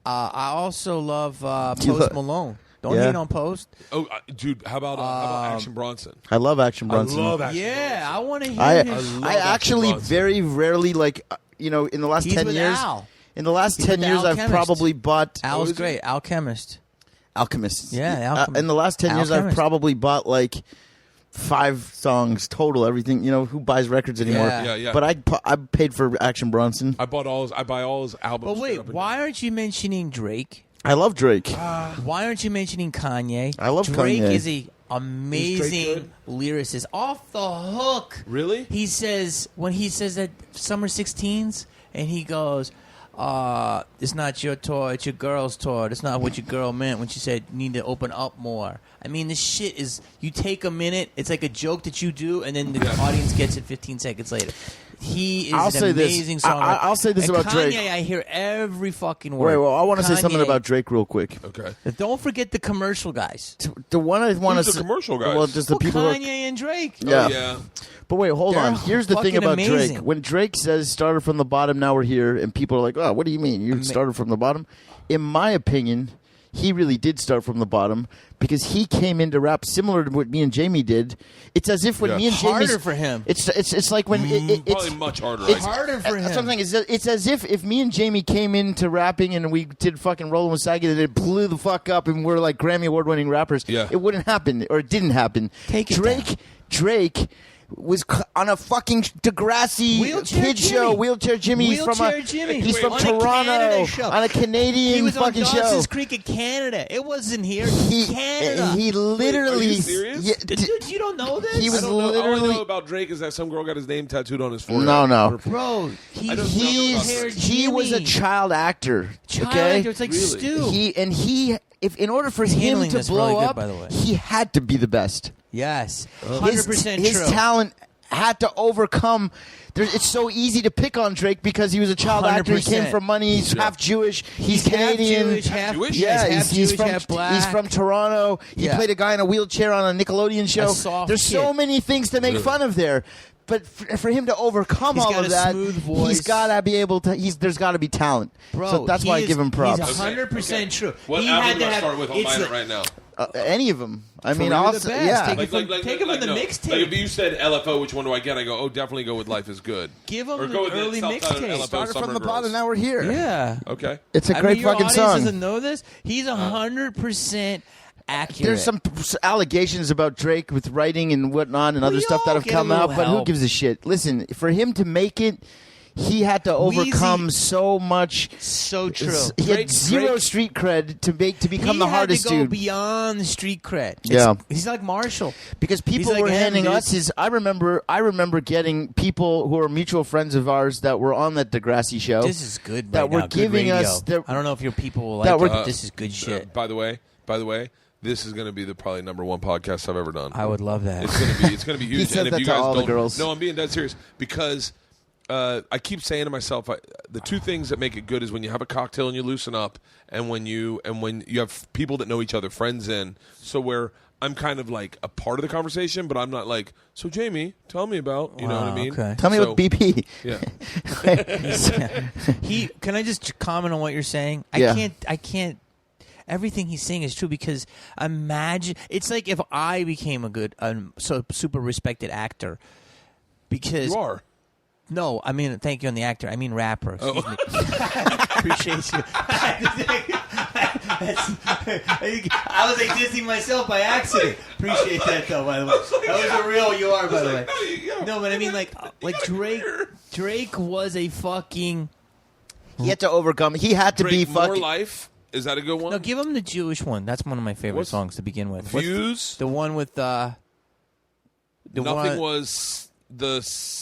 I also love You Post lo- Malone. Don't Yeah. hate on Post. Oh, dude, how about Action Bronson? I love Action Bronson. I love Action Yeah, I want to hear I his. love I actually Action Bronson. very rarely in the last He's 10 with years. Al. In the last He's 10 with years, I've Alchemist. probably bought Al's is he? great. Alchemist. Alchemists. Yeah, Alchemist. In the last 10 years, I've Alchemist. probably bought like 5 songs total. Everything. Who buys records anymore? Yeah. Yeah. But I paid for Action Bronson. I buy all his albums. But wait, straight up and why aren't you mentioning Drake? I love Drake. Why aren't you mentioning Kanye? I love Drake Kanye. is a amazing lyricist. Off the hook. down. Really? He says when he says that Summer 16s and he goes, it's not your toy, it's your girl's toy. That's not what your girl meant when she said you need to open up more. I mean, this shit is, you take a minute, it's like a joke that you do, and then the audience gets it 15 seconds later. He is I'll an say this. amazing songwriter. I'll say this And about Kanye, Drake. I hear every fucking word. Wait, well, I want to say something Kanye. about Drake real quick. Okay. Don't forget the commercial guys. The one I want Who's to the commercial guys? Well, just the Well, people. who are- Kanye and Drake. Yeah. Oh, yeah. But wait, hold They're on. Here's the thing fucking about amazing. Drake. When Drake says started from the bottom, now we're here, and people are like, oh, what do you mean? You started from the bottom? In my opinion, he really did start from the bottom because he came into rap similar to what me and Jamie did. It's as if when Yeah. me and Jamie. Harder for him. It's like when it's Probably much harder. it's harder for That's him. what I'm saying. It's as if me and Jamie came into rapping and we did fucking Rollin' with Saggy and it blew the fuck up and we're like Grammy Award winning rappers. Yeah. It wouldn't happen or it didn't happen. Take it Drake was on a fucking Degrassi Wheelchair kid Jimmy. show. Wheelchair Jimmy. Wheelchair Jimmy. He's from On a Toronto Canada show. on a Canadian He was on fucking show. Dawson's Creek in Canada. It wasn't here. Canada. He literally. Are you serious? Yeah, Dude, you don't know this? He was I don't know. All I literally. know about Drake is that some girl got his name tattooed on his forehead. No. Bro, he's I don't know He's about he was a child actor. Child okay, actor. It's like Really? Stu. If in order for He's him handling to this blow really good, up, by the way. he had to be the best. Yes. His 100% his true. talent had to overcome. It's so easy to pick on Drake because he was a child actor. He came 100%. from money. He's half Jewish. He's half Canadian. Jewish, half Jewish? Yeah, half he's Jewish, from half black. he's from Toronto. He Yeah. played a guy in a wheelchair on a Nickelodeon show. soft There's so kid. many things to make fun of there. But for him to overcome He's all got of a that, smooth voice. he's got to be able to. There's got to be talent. Bro, so that's why I give him props. He's 100% true. What he album had do to I have, start with? I'll it's buy a- it right now. Any of them. I For mean, real, also, the best. yeah. Take it from the no. mixtape. Like if you said LFO, which one do I get? I go, oh, definitely go with Life is Good. Give him or the go with early the self-titled mixtape. LFO Started Summer from the Girls. bottom. Now we're here. Yeah. Okay. It's a I great mean, your fucking audience song. doesn't know this. He's 100% accurate. There's some allegations about Drake with writing and whatnot and other We stuff that all have get a come little out, but who help. gives a shit? Listen, for him to make it, he had to overcome Wheezy- so much. so true. He had zero street cred to become he the had hardest to go dude. beyond the street cred. Yeah. He's like Marshall. Because people like were him, handing dude. us his. I remember getting people who are mutual friends of ours that were on that Degrassi show. This is good. That right were now. Good giving radio. us the- I don't know if your people will that like were- it. But this is good shit. By the way, this is going to be the probably #1 podcast I've ever done. I would love that. It's going to be huge. He said and if that you to guys all the don't, girls. No, I'm being dead serious because I keep saying to myself, the two things that make it good is when you have a cocktail and you loosen up, and when you have people that know each other, friends in. So where I'm kind of like a part of the conversation, but I'm not like, so Jamie, tell me about, you know what I mean? okay. Tell me So- about BP. Yeah. Can I just comment on what you're saying? Yeah. I can't. Everything he's saying is true because imagine it's like if I became a good, so super respected actor. Because You are. no, I mean thank you on the actor. I mean rapper. Excuse me. Appreciate you. I was like dissing myself by accident. Appreciate that though. By the way, that was a real you are. By the way, no, but I mean like Drake. Drake was a fucking. He had to overcome. He had to be Drake, More fucking. Life. Is that a good one? No, give him the Jewish one. That's one of my favorite What's- songs to begin with. What's Fuse. the one with the Nothing one, was the.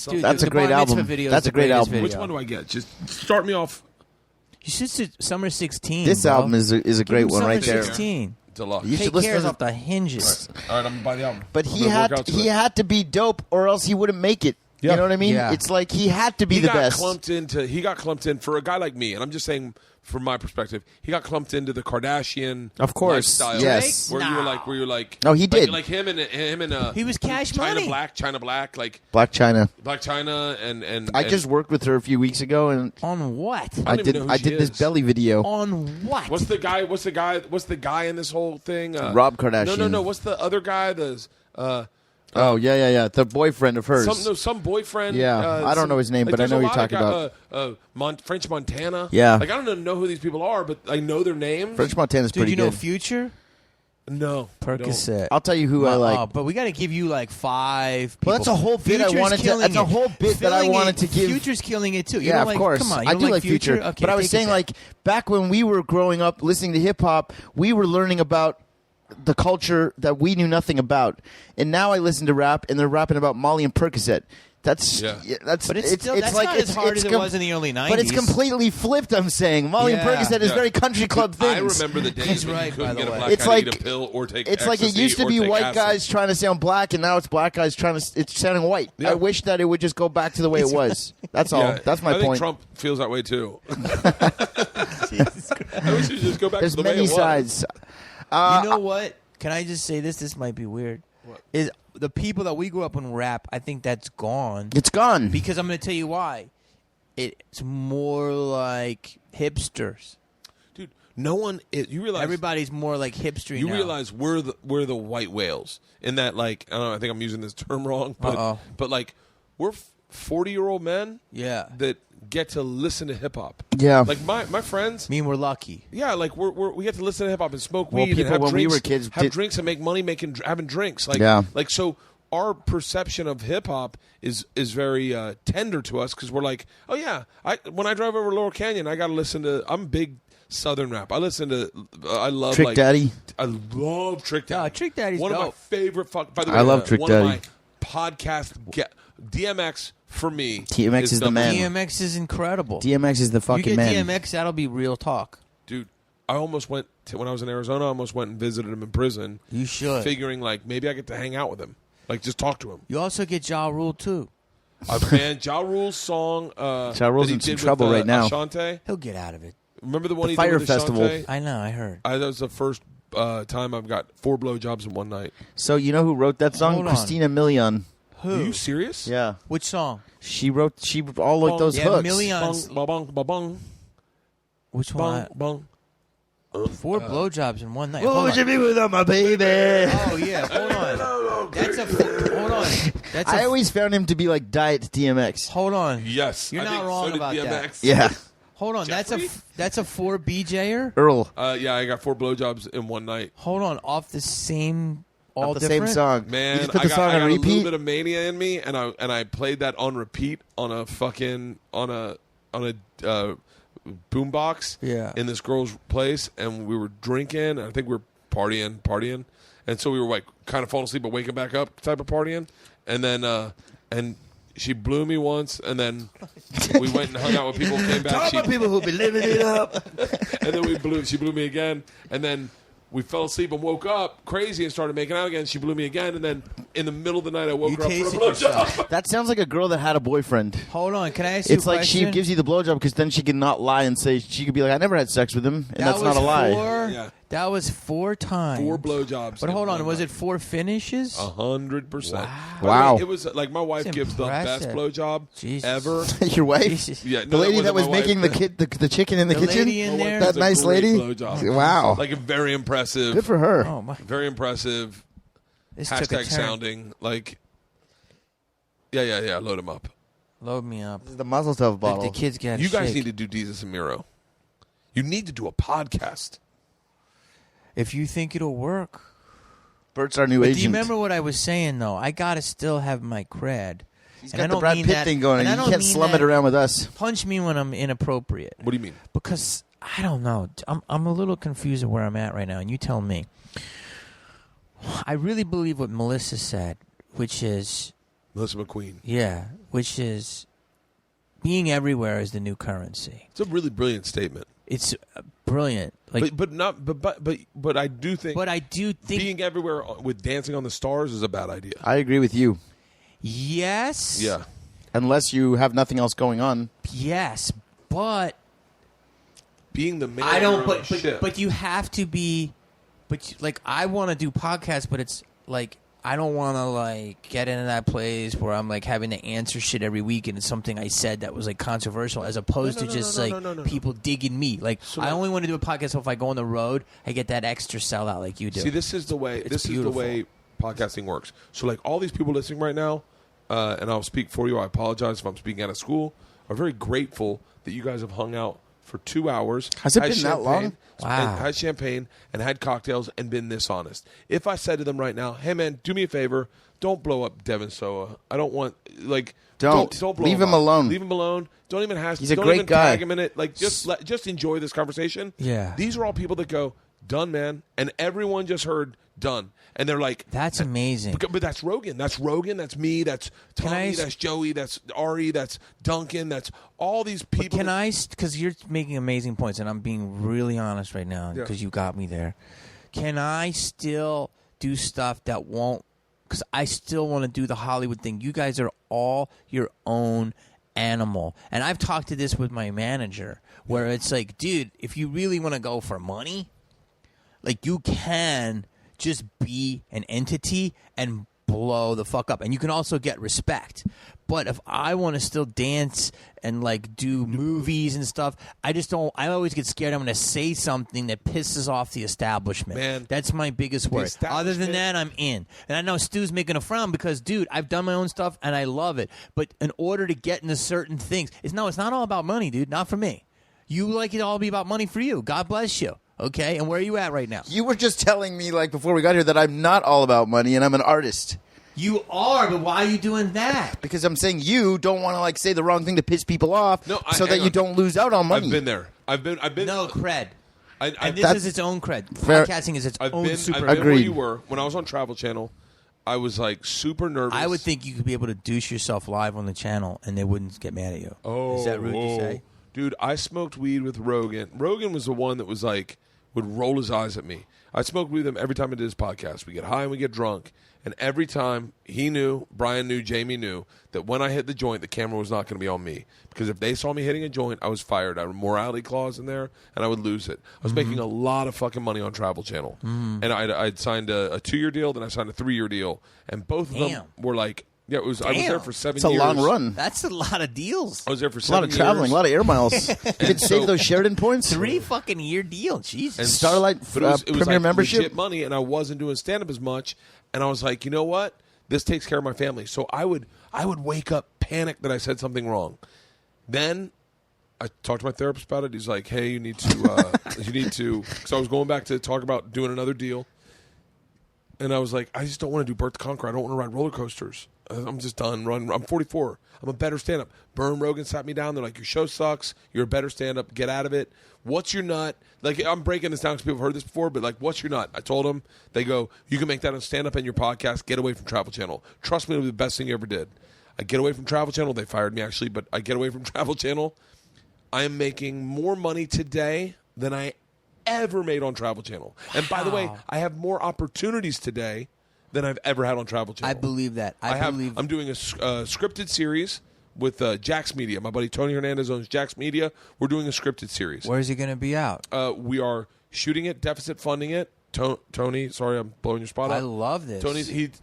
Dude, That's the a great Bar Mitzvah album. video is That's the a great greatest album. video. Which one do I get? Just start me off. You should say Summer 16. This bro. album is a Give great him one right Summer there. 16. Deluxe. You Take should listen cares to off the hinges. All right, I'm gonna buy the album. But I'm he gonna had work out to he it. had to be dope, or else he wouldn't make it. Yeah. You know what I mean? Yeah. It's like he had to be He the got best. he got clumped in for a guy like me, and I'm just saying from my perspective, he got clumped into the Kardashian Of course, lifestyle. yes. Where you were like Oh, he did. like him and He was Cash China Money. China Black, like Black China. Black China, and I just worked with her a few weeks ago, and On what? I don't even know who she did this is. belly video. On what? What's the guy in this whole thing? Rob Kardashian. No. What's the other guy? Oh yeah. The boyfriend of hers. Some boyfriend. Yeah, I don't know his name, but I there's know a who lot you're of talking about. French Montana. Yeah. Like I don't even know who these people are, but I know their names. French Montana's Dude, pretty you know good. Future? No, Percocet. I'll tell you who I like. But we got to give you like 5 people. Well, that's a whole bit I Future's wanted to- killing that's a it. whole bit that I Filling wanted it. to give- Future's killing it too. You Yeah, don't of like, course. Come on, you I don't do like like Future. Okay, but I was take it saying, back. like, back when we were growing up listening to hip hop, we were learning about the culture that we knew nothing about. And now I listen to rap, and they're rapping about Molly and Percocet. That's that's. But it's still that's like not it's as hard it's as it was in the early 90s. But it's completely flipped. I'm saying Molly and Yeah. Percocet is Yeah. very country club I things. remember the days He's when right, you couldn't by the get a way. black It's guy like to eat a pill or take It's like it ecstasy used to or be take white acid. guys trying to sound black, and now it's black guys trying to. It's sounding white. Yeah. I wish that it would just go back to the way it was. That's all. Yeah, That's my I think point. Trump feels that way too. I wish it just go back There's to the way many it was. sides. You know what? Can I just say this? This might be weird. What? Is the people that we grew up in rap? I think that's gone. It's gone. Because I'm going to tell you why. It's more like hipsters. Dude, no one. You realize Everybody's more like hipstery You now. realize we're the white whales in that, like, I don't know, I think I'm using this term wrong, Uh-oh. but like we're 40-year-old men Yeah. that get to listen to hip hop. Yeah. Like my friends. I mean, we're lucky. Yeah, like we get to listen to hip hop and smoke Well, weed and people have when we drinks, were kids have did- drinks and make money having drinks. Like Yeah. like so our perception of hip hop is very tender to us because we're like, oh yeah, when I drive over Laurel Canyon, I got to listen to. I'm big Southern rap. I listen to. I love Trick like, Daddy. I love Trick Daddy. Yeah, Trick Daddy's one of my dope. favorite. By the way, I love Trick one Daddy. of my podcast DMX for me. DMX is the number man. one. DMX is incredible. DMX is the you fucking get man. DMX, that'll be real talk. Dude, I almost went to, when I was in Arizona. I almost went and visited him in prison. You should. Figuring like maybe I get to hang out with him, like just talk to him. You also get Ja Rule too. Man, Ja Rule's song. Ja Rule's that he in some did trouble with, right now. Ashanti. He'll get out of it. Remember the one he Fire did with Festival. Ashanti? I know. I heard. That was the first time I've got 4 blowjobs in one night. So you know who wrote that song? Hold on. Christina Milian. Are Who? you serious? Yeah, Which song? she wrote all like those Yeah, hooks. Milian. Bong, bong, bong, bong, Which bong, one? bong. 4 blowjobs in one night. What Hold would on. you be without my baby? Oh yeah, hold on. That's a hold on. That's I a always found him to be like Diet DMX. hold on. Yes. You're I not think wrong so did about that. DMX. Yeah, Hold on. Jeffrey? That's a 4 BJer. Earl. Yeah, I got 4 blowjobs in one night. Hold on, off the same all Not the different same song. Man, you just put I the got, song I got on a little repeat. bit of mania in me, and I played that on repeat on a boombox Yeah. in this girl's place, and we were drinking. I think we were partying, and so we were like kind of falling asleep but waking back up type of partying, and then and she blew me once, and then we went and hung out with people. Came back, Talk about people who be living it up. and then she blew me again, and then we fell asleep and woke up crazy and started making out again. She blew me again, and then in the middle of the night I woke You her up for a tasted blowjob. yourself. That sounds like a girl that had a boyfriend. Hold on, can I ask you It's a like question? she gives you the blowjob because then she can not lie and say she could be like, I never had sex with him, and That that's not a was lie. 4, Yeah. That was 4 times. 4 blowjobs. But in hold on, one was night. it 4 finishes? 100%. Wow. It was like my wife That's gives the best impressive. blowjob Jesus. ever. Your wife? Jesus. Yeah, no, The lady that wasn't was my wife. making the chicken in the, The kitchen? lady in My wife there? was That a nice great lady? blowjob. Wow. Like a very impressive. Good for her. Oh my! Very impressive. This took a Hashtag turn. sounding like. Yeah. Load him up. Load me up. The Mazel Tov The, bottle. the kids got You guys shake. need to do Jesus and Miro. You need to do a podcast. If you think it'll work. Bert's our new But agent. do you remember what I was saying though? I gotta still have my cred. He's And I got the don't Brad mean Pitt that- thing going, and I and you don't can't mean slum that- it around with us. Punch me when I'm inappropriate. What do you mean? Because I don't know. I'm a little confused at where I'm at right now, and you tell me. I really believe what Melissa said, which is Melissa McQueen. which is being everywhere is the new currency. It's a really brilliant statement. It's brilliant. Like, But I do think. but I do think being everywhere with Dancing on the Stars is a bad idea. I agree with you. yes. Yeah. unless you have nothing else going on. Yes, but Being the man. I don't. of your own ship. But you have to be. But like, I want to do podcasts, but it's like I don't want to like get into that place where I'm like having to answer shit every week, and it's something I said that was like controversial, as opposed to just people digging me. Like I only want to do a podcast so if I go on the road, I get that extra sellout like you do. See, this is the way. It's Is the way podcasting works. So, like all these people listening right now, and I'll speak for you. I apologize if I'm speaking out of school. Are very grateful that you guys have hung out for 2 hours. Has it been that long? Wow. Had champagne and had cocktails and been this honest. If I said to them right now, "Hey man, do me a favor, don't blow up Devon Sawa. I don't want don't blow leave him up. alone. Leave him alone. Don't even He's a don't great even guy. tag him in it. Like just enjoy this conversation." Yeah. These are all people that go, "Done, man," and everyone just heard "done," and they're like, That's amazing. But that's Rogan. That's Rogan. That's me. That's Tommy. That's Joey. That's Ari. That's Duncan. That's all these people. Can I? Because you're making amazing points, and I'm being really honest right now because you got me there. Can I still do stuff that won't? Because I still want to do the Hollywood thing. You guys are all your own animal, and I've talked to this with my manager, where it's like, dude, if you really want to go for money, like you can just be an entity and blow the fuck up, and you can also get respect. But if I want to still dance and like do movies and stuff, I just don't. I always get scared I'm going to say something that pisses off the establishment. Man, that's my biggest worry. Other than that, I'm in. And I know Stu's making a frown because, dude, I've done my own stuff and I love it. But in order to get into certain things, it's not all about money, dude. Not for me. You like it all be about money for you. God bless you. Okay, and where are you at right now? You were just telling me, like, before we got here that I'm not all about money and I'm an artist. You are, but why are you doing that? Because I'm saying you don't want to, like, say the wrong thing to piss people off so that you on. don't lose out on money. I've been there. I've been. No, cred. And this that's is its own cred. fair. Podcasting is its I've own been super where Agreed. you were. When I was on Travel Channel, I was, like, super nervous. I would think you could be able to douche yourself live on the channel and they wouldn't get mad at you. Oh, is that rude to say? Dude, I smoked weed with Rogan. Rogan was the one that was like, would roll his eyes at me. I smoked weed with him every time I did his podcast. We get high and we get drunk. And every time he knew, Brian knew, Jamie knew, that when I hit the joint, the camera was not going to be on me. Because if they saw me hitting a joint, I was fired. I had a morality clause in there, and I would lose it. I was making a lot of fucking money on Travel Channel. And I'd signed a 2-year deal, then I signed a 3-year deal. And both of them were like, I was there for 7 years. It's a long run. That's a lot of deals. I was there for A 7 lot years. of traveling, a lot of air miles. You could save those Sheridan points. 3 fucking year deal. Jesus. And Starlight but it was Premier like membership? legit money, and I wasn't doing stand-up as much. And I was like, you know what? This takes care of my family. So I would wake up panicked that I said something wrong. Then I talked to my therapist about it. He's like, hey, you need to, because I was going back to talk about doing another deal. And I was like, I just don't want to do Bert the Conqueror. I don't want to ride roller coasters. I'm just done. I'm 44. I'm a better stand-up. Burn Rogan sat me down. They're like, your show sucks. You're a better stand-up. Get out of it. What's your nut? Like, I'm breaking this down because people have heard this before, but like, what's your nut? I told them. They go, you can make that on stand-up and your podcast. Get away from Travel Channel. Trust me, it'll be the best thing you ever did. I get away from Travel Channel. They fired me, actually, but I get away from Travel Channel. I am making more money today than I ever made on Travel Channel. And by the way, I have more opportunities today than I've ever had on Travel Channel. I believe that. I'm doing a scripted series with Jax Media. My buddy Tony Hernandez owns Jax Media. We're doing a scripted series. Where's it going to be out? We are shooting it, deficit funding it. Tony, sorry, I'm blowing your spot up. I love this.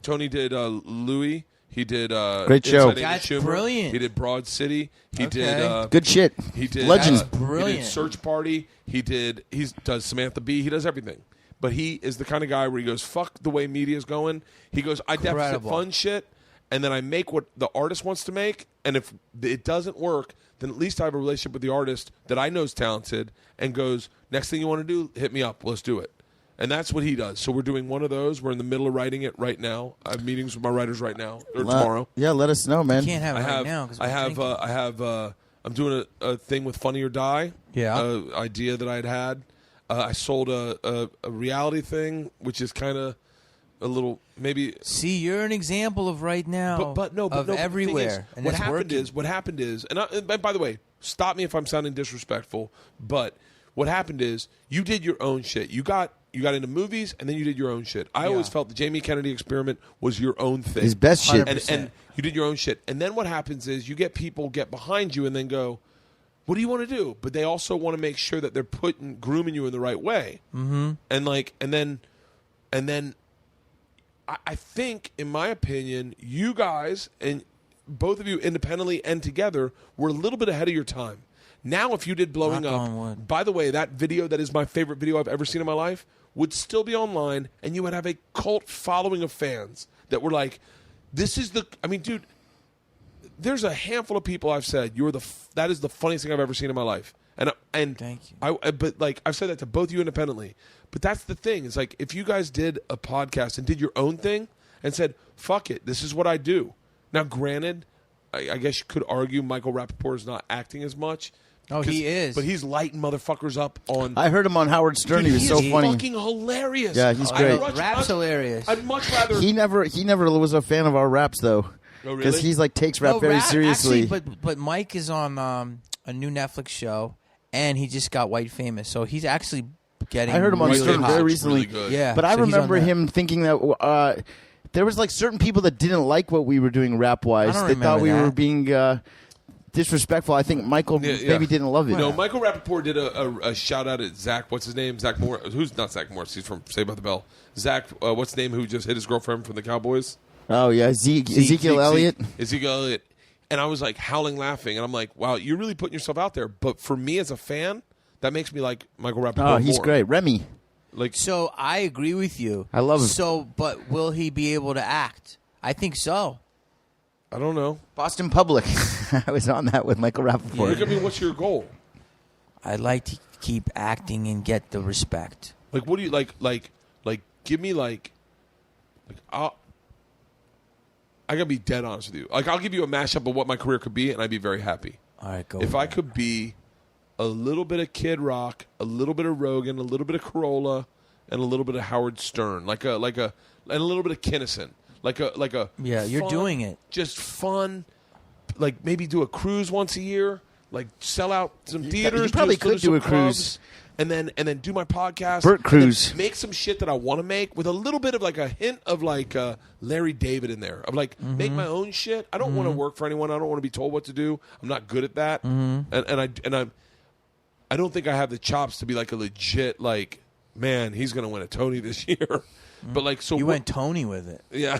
Tony did Louis. He did Great show. Inside Amy That's Schumer. brilliant. He did Broad City. He Okay. did Good shit. He did Legend. That's brilliant. He did Search Party. He does Samantha Bee. He does everything. But he is the kind of guy where he goes, fuck the way media's going. He goes, I deficit Incredible. fund shit, and then I make what the artist wants to make. And if it doesn't work, then at least I have a relationship with the artist that I know is talented and goes, next thing you want to do, hit me up. Let's do it. And that's what he does. So we're doing one of those. We're in the middle of writing it right now. I have meetings with my writers right now or tomorrow. Yeah, let us know, man. You can't have it right now. 'Cause I'm doing a thing with Funny or Die. Yeah. Idea that I'd had. I sold a reality thing, which is kind of a little maybe. See, you're an example of right now. But no, of the thing is, everywhere. And what it's happened working. what happened is, and by the way, stop me if I'm sounding disrespectful, but what happened is you did your own shit. You got you got into movies, and then you did your own shit. I always felt the Jamie Kennedy Experiment was your own thing. His best shit. And you did your own shit. And then what happens is you get people get behind you and then go, what do you want to do? But they also want to make sure that they're grooming you in the right way. Mm-hmm. And then I think, in my opinion, you guys, and both of you independently and together, were a little bit ahead of your time. Now, if you did Blowing Up, by the way, that video that is my favorite video I've ever seen in my life would still be online, and you would have a cult following of fans that were like, this is the... I mean, dude, there's a handful of people I've said, that is the funniest thing I've ever seen in my life. And thank you. But like, I've said that to both you independently. But that's the thing. It's like, if you guys did a podcast and did your own thing and said, fuck it, this is what I do. Now, granted, I guess you could argue Michael Rappaport is not acting as much. Oh, he is. But he's lighting motherfuckers up on... I heard him on Howard Stern. Dude, he was so funny. He's fucking hilarious. Yeah, he's great. Rap's hilarious. I'd much rather... He never was a fan of our raps, though. Oh, Because really? he's like takes rap very seriously. Actually, but Mike is on a new Netflix show, and he just got white famous. So he's actually getting... I heard him on really Stern hot. very recently. Really good. Yeah. But I so he's remember on that. him thinking that there was like certain people that didn't like what we were doing rap-wise. I don't They thought remember we were that. being disrespectful. I think Michael maybe didn't love it. No, Michael Rappaport did a shout-out at Zach. What's his name? Zach Morris. Who's not Zach Morris? He's from Saved by the Bell. Zach, what's his name? Who just hit his girlfriend from the Cowboys? Oh, yeah. Ezekiel Elliott. Ezekiel Elliott. And I was like howling laughing. And I'm like, wow, you're really putting yourself out there. But for me as a fan, that makes me like Michael Rappaport Oh, he's more. great. Remy. Like, So I agree with you. I love him. So, but will he be able to act? I think so. I don't know. Boston Public. I was on that with Michael Rappaport. Like, I mean, what's your goal? I'd like to keep acting and get the respect. Like, what do you like? Give me I gotta be dead honest with you. Like, I'll give you a mashup of what my career could be, and I'd be very happy. All right, go. If I could be a little bit of Kid Rock, a little bit of Rogan, a little bit of Corolla, and a little bit of Howard Stern, and a little bit of Kinnison, Yeah, you're fun, doing it. just fun. Like, maybe do a cruise once a year, like sell out some theaters. you probably just go to could do some a clubs, cruise. and then do my podcast. Bert and then cruise. make some shit that I want to make with a little bit of like a hint of like Larry David in there. Of like make my own shit. I don't want to work for anyone. I don't want to be told what to do. I'm not good at that. And I don't think I have the chops to be like a legit like, man, he's gonna win a Tony this year. But like, so You what- went Tony with it. yeah.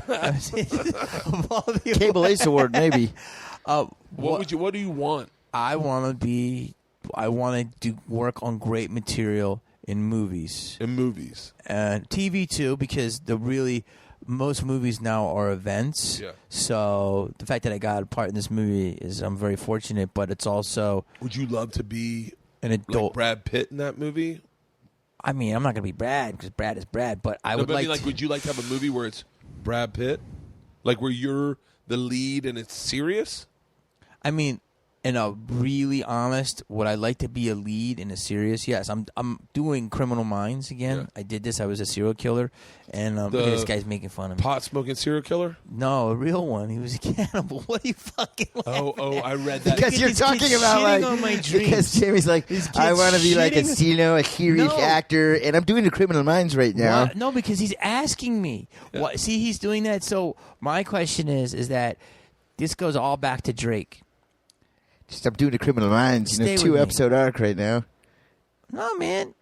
Cable Ace Award, maybe. What do you want? I want to do work on great material in movies In movies. and TV too, because most movies now are events. Yeah. So the fact that I got a part in this movie I'm very fortunate, but it's also Would you love to be an like adult. Brad Pitt in that movie? I mean, I'm not going to be Brad because Brad is Brad, but I No, would but I like. mean, like, would you like to have a movie where it's Brad Pitt, like where you're the lead and it's serious? I mean, in a really honest, would I like to be a lead in a serious? Yes, I'm doing Criminal Minds again. Yeah. I did this. I was a serial killer, and this guy's making fun of me. Pot smoking serial killer? No, a real one. He was a cannibal. What are you fucking laughing Oh, at? I read that. Because at you're these kids talking about shitting like on my because dreams. Jamie's like, These kids I want to be like a shitting- a serious No. actor, and I'm doing the Criminal Minds right now. What? No, because he's asking me. Yeah. What? See, he's doing that. So my question is that this goes all back to Drake. Just I'm doing the Criminal Minds. Stay with 2-episode arc right now. No, man.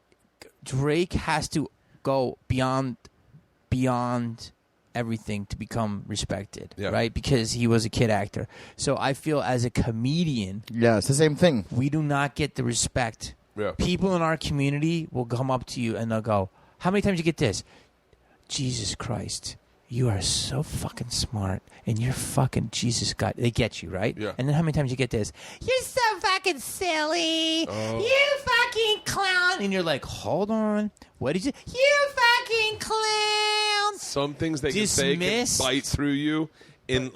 Drake has to go beyond everything to become respected, Yeah. right? Because he was a kid actor. So I feel as a comedian, Yeah, it's the same thing. we do not get the respect. Yeah. People in our community will come up to you and they'll go, "How many times you get this?" Jesus Christ. You are so fucking smart, and you're fucking Jesus God. They get you, right? Yeah. And then how many times you get this? You're so fucking silly. Oh. You fucking clown. And you're like, hold on. What did you? You fucking clown. Some things they can say can Dismissed. bite through you. In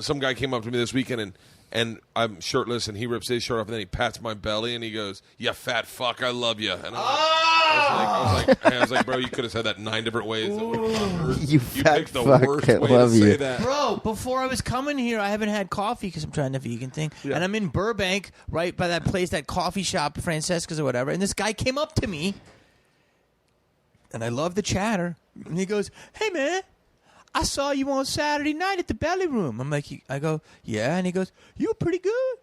some guy came up to me this weekend and I'm shirtless and he rips his shirt off and then he pats my belly and he goes, "You fat fuck, I love you." And I was like, bro, you could have said that 9 different ways. That would have hurt. You fat picked the fuck, worst I way to love say you. that. Bro, before I was coming here, I haven't had coffee because I'm trying the vegan thing. Yeah. And I'm in Burbank, right by that place, that coffee shop, Francesca's or whatever. And this guy came up to me. And I love the chatter. And he goes, hey, man, I saw you on Saturday night at the Belly Room. I'm like, I go, yeah. And he goes, you were pretty good.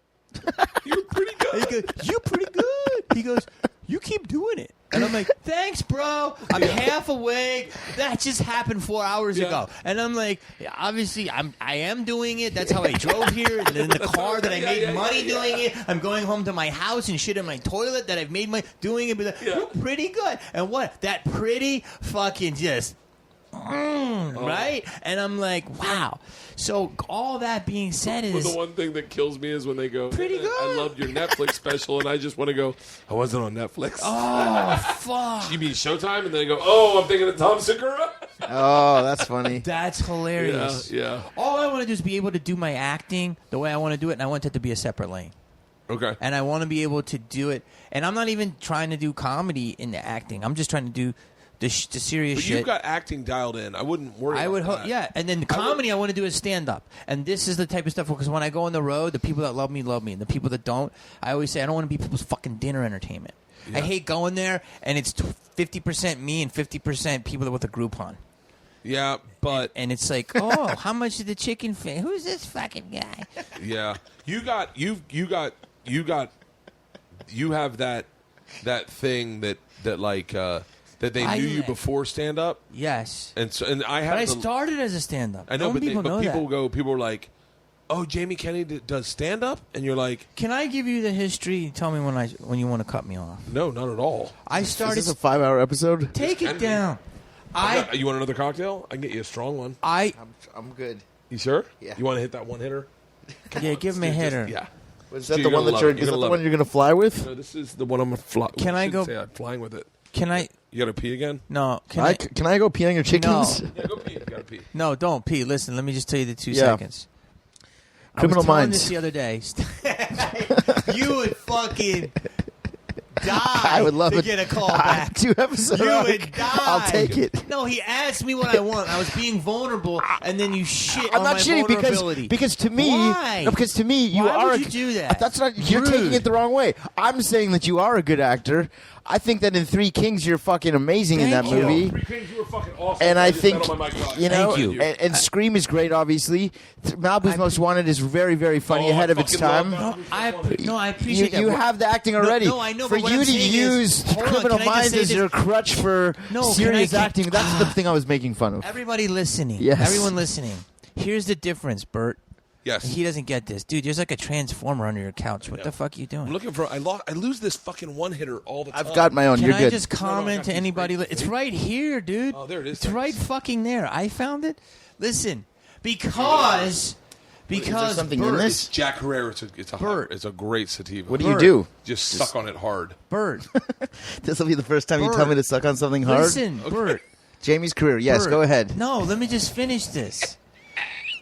You're pretty good. He goes, you pretty good. He goes, you keep doing it. And I'm like, thanks, bro. I'm half awake. That just happened 4 hours ago. And I'm like, obviously, I am doing it. That's how I drove here. And in the car that I made money doing it. I'm going home to my house and shit in my toilet that I've made money doing it. But you're pretty good. And what? That pretty fucking just... right? And I'm like, wow. So all that being said is... Well, the one thing that kills me is when they go, pretty good. I loved your Netflix special, and I just want to go, I wasn't on Netflix. Oh, fuck. You mean Showtime? And then they go, oh, I'm thinking of Tom Segura. Oh, that's funny. That's hilarious. Yeah. All I want to do is be able to do my acting the way I want to do it, and I want that to be a separate lane. Okay. And I want to be able to do it. And I'm not even trying to do comedy in the acting. I'm just trying to do the serious But shit. you've got acting dialed in. I wouldn't worry I about would that. hope, yeah. And then the comedy I want to do is stand up. And this is the type of stuff because when I go on the road, the people that love me, and the people that don't, I always say I don't want to be people's fucking dinner entertainment. Yeah. I hate going there and it's 50% me and 50% people with a Groupon. Yeah, but And it's like, oh, how much is the chicken fin? Who's this fucking guy? yeah, you have that thing that like that they knew you before stand up, Yes. and I have. But I started as a stand-up. I know, but people know that. people are like, oh, Jamie Kennedy does stand up, and you're like, Can I give you the history? Tell me when you want to cut me off. no, not at all. I Is started. this a 5-hour episode? Take This it can be. down. You want another cocktail? I can get you a strong one. I'm good. You sure? Yeah. You want to hit that one hitter? Yeah, give me a hitter. Yeah. Was that You're the one gonna that love you're? it. Is that the You're one gonna you're gonna fly with? No, this is the one I'm flying. Can I go- Say I'm flying with it. Can I? You got to pee again? No. Can Can I go pee on your chickens? No. Yeah, go pee. You got to pee. No, don't pee. Listen, let me just tell you the 2 Yeah. seconds. Criminal I was telling Minds. this the other day. You would fucking die. I would love to it. get a call back. 2 episodes. You would die. I'll take it. No, he asked me what I want. I was being vulnerable, and then you shit I'm on not my shitting vulnerability. because to me, Why? no, because to me you Why are. would you do that? That's not. You're Rude. taking it the wrong way. I'm saying that you are a good actor. I think that in Three Kings you're fucking amazing in that Thank you. movie. Three Kings, you were fucking awesome. And I just think, said on my mic, you know, Thank you. and Scream is great, obviously. Malibu's Most Wanted is very, very funny, Oh, ahead I of its fucking love time. that. I appreciate that. You have the acting already. No, I know, for but what you I'm to saying is- use hold on, Criminal can I just Minds say as this? your crutch for No, can serious I- acting, that's the thing I was making fun of. Everybody listening. Yes. Everyone listening. Here's the difference, Bert. Yes. He doesn't get this. Dude, there's like a transformer under your couch. What the fuck are you doing? I'm looking for. I lose this fucking one hitter all the time. I've got my own. Can You're I good. just No, I comment got to these anybody? great- It's right here, dude. Oh, there it is. It's right fucking there. I found it. Listen, because something in Bert, this? It's Jack Herrera. Bert. It's a great sativa. What do you Bert. do? Just suck on it hard. Bert, This will be the first time you Bert. tell me to suck on something hard. listen, Bert. Jamie's career. Yes, Bert. go ahead. No, let me just finish this.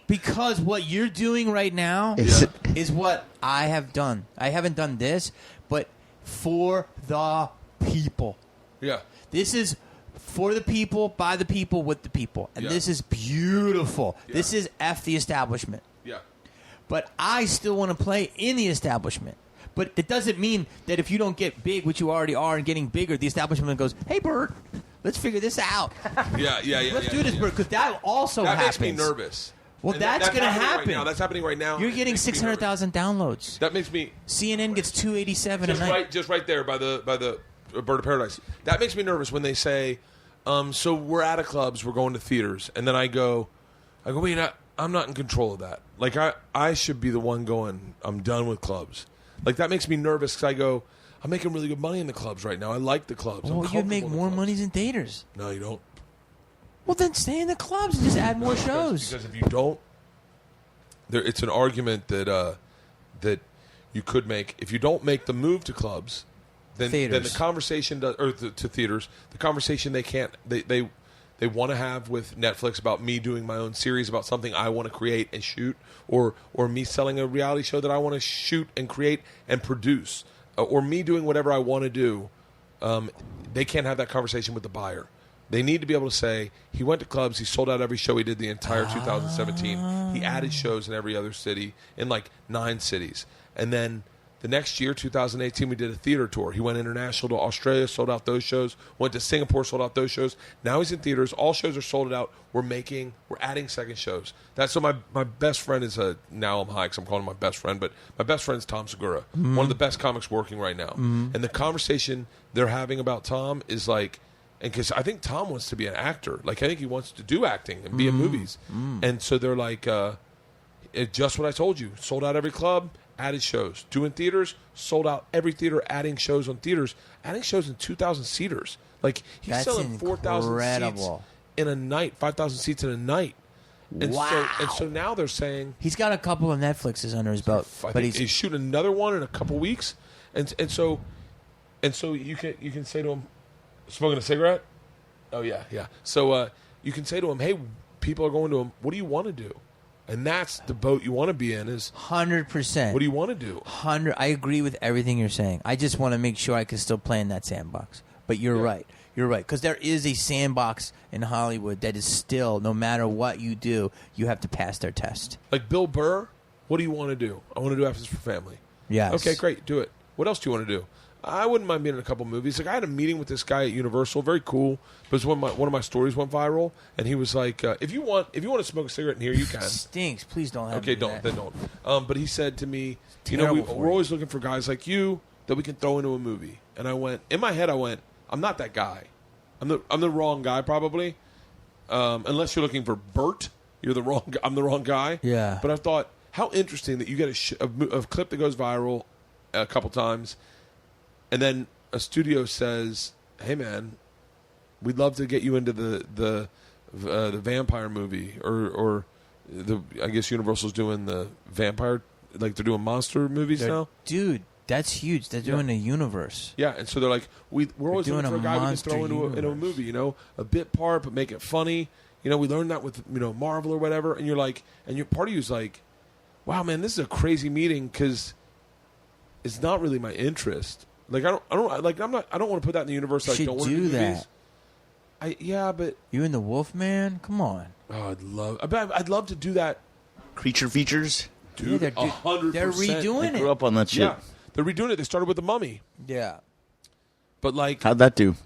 Because what you're doing right now Is is what I have done. I haven't done this, but for the people. Yeah. This is for the people, by the people, with the people. And Yeah. this is beautiful. Yeah. This is F the establishment. Yeah. But I still want to play in the establishment. But it doesn't mean that if you don't get big, which you already are, and getting bigger, the establishment goes, hey, Bert, let's figure this out. Yeah. Let's do this, Bert, because that also That happens. makes me nervous. Well, And that's going to happening happen. Right now. That's happening right now. You're It getting makes me nervous. 600,000 downloads. That makes me CNN gets 287 a night. just right there by the Bird of Paradise. That makes me nervous when they say, so we're out of clubs, we're going to theaters, and then I go, wait, I'm not in control of that. Like I should be the one going, I'm done with clubs. Like that makes me nervous because I go, I'm making really good money in the clubs right now. I like the clubs. I'm Well, you'd make comfortable in the more clubs. money than daters. No, you don't. Well, then stay in the clubs and just add more shows. Because if you don't, it's an argument that that you could make. If you don't make the move to clubs, then the conversation does, or to theaters, the conversation they want to have with Netflix about me doing my own series about something I want to create and shoot, or me selling a reality show that I want to shoot and create and produce, or me doing whatever I want to do. They can't have that conversation with the buyer. They need to be able to say, he went to clubs, he sold out every show he did the entire 2017. He added shows in every other city, in like 9 cities. And then The next year, 2018, we did a theater tour. He went international to Australia, sold out those shows. Went to Singapore, sold out those shows. Now he's in theaters. All shows are sold out. We're adding second shows. That's so my best friend is now I'm high because I'm calling him my best friend, but my best friend is Tom Segura, one of the best comics working right now. And the conversation they're having about Tom is like, and because I think Tom wants to be an actor. Like, I think he wants to do acting and be in movies. And so they're like, just what I told you. Sold out every club, added shows. Doing theaters, sold out every theater, adding shows on theaters. Adding shows in 2,000 seaters. Like, he's That's selling 4,000 seats incredible. in a night, 5,000 seats in a night. And so now they're saying... He's got a couple of Netflixes under his belt. But he's shooting another one in a couple weeks. And so you can say to him, smoking a cigarette? Oh, yeah. So you can say to him, hey, people are going to him, what do you want to do? And that's the boat you want to be in is... 100%. What do you want to do? I agree with everything you're saying. I just want to make sure I can still play in that sandbox. But you're right. You're right. Because there is a sandbox in Hollywood that is still, no matter what you do, you have to pass their test. Like Bill Burr, what do you want to do? I want to do F is for Family. Yes. Okay, great. Do it. What else do you want to do? I wouldn't mind being in a couple movies. Like, I had a meeting with this guy at Universal, very cool. But one of my stories went viral, and he was like, "If you want to smoke a cigarette in here, you can." Stinks. Please don't have Okay, me do don't. that. Then don't. But he said to me, Terrible for we're you. always looking for guys like you that we can throw into a movie. And I went, in my head, I'm not that guy. I'm the wrong guy probably. Unless you're looking for Bert, I'm the wrong guy. Yeah. But I thought, how interesting that you get a clip that goes viral a couple times, and then a studio says, "Hey man, we'd love to get you into the vampire movie, or I guess Universal's doing the vampire, like they're doing monster movies now." Dude, that's huge. They're doing a universe. Yeah, and so they're like, we're always doing looking for a a guy we can throw monster into a movie, a bit part, but make it funny. We learned that with Marvel or whatever, and you're like, and your part of you's like, wow, man, this is a crazy meeting because it's not really my interest. Like, I don't want to put that in the universe. I Should don't want to do do that. movies. But You and the Wolfman? Come on. oh, I'd love to do that, Creature features. dude. Yeah, 100%. they're redoing Grew it. up on that shit. Yeah, they're redoing it. They started with the Mummy, Yeah. but like How'd that do?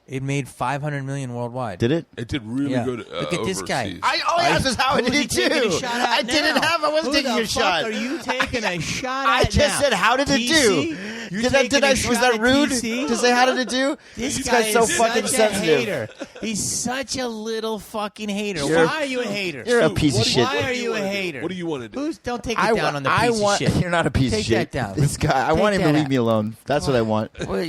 It made $500 million worldwide. Did it? it did really Yeah. good. Look at this guy. overseas. I asked us how I did it too. I didn't have. I wasn't taking a shot. Are you taking a shot I at just now? said, how did it do? TC? You're Did I? taking a Was shot that at rude TC? to say how did it do? This This guy guy's so is fucking such sensitive. a hater. He's such a little fucking hater. You're- Why are you a hater? You're a Dude, piece of what do shit. Why are you a wanna do? hater? What do you want to do? Don't take it down on the piece want, of shit. You're not a piece Take of shit. that down. This guy. I Take want him to that leave out. me alone. That's what I want. Well,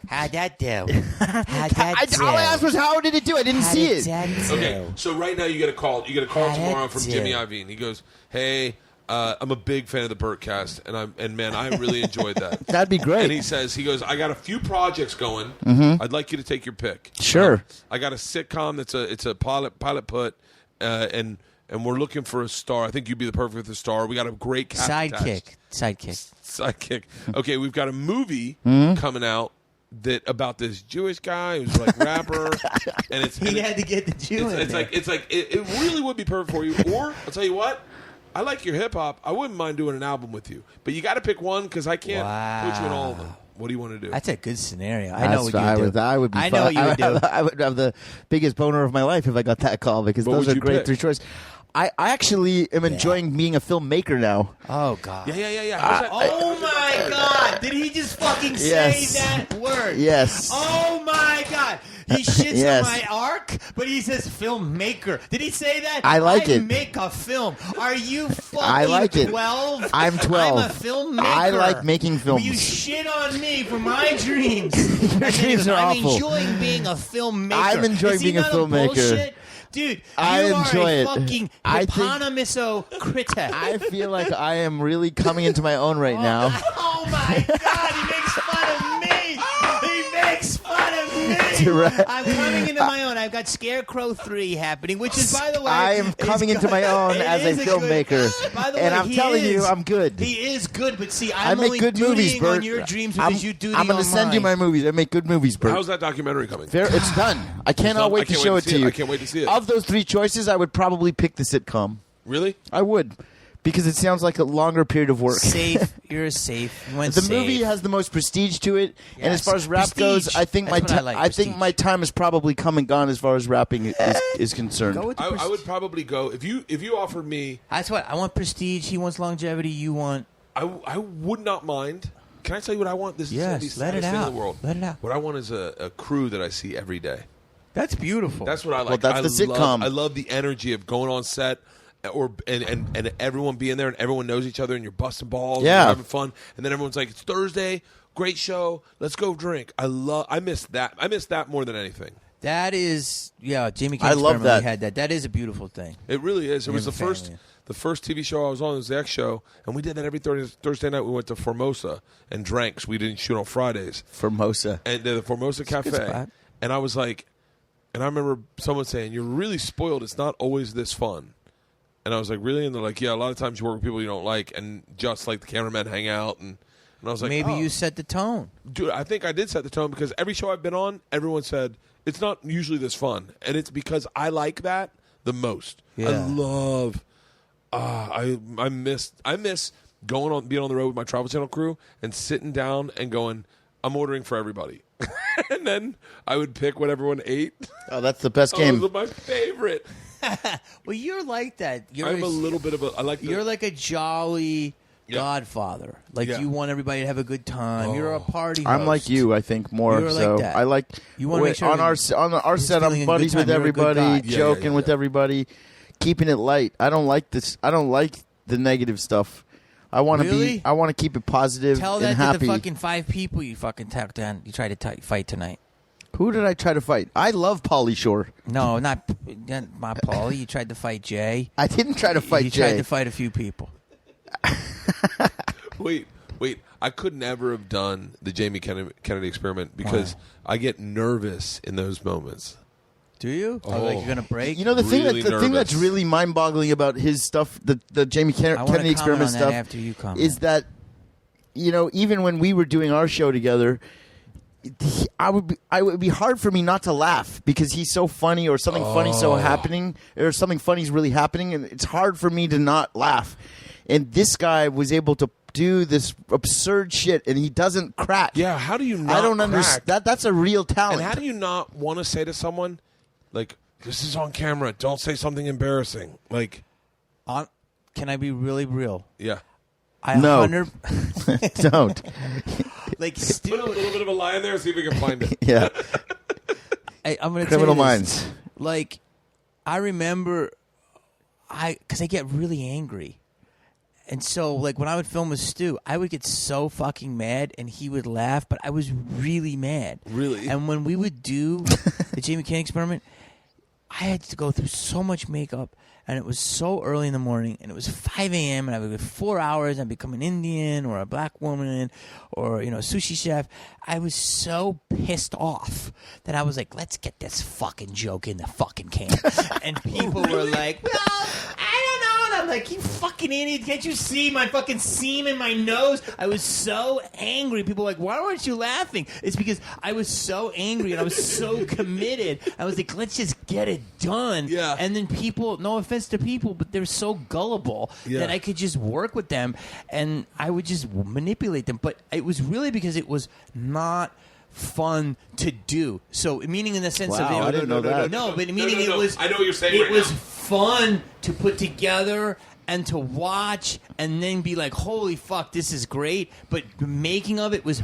how'd that do? How'd that do? All I asked was how did it do? I didn't see it. Okay, so right now you get a call. You get a call How tomorrow did from you? Jimmy Iovine. He goes, "Hey, I'm a big fan of the Bertcast, and man, I really enjoyed that." That'd be great. And he goes, "I got a few projects going. I'd like you to take your pick." Sure. I got a sitcom it's a pilot put, and we're looking for a star. I think you'd be the perfect star. We got a great cast attached. Sidekick. Okay, we've got a movie coming out about this Jewish guy who's like rapper, and He had to get the Jew in there. it really would be perfect for you. Or I'll tell you what, I like your hip hop. I wouldn't mind doing an album with you, but you got to pick one because I can't put you in all of them. What do you want to do? That's a good scenario. I know what you would do. I would be. I know what you would do. I would have the biggest boner of my life if I got that call because What those would are you great pick? three choices. I actually am enjoying being a filmmaker now. Oh, God. Yeah. How's that? Oh, my God. Did he just fucking Yes. say that word? Yes. Oh, my God. He shits Yes. on my arc, but he says filmmaker. Did he say that? I like it. make a film. Are you fucking I like it. 12? I'm 12. I'm a filmmaker. I like making films. You shit on me for my dreams. Your dreams are I'm awful. enjoying being a filmmaker. I'm enjoying Is he being a not filmmaker. bullshit? Dude, I you enjoy are a it. fucking I think- hyponymisocrita. I feel like I am really coming into my own right now. Oh my God! He makes fun of me. He makes fun of me. Right. I'm coming into my own. I've got Scarecrow 3 happening, which is, by the way, I am coming into my own it as a is filmmaker. By the And way, I'm he telling you, is- I'm good. He is good, but see, I I'm make only good movies, dutying Bert. on your dreams because you duty I'm going on to send you my mine. movies. I make good movies, Bert. How's that documentary coming? It's done. I cannot done? wait I to can't show wait it to to see it. you. I can't wait to see it. Of those three choices, I would probably pick the sitcom. Really? I would. because it sounds like a longer period of work. Safe. You're safe. You went The safe. movie has the most prestige to it, and as Yes. far as rap Prestige. goes, I think That's what I like, I think my prestige. time has probably come and gone as far as rapping is concerned. Go with the I prestige. would probably go if you offered me. That's what I want. Prestige. He wants longevity. You want. I would not mind. Can I tell you what I want? This Yes, is let the it saddest thing out. in the world. Let it out. What I want is a crew that I see every day. That's beautiful. That's what I like. Well, that's the sitcom. I love the energy of going on set, and everyone being there, and everyone knows each other, and you're busting balls, Yeah. and you're having fun, and then everyone's like, "It's Thursday, great show, let's go drink." I miss that. I miss that more than anything. That is, Jamie I King's love Experiment, that. we had that. That is a beautiful thing. It really is. It was Yeah, the first. family. The first TV show I was on was the X Show, and we did that every Thursday night. We went to Formosa and drank. 'Cause we didn't shoot on Fridays. Formosa. And the Formosa Cafe. spot. And I was like, and I remember someone saying, "You're really spoiled. It's not always this fun." And I was like, "Really?" And they're like, "Yeah, a lot of times you work with people you don't like, and just like the cameramen hang out." And I was like, Maybe "Oh." you set the tone. Dude, I think I did set the tone because every show I've been on, everyone said it's not usually this fun, and it's because I like that the most. I Yeah. love. I miss being on the road with my Travel Channel crew and sitting down and going, I'm ordering for everybody, and then I would pick what everyone ate. Oh, that's the best Oh, game. those are my favorite. Well, you're like that. I'm a little bit of a. I like. You're like a jolly Godfather. Like Yeah. you want everybody to have a good time. You're a party. I'm host. like you, I think, more. You're like so that. I like You wanna make sure on that our he's set. feeling I'm a buddies good with time. You're a good everybody, guy. joking with everybody, keeping it light. I don't like this. I don't like the negative stuff. I want to Really? be. I want to keep it positive Tell and that to happy. the fucking 5 people you fucking talked down. You tried to fight tonight. Who did I try to fight? I love Pauly Shore. No, not Paulie. You tried to fight Jay. I didn't try to fight You Jay. tried to fight a few people. Wait. I could never have done the Jamie Kennedy experiment because I get nervous in those moments. Do you? Oh, like you're gonna break? You know the thing Really thing that's nervous. really mind-boggling about his stuff, the Jamie I wanna Kennedy experiment comment on that stuff, after you comment. is that even when we were doing our show together, I would be hard for me not to laugh because he's so funny or something funny's so happening or something funny's really happening, and it's hard for me to not laugh. And this guy was able to do this absurd shit, and he doesn't crack. Yeah, how do you not I don't crack? understand. That's a real talent. And how do you not want to say to someone, like, this is on camera, don't say something embarrassing? Like, Can I be really real? yeah. No. 100 Don't. like Put a Stu. little bit of a lie in there, see if we can find it. Yeah. I'm gonna Criminal tell you this. Minds. Like, I remember, because I get really angry. And so, like, when I would film with Stu, I would get so fucking mad, and he would laugh, but I was really mad. Really? And when we would do the Jamie Kennedy experiment, I had to go through so much makeup, and it was so early in the morning, and it was 5 a.m., and I would go 4 hours, and I'd become an Indian or a black woman or, a sushi chef. I was so pissed off that I was like, let's get this fucking joke in the fucking can. And people were like, well, I don't know. And I'm like, you fucking idiot. Can't you see my fucking seam in my nose? I was so angry. People were like, why weren't you laughing? It's because I was so angry and I was so committed. I was like, let's just get it done. Yeah. And then people, no offense to people, but they're so gullible that I could just work with them and I would just manipulate them. But it was really because it was not fun to do. So meaning in the sense of Wow, I didn't know that. No, but meaning no. it was. I know what you're saying It right was now. fun to put together and to watch, and then be like, "Holy fuck, this is great!" But the making of it was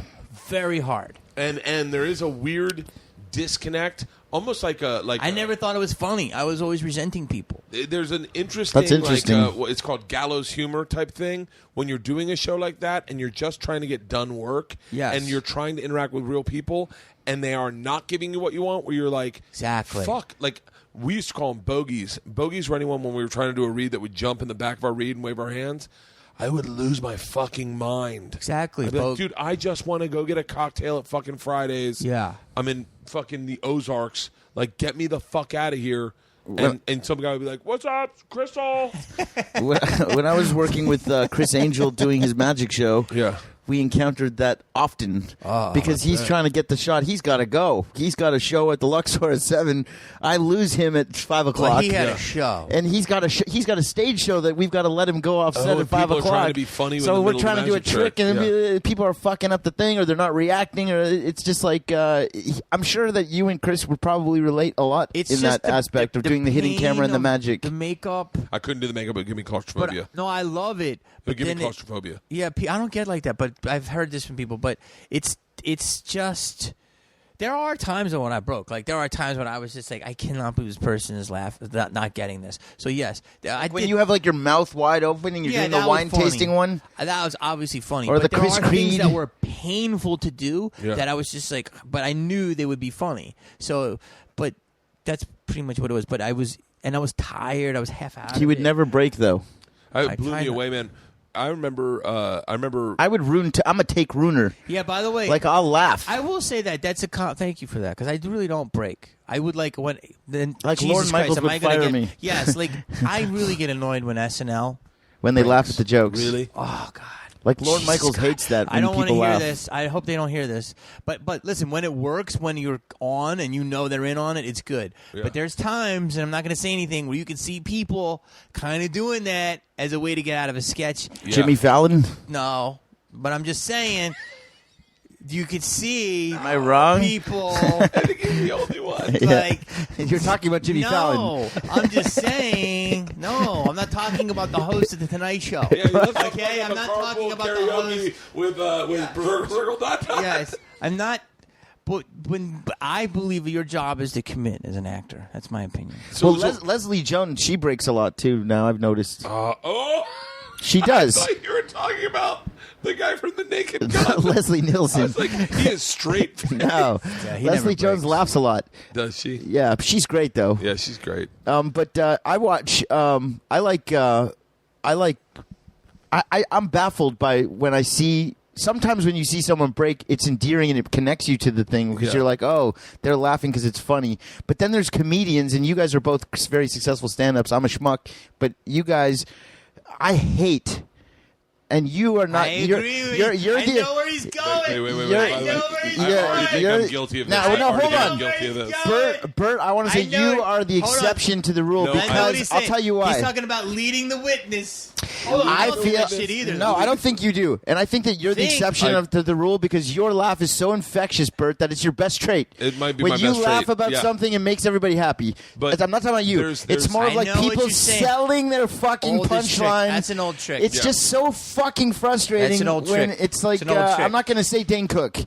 very hard. And there is a weird disconnect, almost like I never thought it was funny. I was always resenting people. There's an interesting, That's interesting. what it's called gallows humor type thing when you're doing a show like that and you're just trying to get done work, Yes. and you're trying to interact with real people, and they are not giving you what you want. Where you're like, Exactly. fuck, like. We used to call them bogeys. Bogeys were anyone when we were trying to do a read that would jump in the back of our read and wave our hands. I would lose my fucking mind. Exactly. I'd be like, dude, I just want to go get a cocktail at fucking Fridays. Yeah. I'm in fucking the Ozarks. Like, get me the fuck out of here. And some guy would be like, what's up, Crystal? When I was working with Chris Angel doing his magic show, Yeah. we encountered that often because he's trying to get the shot. He's got to go. He's got a show at the Luxor at 7. I lose him at 5 o'clock. Well, he had a show, and he's got a stage show that we've got to let him go off set at 5 people o'clock. are trying to be funny. So we're trying to do a magic trick, and people are fucking up the thing, or they're not reacting, or it's just like I'm sure that you and Chris would probably relate a lot in that aspect of doing the hidden camera and the magic. The makeup. I couldn't do the makeup, but give me claustrophobia. No, I love it. But give me then claustrophobia. Yeah, I don't get like that, but I've heard this from people. But it's just there are times when I broke. Like there are times when I was just like, I cannot believe this person is not getting this. So yes, when you have like your mouth wide open and you're doing the wine tasting one. That was obviously funny. Or but the Chris there are Creed things that were painful to do that I was just like, but I knew they would be funny. So, but that's pretty much what it was. But I was tired. I was half out. He would never break though. It blew me away, man. I remember. I would ruin. I'm a take ruiner. Yeah. By the way, like I'll laugh. I will say that that's a thank you for that because I really don't break. I would like when then like Jesus Lorne Michaels Christ, would fire me. Yes, like I really get annoyed when SNL when they laugh at the jokes. Really? Oh God. Like Lorne Michaels hates that. When I don't want to hear this. I hope they don't hear this. But listen, when it works, when you're on and you know they're in on it, it's good. Yeah. But there's times, and I'm not going to say anything, where you can see people kind of doing that as a way to get out of a sketch. Yeah. Jimmy Fallon? No, but I'm just saying. You could see. Am I wrong? People. I think he's the only one. Like you're talking about Jimmy Fallon. No, I'm just saying. No, I'm not talking about the host of the Tonight Show. Yeah, okay, I'm not talking about the host with Circle.com. Yes, I'm not. But I believe your job is to commit as an actor. That's my opinion. Leslie Jones, she breaks a lot too. Now I've noticed. She does. I thought you were talking about the guy from the Naked Gun. Leslie Nielsen. I was like, he is straight. No, Leslie Jones laughs a lot. Does she? Yeah, she's great though. Yeah, she's great. But I watch. I'm baffled by when I see. Sometimes when you see someone break, it's endearing and it connects you to the thing because you're like, oh, they're laughing because it's funny. But then there's comedians, and you guys are both very successful stand-ups. I'm a schmuck, but you guys, I hate. And you are not. I agree with you. I know where he's going. Wait. I know where he's going. I already think I'm guilty of this. No, hold on. Guilty of this. Bert, I want to say you are the exception to the rule because I'll tell you why. He's talking about leading the witness. I feel shit either. No, I don't think you do, and I think that you're the exception to the rule because your laugh is so infectious, Bert, that it's your best trait. It might be when my you best laugh trait. about something, it makes everybody happy. But I'm not talking about you. It's more of like people selling their fucking punchline. That's an old trick. It's just so fucking frustrating. That's an old when trick. it's like I'm not going to say Dane Cook.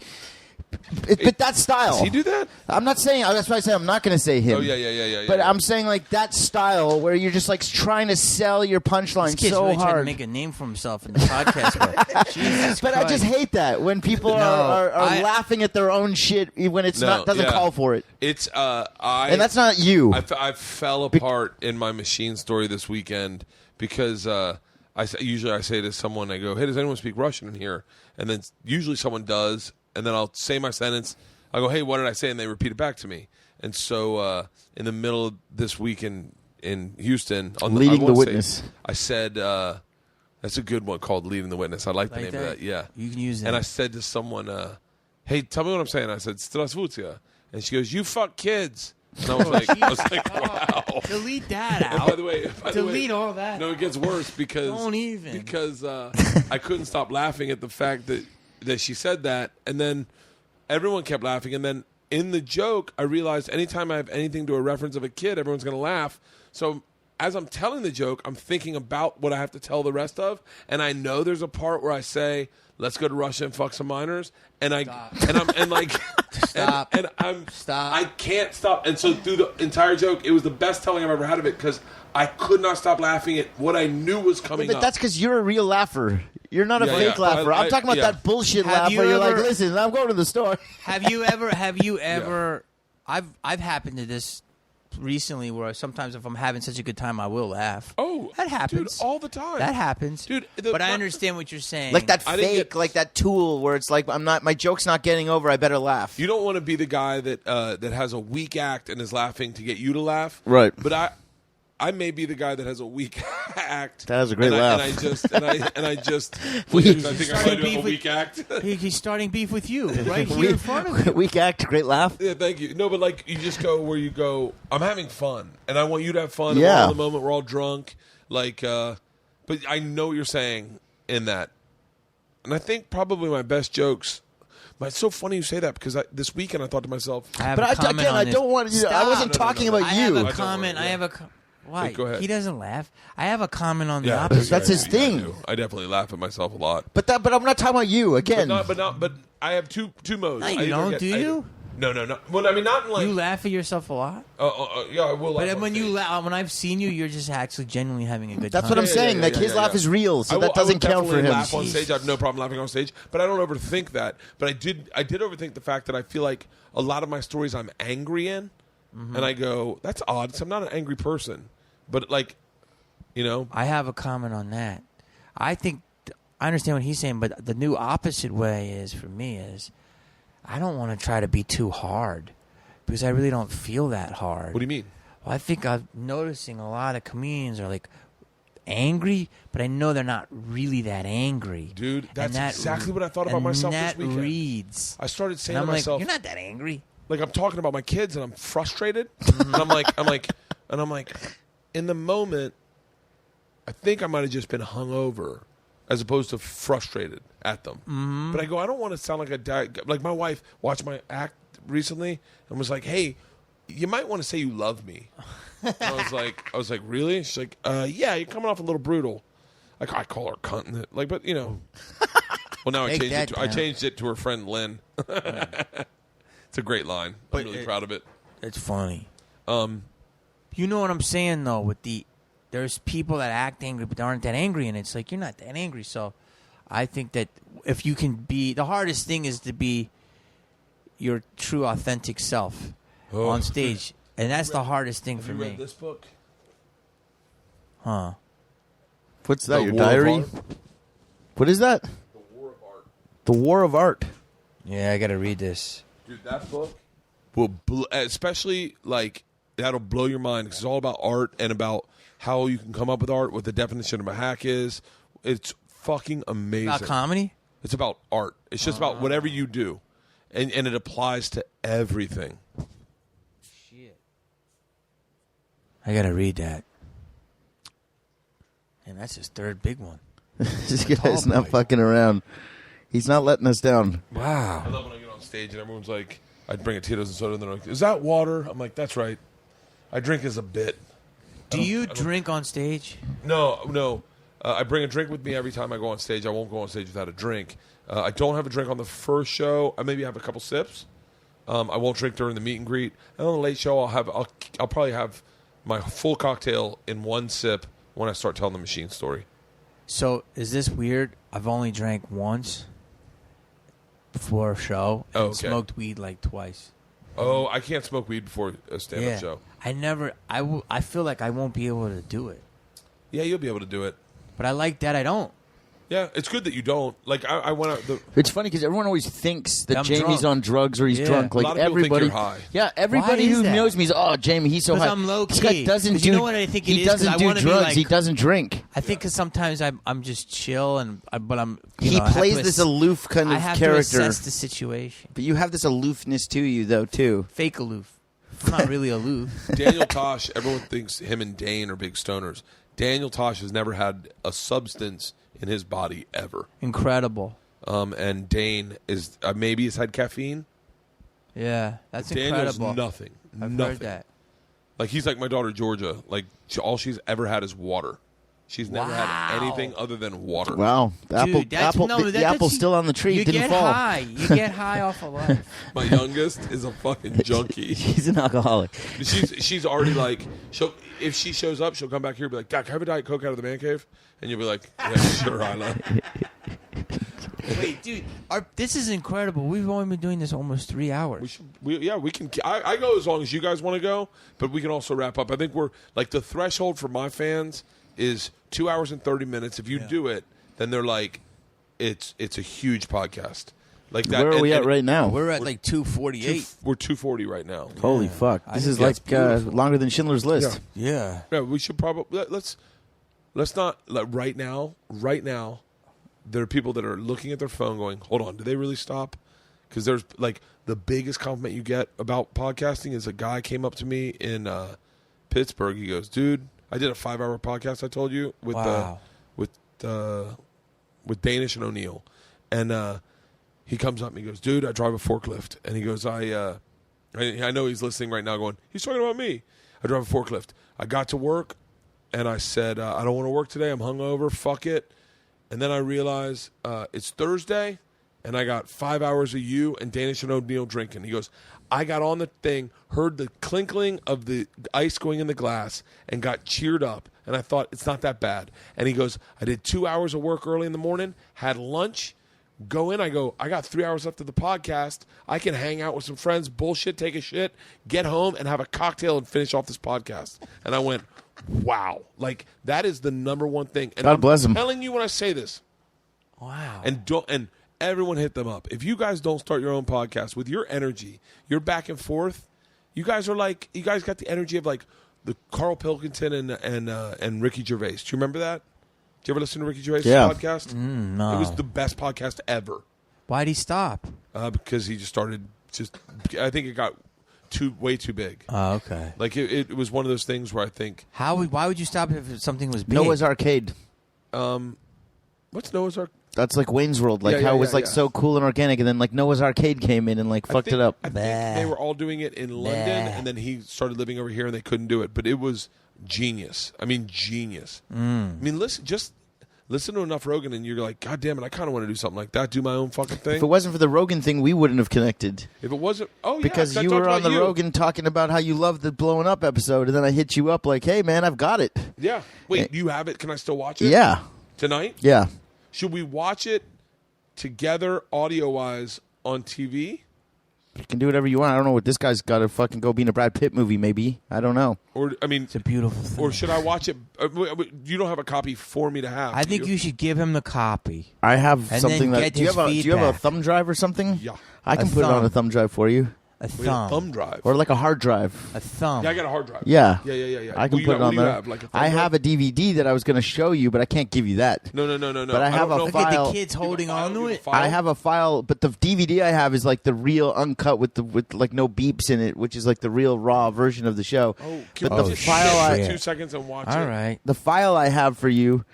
But that style. Does he do that? I'm not saying. That's why I say I'm not going to say him. Oh yeah. But I'm saying like that style where you're just like trying to sell your punchline This kid's so really hard. trying to make a name for himself in the podcast. But Jesus But Christ. I just hate that when people are laughing at their own shit when it's doesn't call for it. It's and that's not you. I fell apart in my machine story this weekend because I say to someone, I go, hey, does anyone speak Russian in here? And then usually someone does. And then I'll say my sentence. I go, hey, what did I say? And they repeat it back to me. And so in the middle of this week in Houston, Leading the Witness, I said, that's a good one called Leading the Witness. I like the name of that. Yeah. You can use that. And I said to someone, hey, tell me what I'm saying. I said, Здравствуйте. And she goes, you fuck kids. And I was like, wow. Delete that out. By the way, delete all that. No, it gets worse because don't even because I couldn't stop laughing at the fact that she said that, and then everyone kept laughing, and then in the joke, I realized anytime I have anything to a reference of a kid, everyone's going to laugh. So as I'm telling the joke, I'm thinking about what I have to tell the rest of, and I know there's a part where I say, "Let's go to Russia and fuck some minors," and I can't stop. And so through the entire joke, it was the best telling I've ever had of it because I could not stop laughing at what I knew was coming up. But that's because you're a real laugher. You're not a fake laugher. I'm talking about that bullshit laugh where you're like, listen, I'm going to the store. Have you ever? I've happened to this recently where sometimes if I'm having such a good time, I will laugh. Oh, that happens, dude, all the time. That happens, dude. But I understand what you're saying. Like that fake, like that tool where it's like my joke's not getting over. I better laugh. You don't want to be the guy that has a weak act and is laughing to get you to laugh, right? But I may be the guy that has a weak act. That was a great laugh. And I just I think I might have a weak act. He's starting beef with you right here in front of you. Weak act, great laugh. Yeah, thank you. No, but like you just go where you go. I'm having fun, and I want you to have fun. Yeah. And we're all in the moment, we're all drunk. Like, but I know what you're saying in that, and I think probably my best jokes. But it's so funny you say that because this weekend I thought to myself, But I don't want you. I wasn't talking about I you. have a comment. Yeah. Why? Wait, go ahead. He doesn't laugh. I have a comment on the yeah, opposite. That's his I thing. do. I definitely laugh at myself a lot. But I'm not talking about you again. But I have two modes. No, I you either don't, get- do I either- you? No. Well, I mean, not in like. You laugh at yourself a lot. Yeah, I will. But laugh when on you stage. laugh, when I've seen you, you're just actually genuinely having a good That's time. what I'm Yeah, saying. yeah, like yeah, his yeah, laugh yeah. is real, so I will- that doesn't I will count for definitely him. Laugh on stage. I have no problem laughing on stage, but I don't overthink that. But I did overthink the fact that I feel like a lot of my stories I'm angry in, and I go, that's odd. 'Cause I'm not an angry person, but like, you know, I have a comment on that. I think I understand what he's saying, but the new opposite way is for me is I don't want to try to be too hard because I really don't feel that hard. what do you mean? Well, I think I'm noticing a lot of comedians are like angry, but I know they're not really that angry. Dude, that's And exactly what I thought about myself this that weekend. reads. I started And saying I'm to like, myself, you're not that angry. like I'm talking about my kids and I'm frustrated, and I'm like, in the moment, I think I might have just been hungover, as opposed to frustrated at them. Mm-hmm. But I go, I don't want to sound like a dad. Like my wife watched my act recently and was like, "Hey, you might want to say you love me." And I was like, really? She's like, yeah, you're coming off a little brutal. Like I call her cunt, like, but you know. Well, now I Take changed that it. I down. changed it to her friend Lynn. It's a great line. I'm really proud of it. It's funny. You know what I'm saying though? There's people that act angry but aren't that angry, and it's like you're not that angry. So, I think that if you can be, the hardest thing is to be your true, authentic self on stage, and that's the hardest thing for Have you me. read this book? Huh? What's that? The Your War of diary? Art? What is that? The War of Art. The War of Art. Yeah, I got to read this. Dude, that book will, especially like that'll blow your mind because it's all about art and about how you can come up with art, what the definition of a hack is. It's fucking amazing. About comedy? It's about art. It's just about whatever you do, and it applies to everything. Shit. I got to read that. And that's his third big one. This guy's not fucking around. He's not letting us down. Wow. I love when I get on stage and everyone's like, I'd bring a Titos and soda, and they're like, "Is that water?" I'm like, "That's right. I drink as a bit." Do you drink on stage? No. I bring a drink with me every time I go on stage. I won't go on stage without a drink. I don't have a drink on the first show. I maybe have a couple sips. I won't drink during the meet and greet. And on the late show, I'll probably have my full cocktail in one sip when I start telling the machine story. So, is this weird? I've only drank once before a show and Oh, okay. smoked weed like twice. Oh, I can't smoke weed before a stand-up show. I feel like I won't be able to do it. Yeah, you'll be able to do it. But I like that I don't. Yeah, it's good that you don't. Like, I went out... It's funny because everyone always thinks that I'm Jamie's drunk. on drugs or he's Yeah. drunk. A Like lot of people think everybody, you're high. yeah, everybody Why is who that? knows me is, oh, Jamie, he's so Because high. I'm low This guy key. doesn't 'Cause do. you know what I think it he is? 'Cause doesn't I do wanna be drugs. like- He doesn't drink. I think because sometimes I'm just chill, but I'm. He plays this aloof kind I of have character. to assess the situation. But you have this aloofness to you, though, too. Fake aloof. I'm not really aloof. Daniel Tosh, everyone thinks him and Dane are big stoners. Daniel Tosh has never had a substance in his body ever. Incredible. And Dane is maybe has had caffeine. Yeah, that's Daniel's incredible. nothing. I've nothing. heard that. Like he's like my daughter Georgia. Like all she's ever had is water. She's never had Wow. anything other than water. Wow, the Dude, the apple's still on the tree. You Didn't get fall. high. You get high off of life. My youngest is a fucking junkie. He's an alcoholic. She's already like if she shows up, she'll come back here and be like, "Doc, can I have a Diet Coke out of the man cave?" And you'll be like, "Yeah, sure, Isla." Wait, dude, this is incredible. We've only been doing this almost 3 hours. We can. I go as long as you guys want to go, but we can also wrap up. I think we're like the threshold for my fans is 2 hours and 30 minutes. If you do it, then they're like, it's a huge podcast. Like that. Where are we and at right now? We're at like 248. We're 240 right now. Holy fuck! I This think is that's like beautiful. longer than Schindler's List. Yeah. Yeah, we should probably let's not right now. Right now, there are people that are looking at their phone, going, "Hold on, do they really stop?" Because there's like the biggest compliment you get about podcasting is a guy came up to me in Pittsburgh. He goes, "Dude, I did a 5-hour podcast. I told you with Wow. with Danish and O'Neill," and he comes up and he goes, "Dude, I drive a forklift," and he goes, I know he's listening right now, going, he's talking about me. I drive a forklift. I got to work, and I said, I don't want to work today. I'm hungover. Fuck it. And then I realized it's Thursday, and I got 5 hours of you and Danish and O'Neill drinking. He goes, I got on the thing, heard the clinkling of the ice going in the glass, and got cheered up. And I thought, it's not that bad. And he goes, I did 2 hours of work early in the morning, had lunch, go in, I go, I got 3 hours left of the podcast. I can hang out with some friends, bullshit, take a shit, get home, and have a cocktail and finish off this podcast. And I went, wow. Like, that is the number one thing. And God bless him. I'm telling you when I say this. Wow. And everyone hit them up. If you guys don't start your own podcast with your energy, your back and forth, you guys got the energy of like the Carl Pilkington and Ricky Gervais. Do you remember that? Did you ever listen to Ricky Gervais' podcast? No. It was the best podcast ever. Why'd he stop? Because he just started I think it got way too big. Oh, okay. Like it was one of those things where I think Why would you stop if something was big? Noah's Arcade. what's Noah's Ark? That's like Wayne's World. Like how it was like so cool and organic, and then like Noah's Arcade came in and like fucked it up. I think they were all doing it in London, and then he started living over here, and they couldn't do it. But it was genius. I mean, genius. I mean, listen to enough Rogan, and you're like, God damn it, I kind of want to do something like that. Do my own fucking thing. If it wasn't for the Rogan thing, we wouldn't have connected. If it wasn't, because I you talked were on about the you. Rogan talking about how you loved the Blowing Up episode, and then I hit you up like, hey man, I've got it. Yeah. Wait, you have it? Can I still watch it? Yeah. Tonight? Yeah. Should we watch it together, audio-wise, on TV? You can do whatever you want. I don't know what this guy's got to fucking go be in a Brad Pitt movie, maybe. I don't know. Or I mean, It's a beautiful thing. or should I watch it? You don't have a copy for me to have. I do think you should give him the copy. I have And something then that. get Do you his have a feedback. thumb drive or something? Yeah. I can A put it on thumb. a thumb drive for you, A We got a thumb. thumb drive. or like a hard drive. A thumb. Yeah, I got a hard drive. Yeah. Yeah. I can What put it what on do you there. have? Like a thumb I drive? have a DVD that I was going to show you, but I can't give you that. No. But I have don't a know if Look at file. the kids holding on to it. I have a file, but the DVD I have is like the real uncut with like no beeps in it, which is like the real raw version of the show. Oh, can but we the just file sit I for 2 seconds and watch All it? right. the file I have for you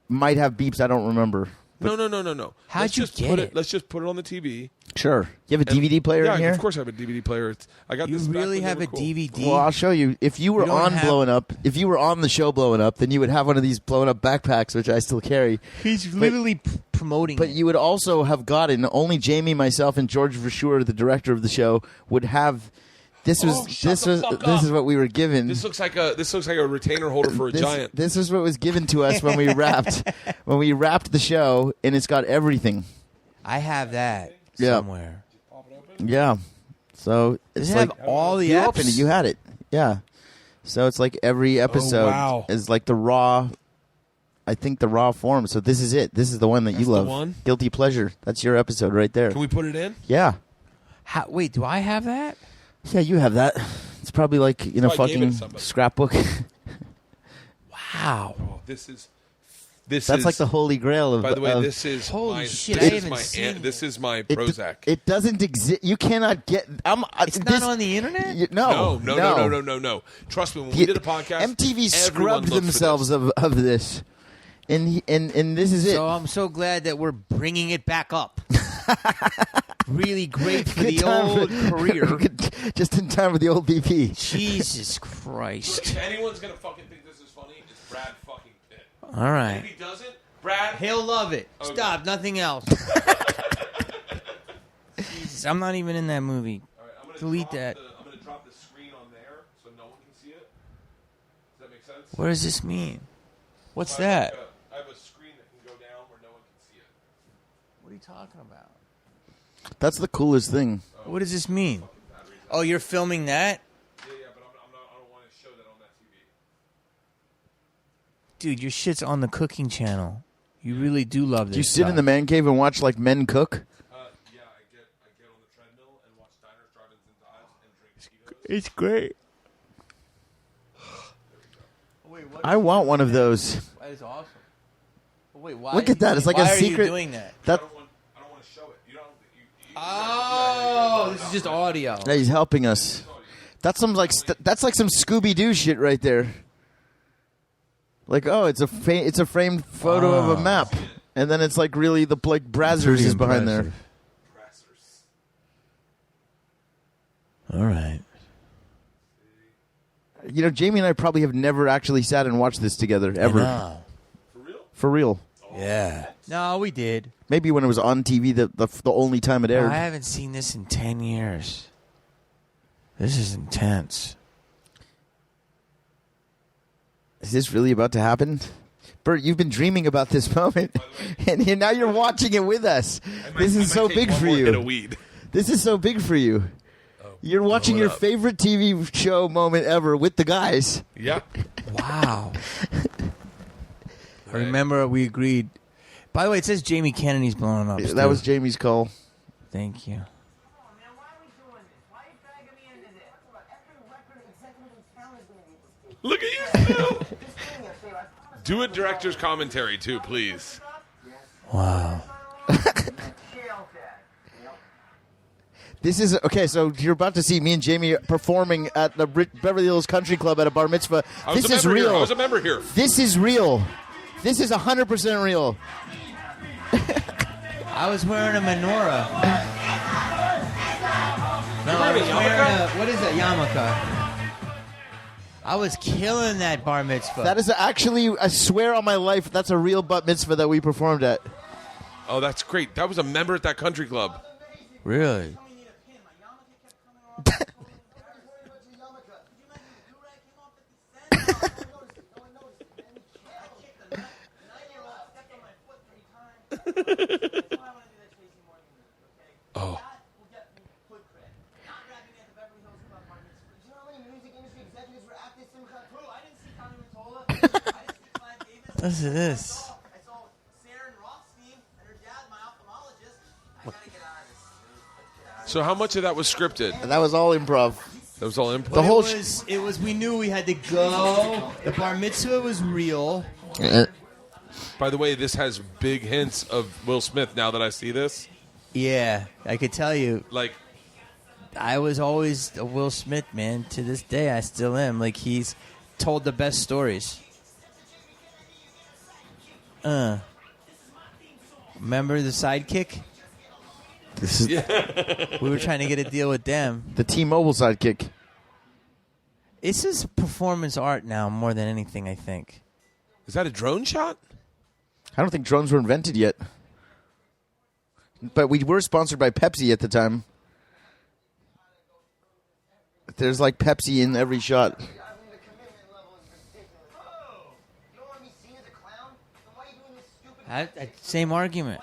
might have beeps. I don't remember. No. How'd Let's you just get put it? Let's just put it on the TV. Sure. You have a DVD player Yeah, in here? of course I have a DVD player. I got You this. back really when they have were a cool. DVD? Well, I'll show you. If you were don't on have- Blowing Up, if you were on the show Blowing Up, then you would have one of these Blowing Up backpacks, which I still carry. He's literally promoting But it. you would also have gotten only Jamie, myself, and George Verschure, the director of the show, would have. This was shut the fuck up. is what we were given. This looks like a retainer holder for a giant. This is what was given to us when we wrapped the show, and it's got everything. I have that Yeah. somewhere. Yeah. So it's Does it like have all the you eps? opened it, you had it. Yeah. So it's like every episode wow. is like the raw. I think the raw form. So this is it. This is the one that you the love. one? Guilty Pleasure. That's your episode right there. Can we put it in? Yeah. Wait, do I have that? Yeah, you have that. It's probably like in a So I gave it to fucking somebody. scrapbook. Wow. Oh, this is. That's like the holy grail of. By the way, of- this is Holy my, shit, This I is haven't my seen this is my it, Prozac. It doesn't exist. You cannot get. It's not on the internet? No. No. Trust me, when we did a podcast, MTV everyone scrubbed looked for themselves this. of this, and this is it. So I'm so glad that we're bringing it back up. Really great for Good the time old for- career. just in time for the old BP. Jesus Christ. If anyone's gonna fucking think this is funny, it's Brad fucking Pitt. All If right. he doesn't, Brad. He'll love it. Okay. Stop. Nothing else. Jesus, I'm not even in that movie. All right, I'm gonna Delete drop that. I'm gonna drop the screen on there so no one can see it. Does that make sense? What does this mean? What's I have that? I have a screen that can go down where no one can see it. What are you talking about? That's the coolest thing. What does this mean? Oh, you're filming that? Yeah, but I don't want to show that on that TV. Dude, your shit's on the cooking channel. You really do love this. Do you sit in stuff. the man cave and watch like men cook? It's great. I want one of those. That is awesome. Wait, why? Look at that. It's like why a are secret. you doing that? That, I don't want to show it. You don't. Oh, this is just audio. yeah, he's helping us. That's some like that's like some Scooby Doo shit right there. Like, oh, it's a framed photo of a map, and then it's like really the like Brazzers is behind there. All right. You know, Jamie and I probably have never actually sat and watched this together ever. No. For real. Yeah. No, we did. Maybe when it was on TV, the only time it aired. I haven't seen this in 10 years. This is intense. Is this really about to happen? Bert, you've been dreaming about this moment, and now you're watching it with us. This is so big for you. This is so big for you. You're watching your favorite TV show moment ever with the guys. Yeah. Wow. I remember we agreed. By the way, it says Jamie Kennedy's blowing up. That was Jamie's call. Thank you. Look at you, Stu. Do a director's commentary too, please. Wow. This is okay. So you're about to see me and Jamie performing at the Beverly Hills Country Club at a bar mitzvah. This is real. I was a member here. This is real. This is 100% real. I was wearing a menorah. No, I was wearing a, what is that, yarmulke? I was killing that bar mitzvah. That is actually, I swear on my life, that's a real bat mitzvah that we performed at. Oh, that's great. That was a member at that country club. Really? Oh. Listen to this. So how much of that was scripted? That was all improv. That was all improv. The whole It was. We knew we had to go. The bar mitzvah was real. By the way, this has big hints of Will Smith now that I see this. Yeah, I could tell you. Like, I was always a Will Smith man. To this day, I still am. Like, he's told the best stories. Remember the sidekick? This is We were trying to get a deal with them. the T-Mobile sidekick. This is performance art now more than anything, I think. is that a drone shot? I don't think drones were invented yet. But we were sponsored by Pepsi at the time. There's like Pepsi in every shot. Same argument.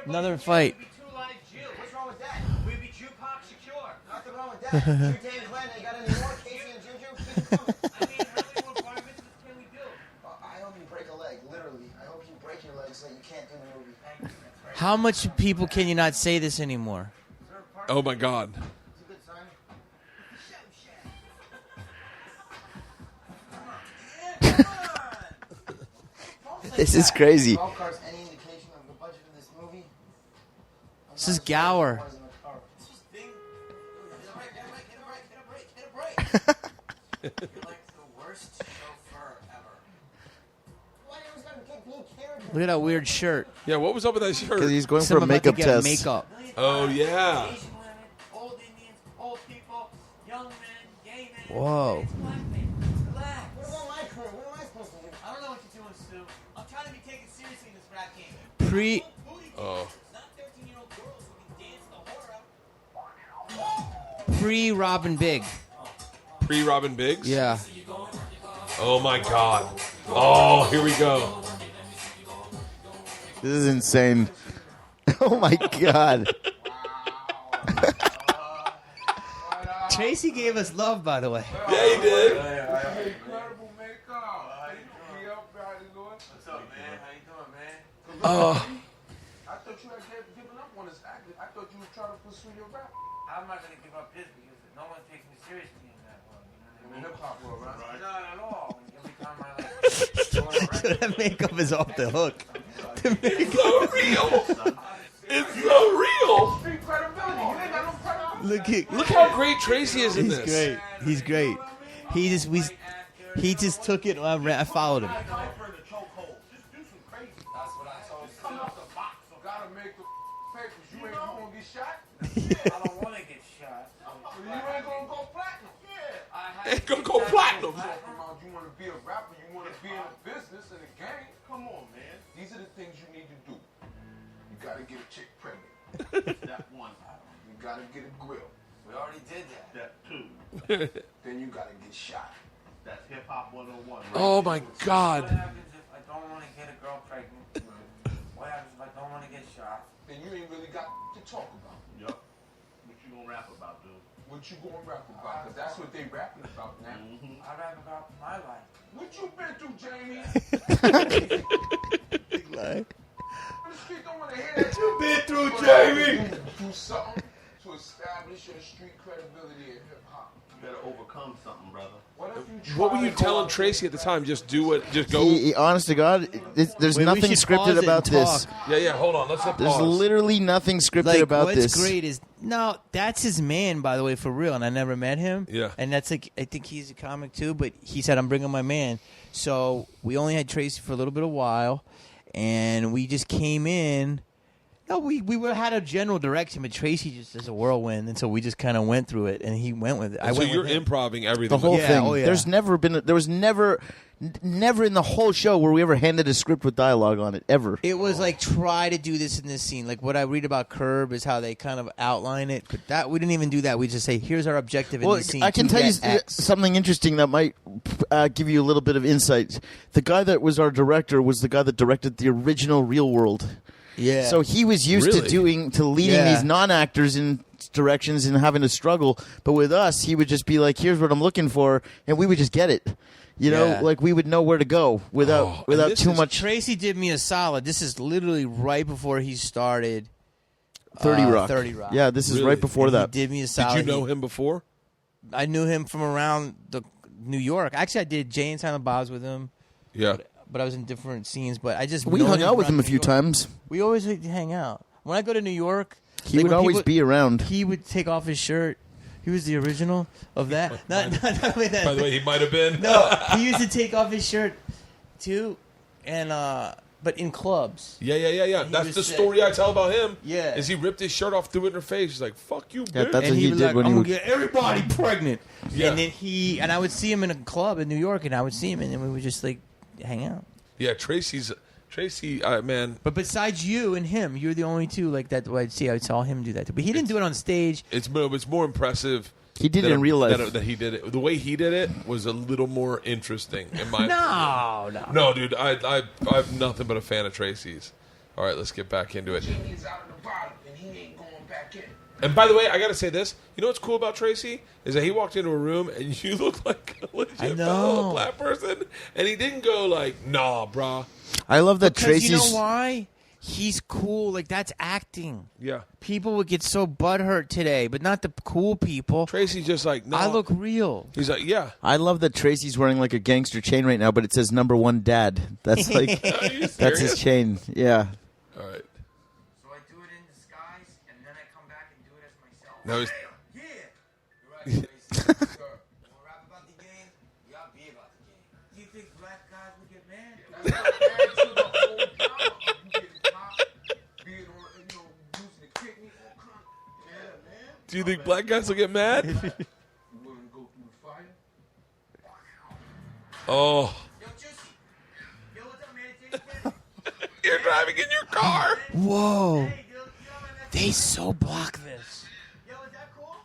Another fight. What's wrong with that? We'd be Jupac Shakur. Nothing wrong with that. David Glenn, they got any more? Casey and Juju? Keep it coming. I mean, how many more bar mitzvahs can we do? I hope you break a leg, literally. I hope you break your leg so that you can't do the movie. How much people can you not say this anymore? Oh my God. It's a good sign. This is crazy. Golf carts, any indication of the budget of this movie? This is Gower. You're like the worst chauffeur ever. Why you always gotta get me character? Look at that weird shirt. Yeah, what was up with that shirt? Because he's going for Some a about to makeup get test. Makeup. Oh, yeah. Asian women, old Indians, old people, young men, gay men. Whoa. Black men. Relax. What about my crew? What am I supposed to do? I don't know what you're doing, Stu. I'm trying to be taken seriously in this rap game. Oh. Not 13-year-old girls who can dance the horror out. Pre-Robin Big. Pre-Robin Biggs? Yeah. Oh my God. Oh, here we go. This is insane. Oh my God. Tracy gave us love, by the way. Yeah, he did. Incredible makeup. What's up, man? How you doing, man? Uh, I thought you had given up on this acting. I thought you were trying to pursue your rap. I'm not gonna give up this because no one takes me seriously in that world. You know what I mean? Hip hop world, right? Not at all. Every time I That makeup is off the hook. it's so real. It's so real. Street credibility. You ain't got no credibility. Look how great Tracy is in He's this. great. He's great. He just took it. I followed him. That's what I told you. Come out the box. So gotta make the papers. You ain't gonna get shot. I don't want to get shot. You ain't gonna go platinum. Yeah. Ain't gonna go platinum. You want to be a rapper. You want to be in the business and the game. Come on, man. These are the things you need to do. You gotta get a chick pregnant. That one. You gotta get a grill. We already did that. That two. Then you gotta get shot. That's hip hop 101. Right? Oh my God. What happens if I don't want to get a girl pregnant? What happens if I don't want to get shot? Then you ain't really got to talk about. Yup. What you gonna rap about, dude? What you gonna rap about? Cause that's what they rapping about now. I rap about my life. What you been through, Jamie? Big lie. The street don't wanna hear that. You been through, But Jamie? Do something to establish your street credibility in hip hop. You better overcome something, brother. What if you What were try you to go telling out Tracy at the time? Just do it. Just go. Honest to God, there's Wait, we nothing should pause scripted it about and this. talk. Yeah, hold on. Let's have There's pause. literally nothing scripted Like, about what's this. great is no, that's his man, by the way, for real. And I never met him. Yeah. And that's like, I think he's a comic too. But he said, "I'm bringing my man." So we only had Tracy for a little bit of while, and we just came in. No, had a general direction, but Tracy just is a whirlwind, and so we just kind of went through it, and he went with it. So you're improving everything. The whole Yeah, thing. oh, yeah. There was never in the whole show where we ever handed a script with dialogue on it ever. It was like, try to do this in this scene. Like what I read about Curb is how they kind of outline it, but that we didn't even do that. We just say, here's our objective in Well, this scene. I can to tell you get X. something interesting that might give you a little bit of insight. The guy that was our director was the guy that directed the original Real World. Yeah. So he was used Really? to leading Yeah. these non-actors in directions and having to struggle. But with us, he would just be like, "Here's what I'm looking for," and we would just get it. You know, Yeah. like we would know where to go without and this too is much. Tracy did me a solid. This is literally right before he started 30 Rock. 30 Rock. Yeah, this is Really? right before And that. He did me a Did solid. you know him before? I knew him from around New York. Actually, I did Jay and Silent Bob's with him, Yeah. but I was in different scenes. But I just We known hung out with from him a New few York. times. We always like to hang out. When I go to New York, He like, would when always people- be around. He would take off his shirt. He was the original of that. Not only that. By the way, he might have been. No, he used to take off his shirt too, and but in clubs. Yeah. He That's was the sick. story I tell about him. Yeah. Is he ripped his shirt off, threw it in her face. He's like, "Fuck you, Yeah, bitch." that's And what he would did like, when I'm he gonna would. get everybody pregnant. Yeah. And then I would see him in a club in New York, and I would see him, and then we would just like hang out. Yeah, Tracy, man. But besides you and him, you're the only two like that. I'd see. I saw him do that, but he didn't do it on stage. It's more impressive. He did it that in real life. That he did it. The way he did it was a little more interesting in my opinion. No. No, dude, I'm nothing but a fan of Tracy's. All right, let's get back into it. Jamie's out of the bottom and he ain't going back in. And by the way, I got to say this. You know what's cool about Tracy is that he walked into a room and you look like a legit I know. fellow black person, and he didn't go like, "Nah, brah." I love that Because Tracy's. you know why? He's cool. Like that's acting. Yeah, People would get so butthurt today, but not the cool people. Tracy's just like, "No." I look real. He's like, "Yeah." I love that Tracy's wearing like a gangster chain right now, but it says #1 Dad. That's like Are you that's his serious? chain. Yeah. All right. So I do it in disguise, and then I come back and do it as myself. No, he's- Yeah. You're right, Tracy. Sure. You want to rap about the game? Yeah, I'll be about the game. Do you think black guys would get mad? That's not add to the whole drama. You getting popped, being on, using the kidney, all kind. Yeah, man. Do you think black guys will get mad? You willing to go through the fire? Oh, Yo, Juicy. Yo, what's up, man? It's James. you're driving in your car. Whoa. Hey, yo, man. They so block this. Yo, is that cool?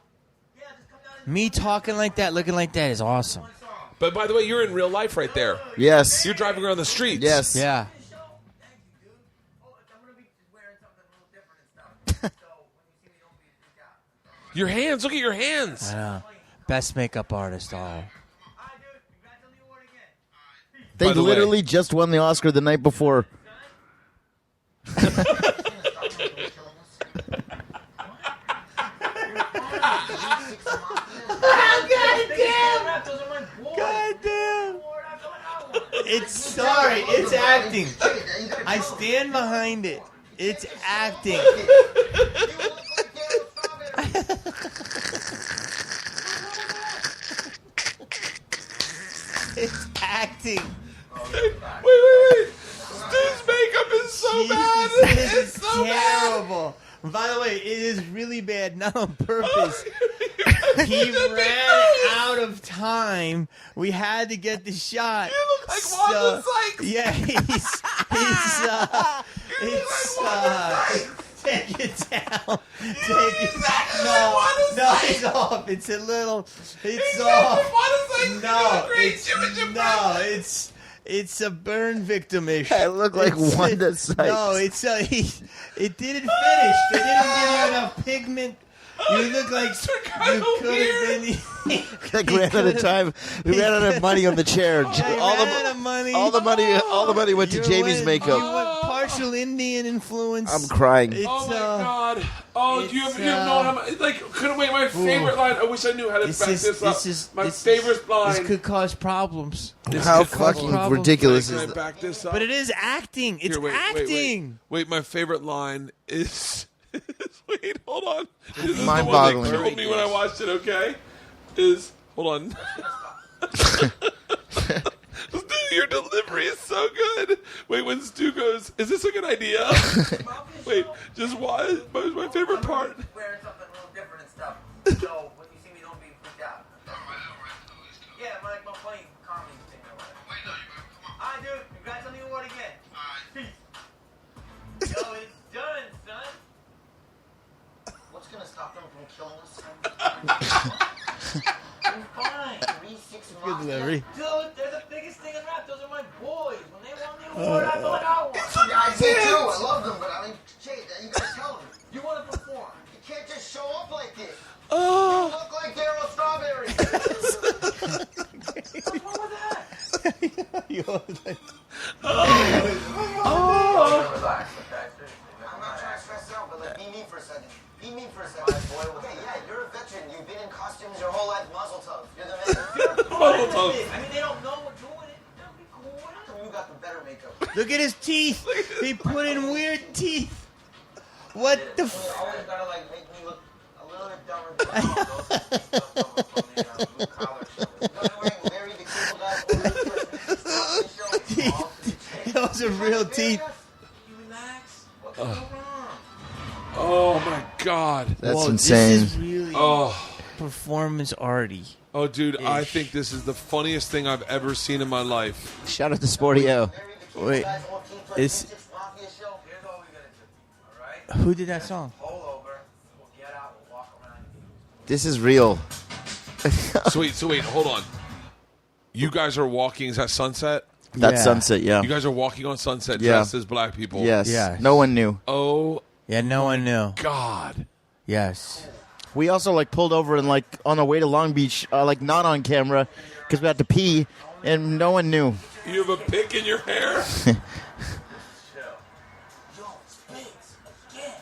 Yeah, just come down and Me talking like that, looking like that is awesome. song. But by the way, you're in real life right there. Yes. You're driving around the streets. Yes. Yeah. Show? Thank you, dude. Oh, I'm gonna be wearing something a little different and stuff. So when you see me, don't be freaked out. Your hands. Look at your hands. I know. Best makeup artist. All. They By the way- literally just won the Oscar the night before. God damn. It's acting. I stand behind it. It's acting. It's acting. Wait. Stu's makeup is so bad. This It's is so terrible. By the way, it is really bad, not on purpose. bad. He ran out of time. We had to get the shot. You look like Wanda Sykes. Yeah, take it down. Take it down. No, it's off. It's a little. It's off. No, it's a burn victim-ish. I look like It's- Wanda Sykes. No, it didn't finish. They didn't give you enough pigment. You look like you could have been. Like we ran out of time. We ran out of money on the chair. They ran out of money. All the money went to You Jamie's went- makeup. You went partial Indian influence. I'm crying. It's, Oh my god! Oh, do you have known how much? Like, couldn't wait. My favorite line. I wish I knew how to back this up. My favorite line. This could cause problems. How could cause fucking problems. ridiculous Can I is that? back this up? But it is acting. It's Here, wait, acting. Wait, my favorite line is. Wait, hold on. This is the Mind-boggling. one that killed me when I watched it. Okay, is hold on. Your delivery is so good. Wait, when Stu goes, is this a good idea? Wait, just why? What was my favorite part? Wearing something a little different and stuff. So when you see me, don't be freaked out. Yeah, my funny comedy thing or whatever. Alright, dude. Congrats on the award again. Peace. Yo, it's done, son. What's gonna stop them from killing us, son? I'm fine. 3-6 Good Mafia. delivery. Dude, they're the biggest thing in rap. Those are my boys. When they won the award, I feel like I won. I did too. I love them, but I mean, Jay, you gotta tell them. You want to perform? You can't just show up like this. Oh, You look like Daryl Strawberry. What's wrong with that? Relax, okay? I'm not trying to stress out, but like, be me for a second. Be me for a second. Okay, yeah, you're a veteran. You've been in costumes your whole life. Muzzle tough. You're the man. I mean, they don't know we're doing it. They'll be cool with How it. come you got the better makeup? Look at his teeth. He put in weird teeth. What the? You always gotta like make me look a little bit dumber than blue collar show. You're wearing Larry the Cable Guy. Those are real teeth. You relax. What could go wrong? oh my god! That's Whoa, insane. This is really performance arty. Oh, dude, I think this is the funniest thing I've ever seen in my life. Shout out to Sporty-O. Wait, it's Here's what we're gonna do. All right? who did that song? Pull over. We'll get out. We'll walk around. This is real. So wait, hold on. You guys are walking. Is that Sunset? That's Yeah. Sunset, yeah. You guys are walking on Sunset Yeah. dressed as black people. Yes. Yes. No one knew. Oh Yeah, no one knew. God. Yes. We also like pulled over and like on our way to Long Beach, like not on camera, because we had to pee, and no one knew. You have a pick in your hair. Yo, Spinks. Again.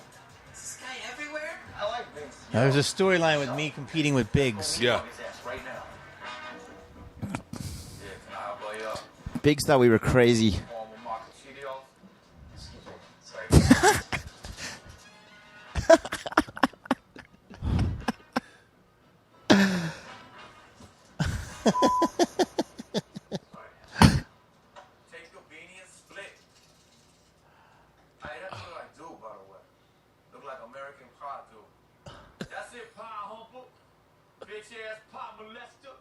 Is this guy everywhere? I like Vince. Now, there's a storyline with me competing with Biggs. Yeah. His ass right now. Yeah, can I blow you up? Biggs thought we were crazy. Formal Marco Cheetos. Sorry. Take your beanie and split. Hey, that's what I do, by the way. Look like American Pie, dude. That's it, pie humper. Bitch ass pie molester.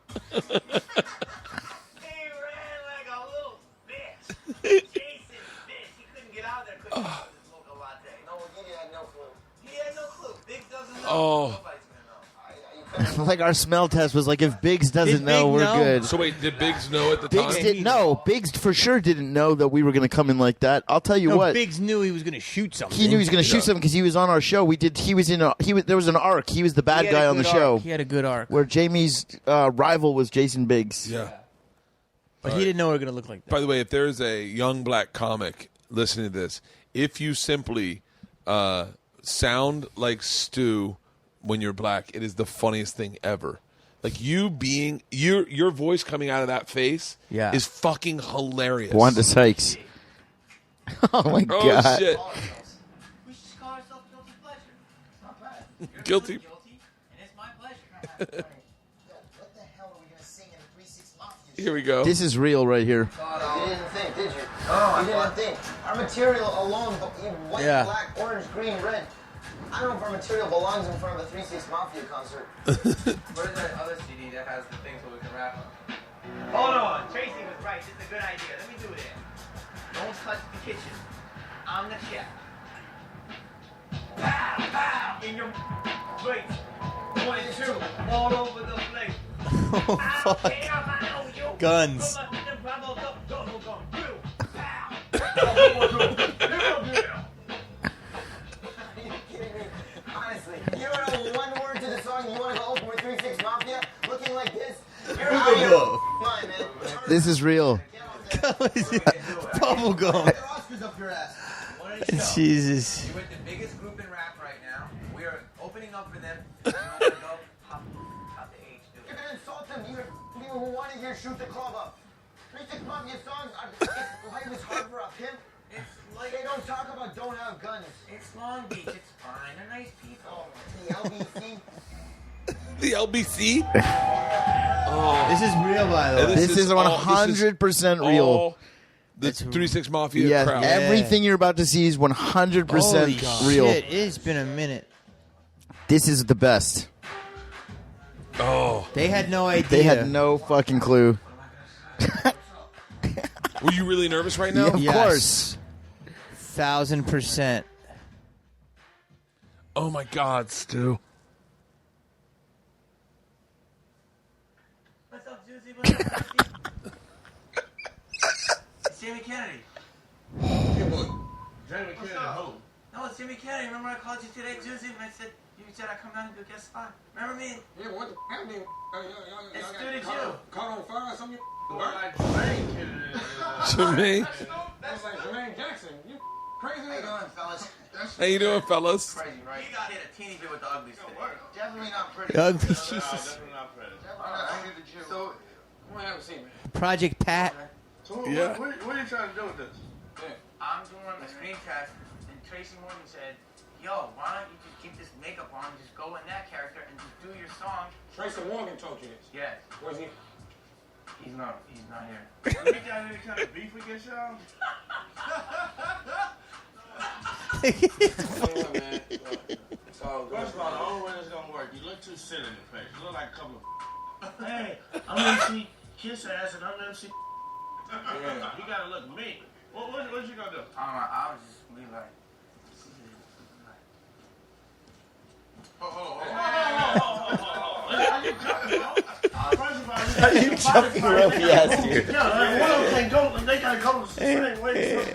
He ran like a little bitch. Jason bitch. He couldn't get out of there. Couldn't smoke a latte. No, he had no clue. He had no clue. Big doesn't know. Oh. Nobody's gonna know. You Like our smell test was like, if Biggs doesn't Did know, Big we're know? good. So wait, did Biggs know at the Biggs time? didn't know. Biggs for sure didn't know that we were going to come in like that. I'll tell you No, what. Biggs knew he was going to shoot something. He knew he was going to shoot something because he was on our show. There was an arc. He was the bad He had a guy on the good show. arc. He had a good arc. Where Jamie's rival was Jason Biggs. Yeah. But he didn't know we were going to look like that. By the way, if there's a young black comic listening to this, if you simply sound like Stu when you're black, it is the funniest thing ever. Like you being your voice coming out of that face is fucking hilarious. Wanda Sykes. Oh my god. Shit. We should just call ourselves Guilty Pleasure. It's not bad. You're Guilty. Guilty, and it's my pleasure. Yo, what the hell are we gonna sing in the 3-6 Mafia? Here we go. This is real right here. You didn't think, did you? Oh, you didn't think. Our material alone, white, black, orange, green, red. I don't know if our material belongs in front of a 3-6 Mafia concert. Where's that other CD that has the thing so we can rap on? Hold on, Tracy was right. This is a good idea. Let me do it. Don't touch the kitchen. I'm the chef. Pow, pow, in your plate. 1 and 2, all over the place. Oh, fuck. Guns. Honestly, you don't know one word to the song. You want to go open with 3-6 Mafia looking like this? You're out of your mind, man. This is real. Bubble gum. Jesus. We're with the biggest group in rap right now. We are opening up for them. You know where to go? Pop the H, dude. You're gonna insult them. Even people who want to hear shoot the club up. 3-6 Mafia songs. Life is hard for a pimp. It's like They don't talk about don't have guns. it's Long Beach. It's fine. They're nice people. The LBC. The LBC? This is real, by the way. This is 100% real. All the 3-6 Mafia Yes, crowd. everything you're about to see is 100% Holy real. shit, it's been a minute. This is the best. Oh. They had no idea. They had no fucking clue. Were you really nervous right now? Yeah, of course. 1,000%. Oh my God, Stu. What's up, Juicy? What's up, Juicy? It's Jamie Kennedy. Jamie Kennedy, who? No, it's Jimmy Kennedy. Remember I called you today, Juicy, and I said you said I'd come down and do a guest spot. Remember me? Yeah, what the happening? It's Stu to Jew. Caught on fire or something? Like Jermaine Kennedy. To me. That's like Jermaine Jackson. You crazy? How you doing, fellas? How you doing, fellas? Crazy, right? He got hit a teeny bit with the uglies today. Definitely not pretty. Ugly No, Jesus. definitely not pretty. Definitely not the Jew. So, what happened, see, man? Project Pat. So Yeah. what are you trying to do with this? I'm doing a screen test, and Tracy Morgan said, yo, why don't you just keep this makeup on, just go in that character, and just do your song? Tracy Morgan told you this. Yes. Where's he? He's not here. You got any kind of beef against y'all? Look, man. Look, it's all good. First of all, the only way this gonna work, you look too silly in the face. You look like a couple of hey, I'm MC Kiss Ass and I'm MC Yeah. You gotta look mean. What you gonna do? I was just be like, You jumping rope, yes, dude. Yeah, like one of them can't go, they gotta go the same way. It's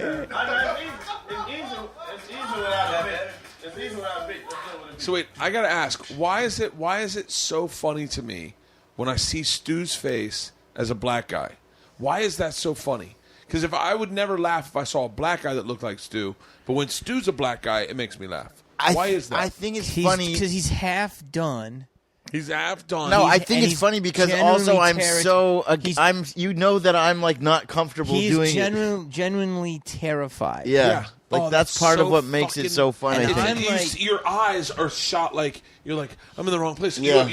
easy without a bit. It's easy without a bit. So wait, I gotta ask, why is it so funny to me when I see Stu's face as a black guy? Why is that so funny? Because if I would never laugh if I saw a black guy that looked like Stu, but when Stu's a black guy, it makes me laugh. Why is that? I think it's funny because he's half done. He's half done. No, I and think it's he's funny because genuinely also I'm terri- I'm you know that I'm like not comfortable He's doing it. genuinely terrified. Yeah. Like Oh, that's part so of what makes it so funny. And I I'm think. You like- see, your eyes are shot like you're like I'm in the wrong place. Yeah.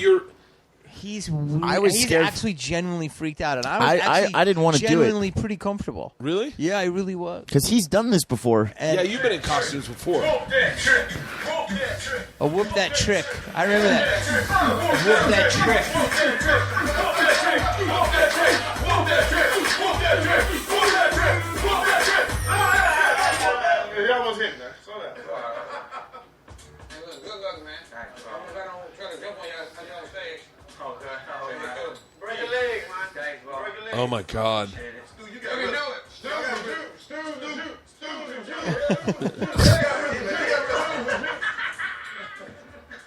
He's I was he's scared. actually genuinely freaked out, and I was actually I didn't wanna do it. genuinely pretty comfortable. Really? Yeah, I really was. Because he's done this before. And Yeah, you've been in costumes before. Whoop that trick. Whoop that trick. Whoop that trick. I remember that. Whoop that trick. He almost hit that. Slow down. Hey, look, good luck, man. I'm gonna try to jump on you on stage. Break a leg, man. Break a leg. Oh my God. Stu, you gotta do it.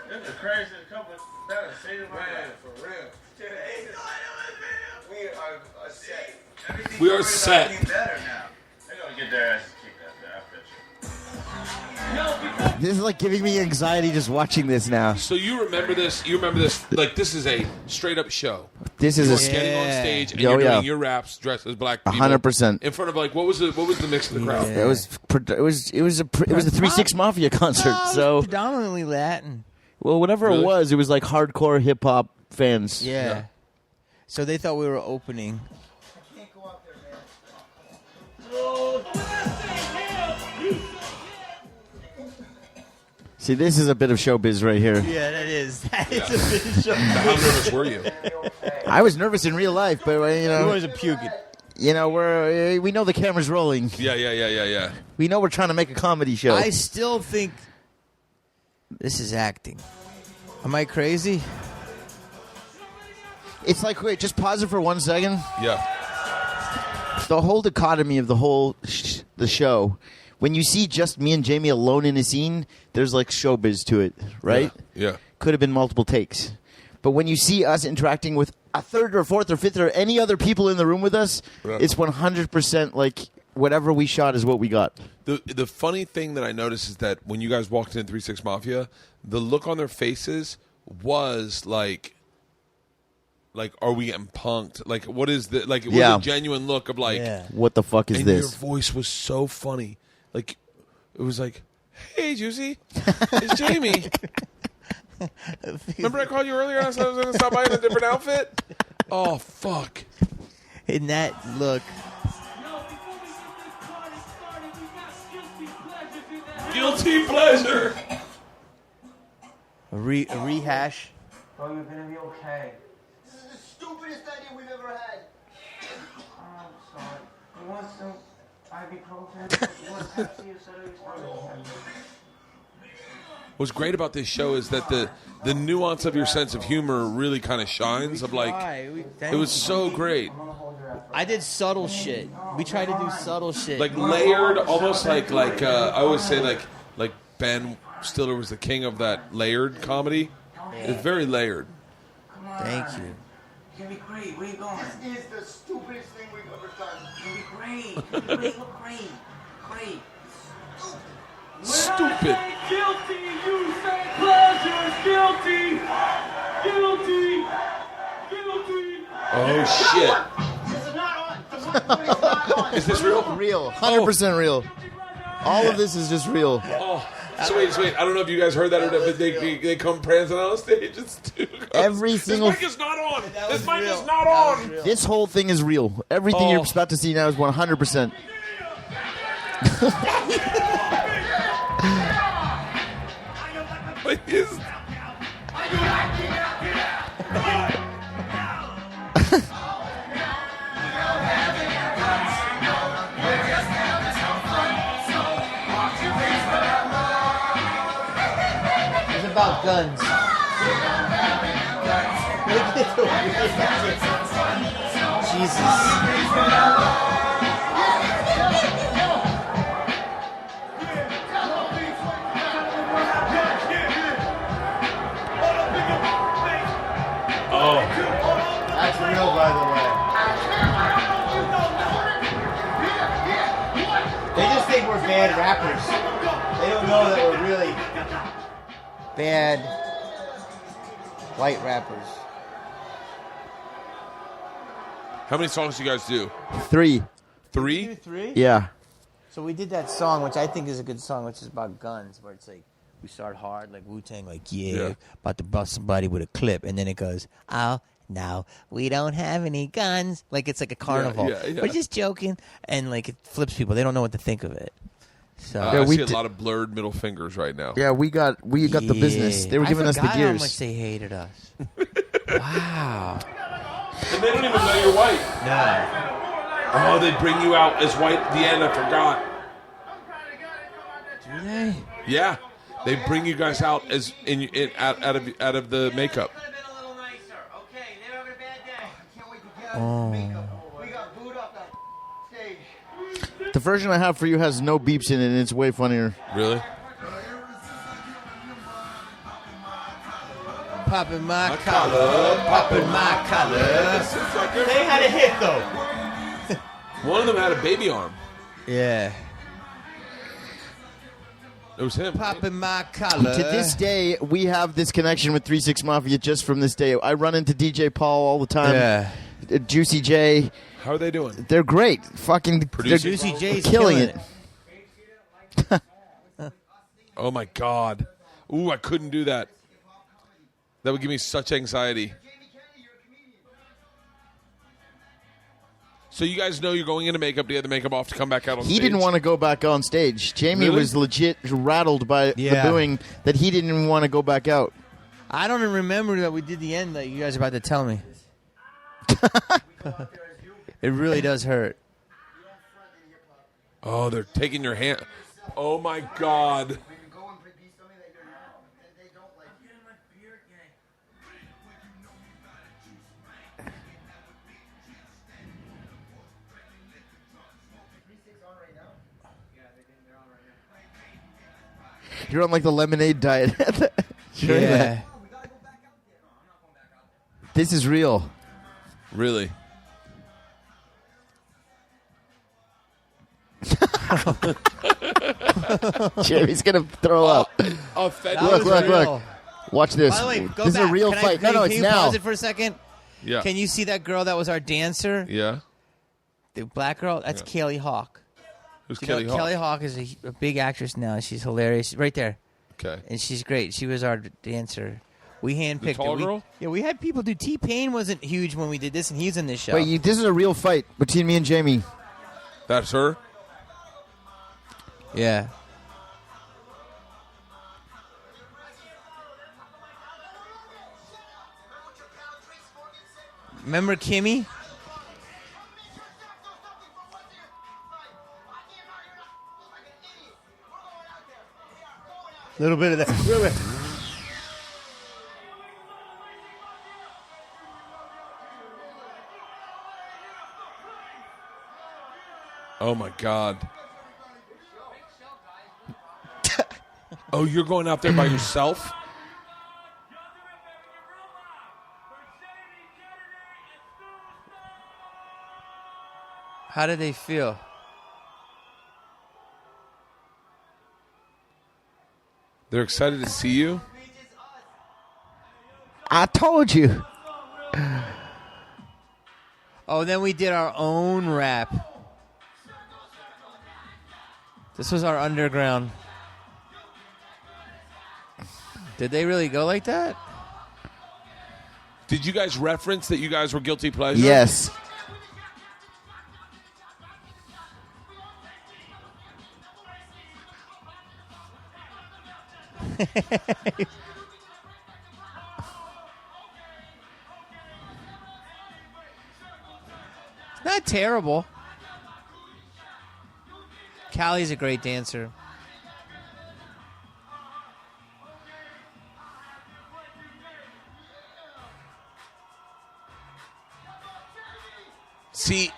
That's the craziest couple that I've seen in my life. For real. We are set. We are set. Better now. They're gonna get their asses kicked out there, I bet you. This is like giving me anxiety just watching this now. So you remember this? You remember this? Like this is a straight up show. This is You're getting on stage and Yo, you're yeah. doing your raps dressed as black people. 100%. In front of like what was the mix of the crowd? It was a 3-6 Mafia concert. So predominantly Latin. well, whatever Really? it was like hardcore hip hop fans. Yeah. So they thought we were opening. Can't go up there, man. See, this is a bit of showbiz right here. Yeah, that is. That is a bit of show. How nervous were you? I was nervous in real life, but He wasn't puking. we know the camera's rolling. Yeah. We know we're trying to make a comedy show. I still think this is acting. Am I crazy? It's like, wait, just pause it for 1 second. Yeah. The whole dichotomy of the whole the show. When you see just me and Jamie alone in a scene, there's like showbiz to it, right? Yeah. Could have been multiple takes. But when you see us interacting with a third or fourth or fifth or any other people in the room with us, Right. it's 100% like whatever we shot is what we got. The funny thing that I noticed is that when you guys walked in 3-6 Mafia, the look on their faces was like are we getting punked? Like what is the like it was Yeah. a genuine look of like Yeah. What the fuck is and this? your voice was so funny. Like it was like, "Hey, Juicy, it's Jamie." Remember I called you earlier and I said I was going to stop by in a different outfit? Oh, fuck. In that look. Guilty pleasure. A rehash. Bro, you're gonna be okay. This is the stupidest idea we've ever had. I'm sorry. You want some ibuprofen? You want Pepsi or soda? What's great about this show is that the nuance of your sense of humor really kind of shines. Of like, it was so great. I did subtle shit. We tried to do subtle shit. Like layered, almost like I always say like Ben Stiller was the king of that layered comedy. It's very layered. Thank you. It's gonna be great. Where you going? This is the stupidest thing we've ever done. It's gonna be great. It's gonna be great. Look great. Great. Stupid. Guilty, you say pleasures. Guilty. Guilty. Guilty. Oh This is not on. The shit! Is this real? Real. 100% real. All of this is just real. Oh, so wait. I don't know if you guys heard that or not, but they come prancing on stage. It's too Every single... This mic is not on. This mic real. is not on. This whole thing is real. Everything Oh. you're about to see now is 100%. Like, is- It's about guns. Jesus. Oh, That's real, by the way. They just think we're bad rappers. They don't know that we're really bad white rappers. how many songs do you guys do? 3. 3? Yeah. So we did that song, which I think is a good song, which is about guns, where it's like we start hard, like Wu-Tang, like Yeah. about to bust somebody with a clip, and then it goes, oh, no, we don't have any guns. Like it's like a carnival. yeah. We're just joking, and like it flips people. They don't know what to think of it. So Yeah, I we see a did- lot of blurred middle fingers right now. Yeah, we got the business. They were giving us the I forgot how gears. much they hated us. Wow. And they don't even know you're white. No. Oh, they bring you out as white at the end. I forgot. Do they? Yeah, they bring you guys out as out of the makeup. Could have been a little nicer, We got booed off that stage. The version I have for you has no beeps in it, and it's way funnier. Really? Popping my collar, popping my collar. They had a hit though. One of them had a baby arm. Yeah. It was him. Popping my collar. To this day, we have this connection with 3-6 Mafia just from this day. I run into DJ Paul all the time. Yeah. Juicy J. How are they doing? They're great. Fucking Producing. Juicy J's killing it. Oh my God. Ooh, I couldn't do that. That would give me such anxiety. So you guys know you're going into makeup to get the makeup off to come back out on He stage? didn't want to go back on stage. Jamie Really? was legit rattled by the Yeah. booing that he didn't even want to go back out. I don't even remember that we did the end that you guys are about to tell me. It really does hurt. Oh, they're taking your hand. Oh my God. You're on like the lemonade diet. Sure, Yeah. This is real. Really? Jamie's gonna throw up. Oh, Fed That Look, was look, real. look. Watch this. By the way, go This back. is a real Can fight. No, can it's you now. pause it for a second? Yeah. Can you see that girl that was our dancer? Yeah. The black girl? That's Kaylee Hawk. Who's You know, Kelly Hawk? Kelly Hawk is a big actress now. She's hilarious. Right there. Okay. And she's great. She was our dancer. We handpicked tall her. girl? Yeah, we had people do. T-Pain wasn't huge when we did this, and he's in this show. Wait, this is a real fight between me and Jamie. That's her? Yeah. Remember Kimmy? Little bit of that. Little bit. Oh my God. Oh, you're going out there by yourself? How did they feel? They're excited to see you? I told you. Oh, then we did our own rap. This was our underground. Did they really go like that? Did you guys reference that you guys were guilty pleasure? Yes. It's not terrible. Callie's a great dancer. See,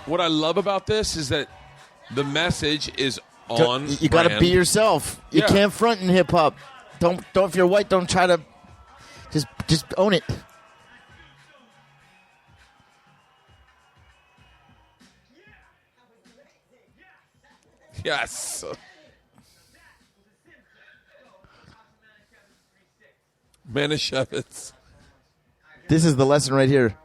what I love about this is that the message is on You got to brand. be yourself. You Yeah. can't front in hip hop. Don't if you're white, don't try to just own it. Yes. Manischewitz. This is the lesson right here. Stay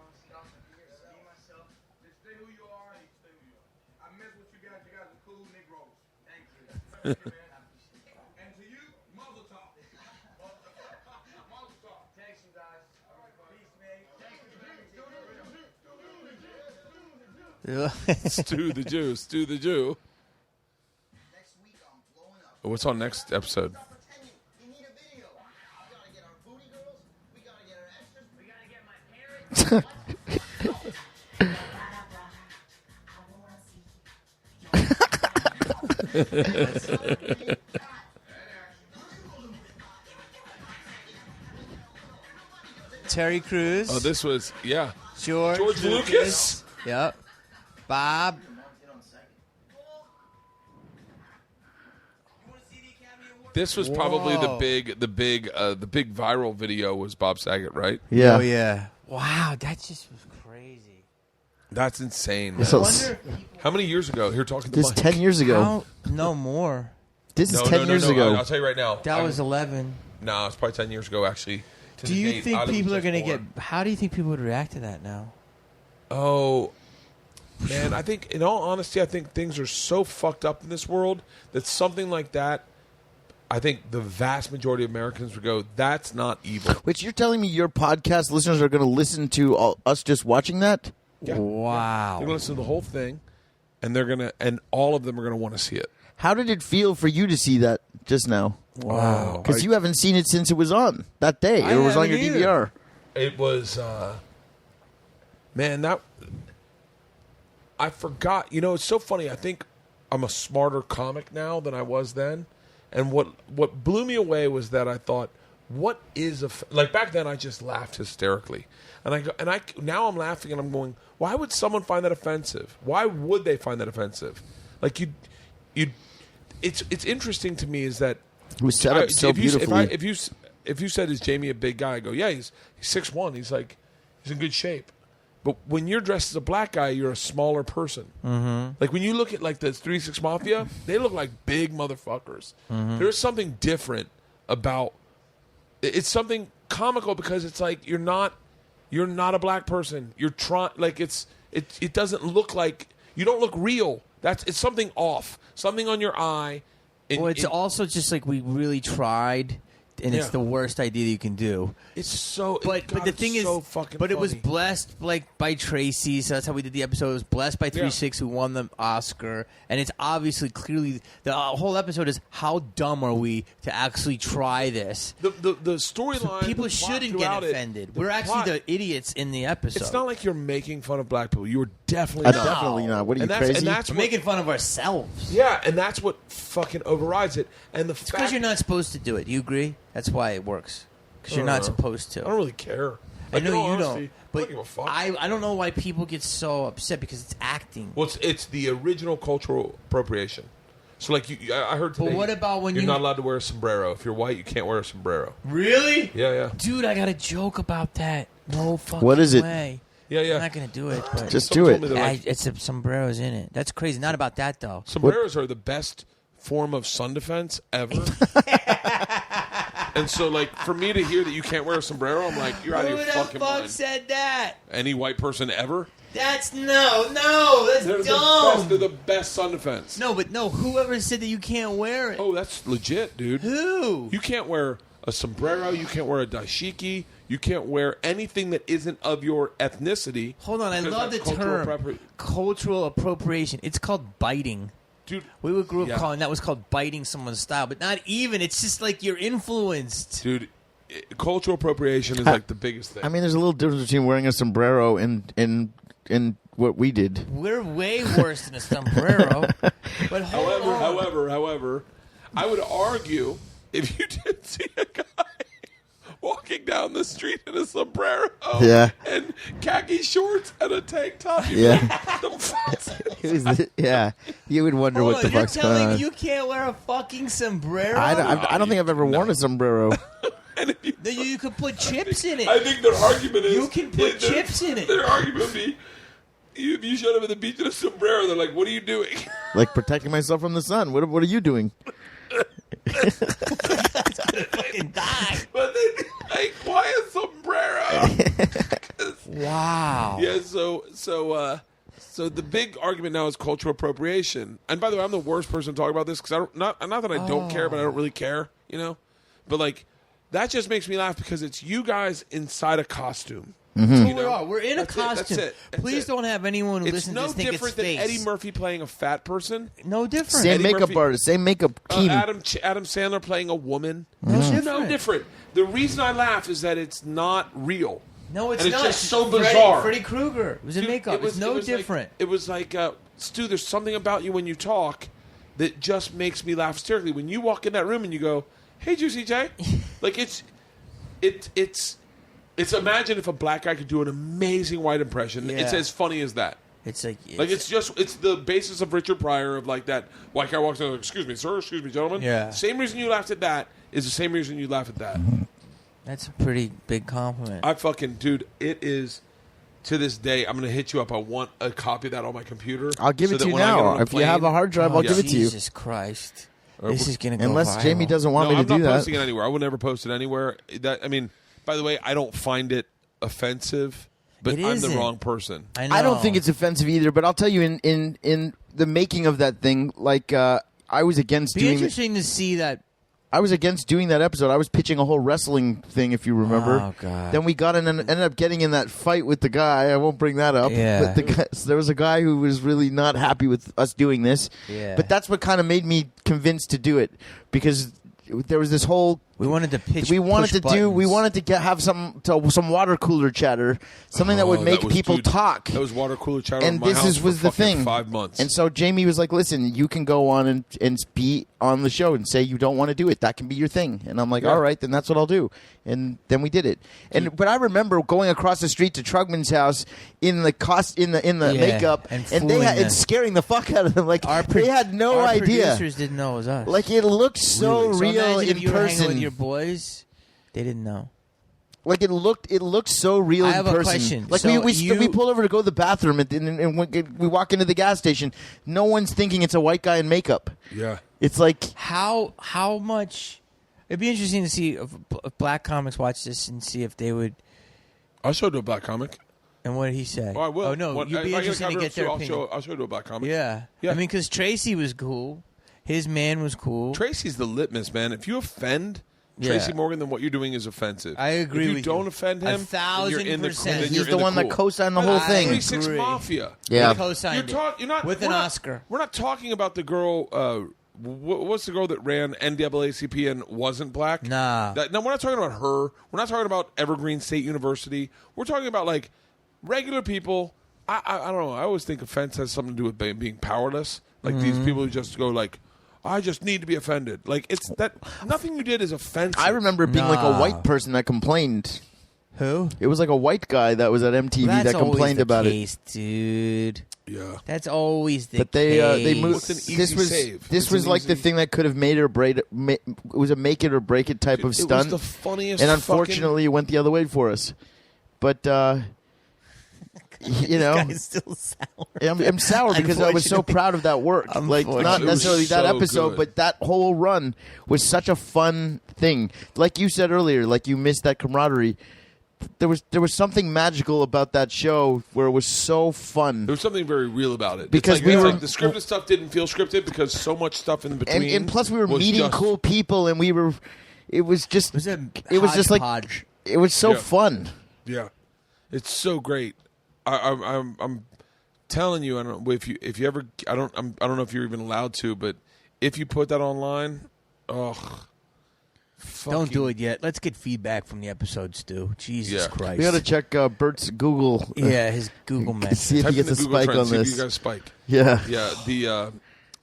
who you are. Stay who you are. I mess with you guys. You guys are cool Negroes. Thank you. And to you, muzzle talk. Muzzle talk. Thanks, you guys. Peace, man. Stu the Jew. Stu the Jew. Next week on Blowing Up. What's on next episode? Pretending you need a video. We gotta get our booty girls. We gotta get our extras. We gotta get my parents. Terry Crews. Oh, this was, yeah. George Lucas. Yep. Bob. This was probably the big viral video was Bob Saget, right? Yeah. Oh yeah. Wow, that just was crazy. That's insane. Man. So- How many years ago? Here talking to This Mike. 10 years ago. No more. This is No, 10 years ago. I'll tell you right now. That was 11. No, it's probably 10 years ago, actually. To Do the you date, think I'd have people are just going to born. get... How do you think people would react to that now? Oh, man, I think, in all honesty, I think things are so fucked up in this world that something like that, I think the vast majority of Americans would go, that's not evil. Which you're telling me your podcast listeners are going to listen to us just watching that? Yeah. Wow. They're going to listen to the whole thing, and all of them are going to want to see it. How did it feel for you to see that just now? Wow. Because you haven't seen it since it was on that day. I It was on haven't your either. DVR. It was, man, that, I forgot. You know, it's so funny. I think I'm a smarter comic now than I was then. And what blew me away was that I thought, what is like back then I just laughed hysterically. Now I'm laughing and I'm going, why would someone find that offensive? Why would they find that offensive? Like it's interesting to me is that It was set up so beautifully. if you said, is Jamie a big guy? I go, yeah, he's 6'1". He's in good shape. But when you're dressed as a black guy, you're a smaller person. Mm-hmm. Like when you look at like the 3 6 Mafia, they look like big motherfuckers. Mm-hmm. There's something different about. It's something comical because it's like you're not a black person. You're trying like it doesn't look like you don't look real. It's something off, something on your eye. Well, it's also just like we really tried, and it's Yeah. the worst idea you can do. It's so. But the thing is, so fucking but it was funny. blessed like by Tracy, so that's how we did the episode. It was blessed by 3-6 who won the Oscar, and it's obviously clearly the whole episode is how dumb are we to actually try this? The storyline. People the plot shouldn't get throughout it, offended. the We're actually plot- the idiots in the episode. It's not like you're making fun of black people. You were definitely not. Definitely not. What are you, And that's- crazy? and that's We're what- making fun of ourselves. Yeah, and that's what fucking overrides it. And the It's fact because you're not supposed to do it. You agree? That's why it works. Because you're not supposed to. I don't really care. I know in all you honesty, don't. I But don't give a fuck. I don't know why people get so upset because it's acting. Well, it's the original cultural appropriation. So, like, I heard today. But what about when you're you- not allowed to wear a sombrero? If you're white, you can't wear a sombrero. Really? Yeah, yeah, Dude, I got a joke about that. No fucking What is it? way. yeah, yeah. I'm not going to do it. But Just Someone do told me it. they're like, it's a sombreros in it. That's crazy. Not about that, though. sombreros are the best form of sun defense ever. And so, like, for me to hear that you can't wear a sombrero, I'm like, you're out of Who your the fucking fuck mind. said that? Any white person ever? That's that's They're dumb. the best sun defense. No, but no, whoever said that you can't wear it. Oh, that's legit, dude. Who? You can't wear a sombrero. You can't wear a dashiki. You can't wear anything that isn't of your ethnicity. Hold on, I because love the that's cultural term cultural appropriation. It's called biting. Dude, We grew up Yeah. calling that was called biting someone's style, but not even. It's just like you're influenced. dude, cultural appropriation is like the biggest thing. I mean, there's a little difference between wearing a sombrero and what we did. We're way worse than a sombrero. But hold on. However, I would argue if you did see a guy walking down the street in a sombrero Yeah. and khaki shorts and a tank top, you'd Yeah. be like, what the fuck? Yeah, you would wonder Hold what on, the fuck's you're going telling on. me you can't wear a fucking sombrero? I don't think I've ever worn a sombrero. And if you, No, you could put chips in it. I think their argument is You can put chips in it. Their argument would be, if you showed up at the beach in a sombrero, they're like, "What are you doing?" Like protecting myself from the sun. What are you doing? Fucking die. But then, like, why a sombrero? Wow. Yeah, so the big argument now is cultural appropriation. And by the way, I'm the worst person to talk about this because not that I don't care, but I don't really care, you know. But like, that just makes me laugh because it's you guys inside a costume. Mm-hmm. You We know? are. We're in a That's it, that's costume. it, that's Please it. don't have anyone who It's listens to no this think it's different than face. Eddie Murphy playing a fat person. No different. Same Eddie makeup Murphy- artist, same makeup team. Adam Sandler playing a woman. No It's no different. different. The reason I laugh is that it's not real. No, it's And it's not. just so bizarre. Freddy Krueger. It was in Dude, makeup. It's no different. It was like, Stu, there's something about you when you talk that just makes me laugh hysterically. When you walk in that room and you go, "Hey, Juicy J," like it's It's imagine if a black guy could do an amazing white impression. Yeah. It's as funny as that. It's like It's the basis of Richard Pryor of like that white guy walks in like, excuse me, sir, excuse me, gentlemen. Yeah. Same reason you laughed at that is the same reason you laugh at that. that's a pretty big compliment. I fucking dude, it is to this day. I'm gonna hit you up. I want a copy of that on my computer. I'll give it that to you when I get on now. a If you have a plane- hard drive, I'll give it to you. Jesus Christ, this is gonna go Unless viral. Jamie doesn't want No, me to I'm do not that. posting it anywhere. I would never post it anywhere. I mean, by the way, I don't find it offensive, but It I'm the isn't. wrong person. I don't think it's offensive either, but I'll tell you, in the making of that thing, like I was against Be doing. interesting to see that. I was against doing that episode. I was pitching a whole wrestling thing, if you remember. Oh, God. Then we got in and ended up getting in that fight with the guy. I won't bring that up. Yeah. But the guy, so there was a guy who was really not happy with us doing this. Yeah. But that's what kind of made me convinced to do it, because there was this whole. We wanted to pitch. We wanted push to do. We buttons. wanted to have some water cooler chatter, something that would make people talk. That was water cooler chatter. And in my this house was for the fucking thing. 5 months. And so Jamie was like, "Listen, you can go on and be on the show and say you don't want to do it. That can be your thing." And I'm like, Yeah. "All right, then that's what I'll do." And then we did it. But I remember going across the street to Trugman's house in the makeup, and they fooling had them. and scaring the fuck out of them. Like they had no our idea. Producers didn't know it was us. Like it looked so So real imagine in if you were hanging with person. your boys, they didn't know. Like it looked so real I in have a person. question. Like So we pull over to go to the bathroom and we walk into the gas station. No one's thinking it's a white guy in makeup. yeah. It's like How much? It'd be interesting to see if black comics watch this and see if they would. I'll show it to a black comic. And what did he say? Oh, I will. Oh no, What- you'd be if I interested a to cover get their too, opinion. I'll show it to a black comic. Yeah. Yeah. I mean, because Tracy was cool. His man was cool. Tracy's the litmus, man. If you offend Yeah. Tracy Morgan, then what you're doing is offensive. I agree If you with don't you. offend him, 1,000%. then he's you're the in one that cool. co-signed the whole That's thing. 3-6 Agree. Mafia. Yeah. He co-signed You're not with an we're not- Oscar. We're not talking about the girl. What's the girl that ran NAACP and wasn't black? Nah. No, we're not talking about her. We're not talking about Evergreen State University. We're talking about like regular people. I don't know. I always think offense has something to do with being powerless. Like these people who just go like, I just need to be offended. Like it's that nothing you did is offensive. I remember it being like a Nah. white person that complained. Who? It was like a white guy that was at MTV That's that complained always the about case, dude. Yeah. That's always the it. But case. they moved. It's an easy This was save. this It's was an like the easy- thing that could have made or break it. It was a make it or break it type of It stunt. was the funniest. And unfortunately, it went the other way for us. But you know, Guy's still sour. I'm sour because I was so Unfortunately. proud of that work. Like not It was necessarily that so episode, good. but that whole run was such a fun thing. Like you said earlier, like you missed that camaraderie. There was something magical about that show where it was so fun. There was something very real about it. Because it's we it's were- like the scripted stuff didn't feel scripted because so much stuff in between. And plus we were was meeting just- cool people and it was just It was just like hodgepodge. it was so Yeah. fun. Yeah, it's so great. I'm telling you, I don't know if you ever. I don't know if you're even allowed to, but if you put that online, Don't do it yet. Let's get feedback from the episode, Stu. Jesus Yeah. Christ. We got to check Bert's Google. Yeah, his Google message. See if Type he in gets a the Google spike Trends, on see if this. you guys spike. Yeah. Yeah,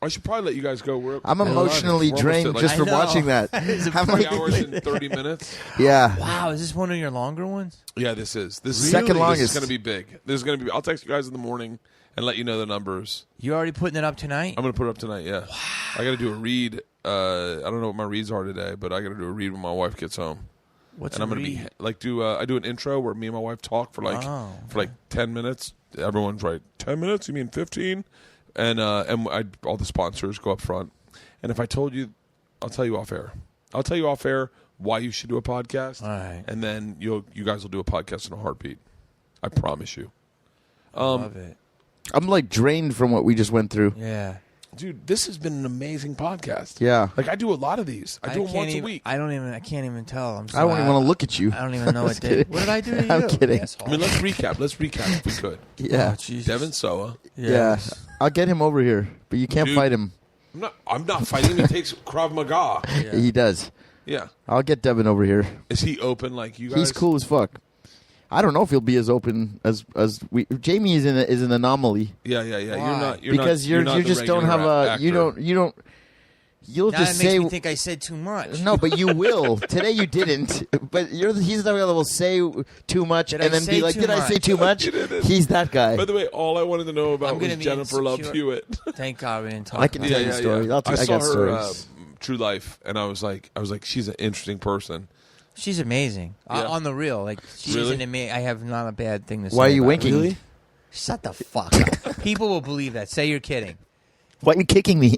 I should probably let you guys go. I'm emotionally We're almost drained at, like, just I from know. watching that. It's a How 3 many- hours and 30 minutes. Yeah. Wow, is this one of your longer ones? Yeah, this is Second This longest. is going to be big. This is going to be. I'll text you guys in the morning and let you know the numbers. You already putting it up tonight? I'm going to put it up tonight. Yeah, I got to do a read. I don't know what my reads are today, but I got to do a read when my wife gets home. What's And I'm a going to be read? like I do an intro where me and my wife talk for like 10 minutes. Everyone's right. 10 minutes? You mean 15? And all the sponsors go up front. And if I told you, I'll tell you off air. I'll tell you off air why you should do a podcast. All right. And then you guys will do a podcast in a heartbeat. I promise you. Love it. I'm like drained from what we just went through. Yeah. Dude, this has been an amazing podcast. Yeah. Like I do a lot of these. I do them can't once even, a week. I can't even tell. I'm I don't even want to look at you. I don't even know what kidding. day. What did I do to you? I'm kidding. asshole? I mean, let's recap. Let's recap if we could. Yeah. Oh, Jesus. Devon Sawa. Yeah. I'll get him over here, but you can't Dude. fight him. I'm not fighting him. He takes Krav Maga. He does. Yeah. I'll get Devin over here. Is he open like you guys? He's cool as fuck. I don't know if he'll be as open as we. Jamie is an anomaly Yeah. Why? You're not. because you're you not the just don't have regular a actor. you don't You'll Now just it makes say me think I said too much. no, but you will. Today you didn't. But he's the guy that will say too much Did and I then say be like, too "Did I say much?" too much?" You didn't. He's that guy. By the way, all I wanted to know about I'm was gonna be Jennifer Love insecure. Hewitt. Thank God we didn't talk I can about tell that. you a story. I I saw got her stories. True Life, and I was like, she's an interesting person. She's amazing. Yeah. On the real. Like, she's Really? an amazing. I have not a bad thing to say. Why are you about winking? her. Really? Shut the fuck up. People will believe that. Say you're kidding. Why are you kicking me?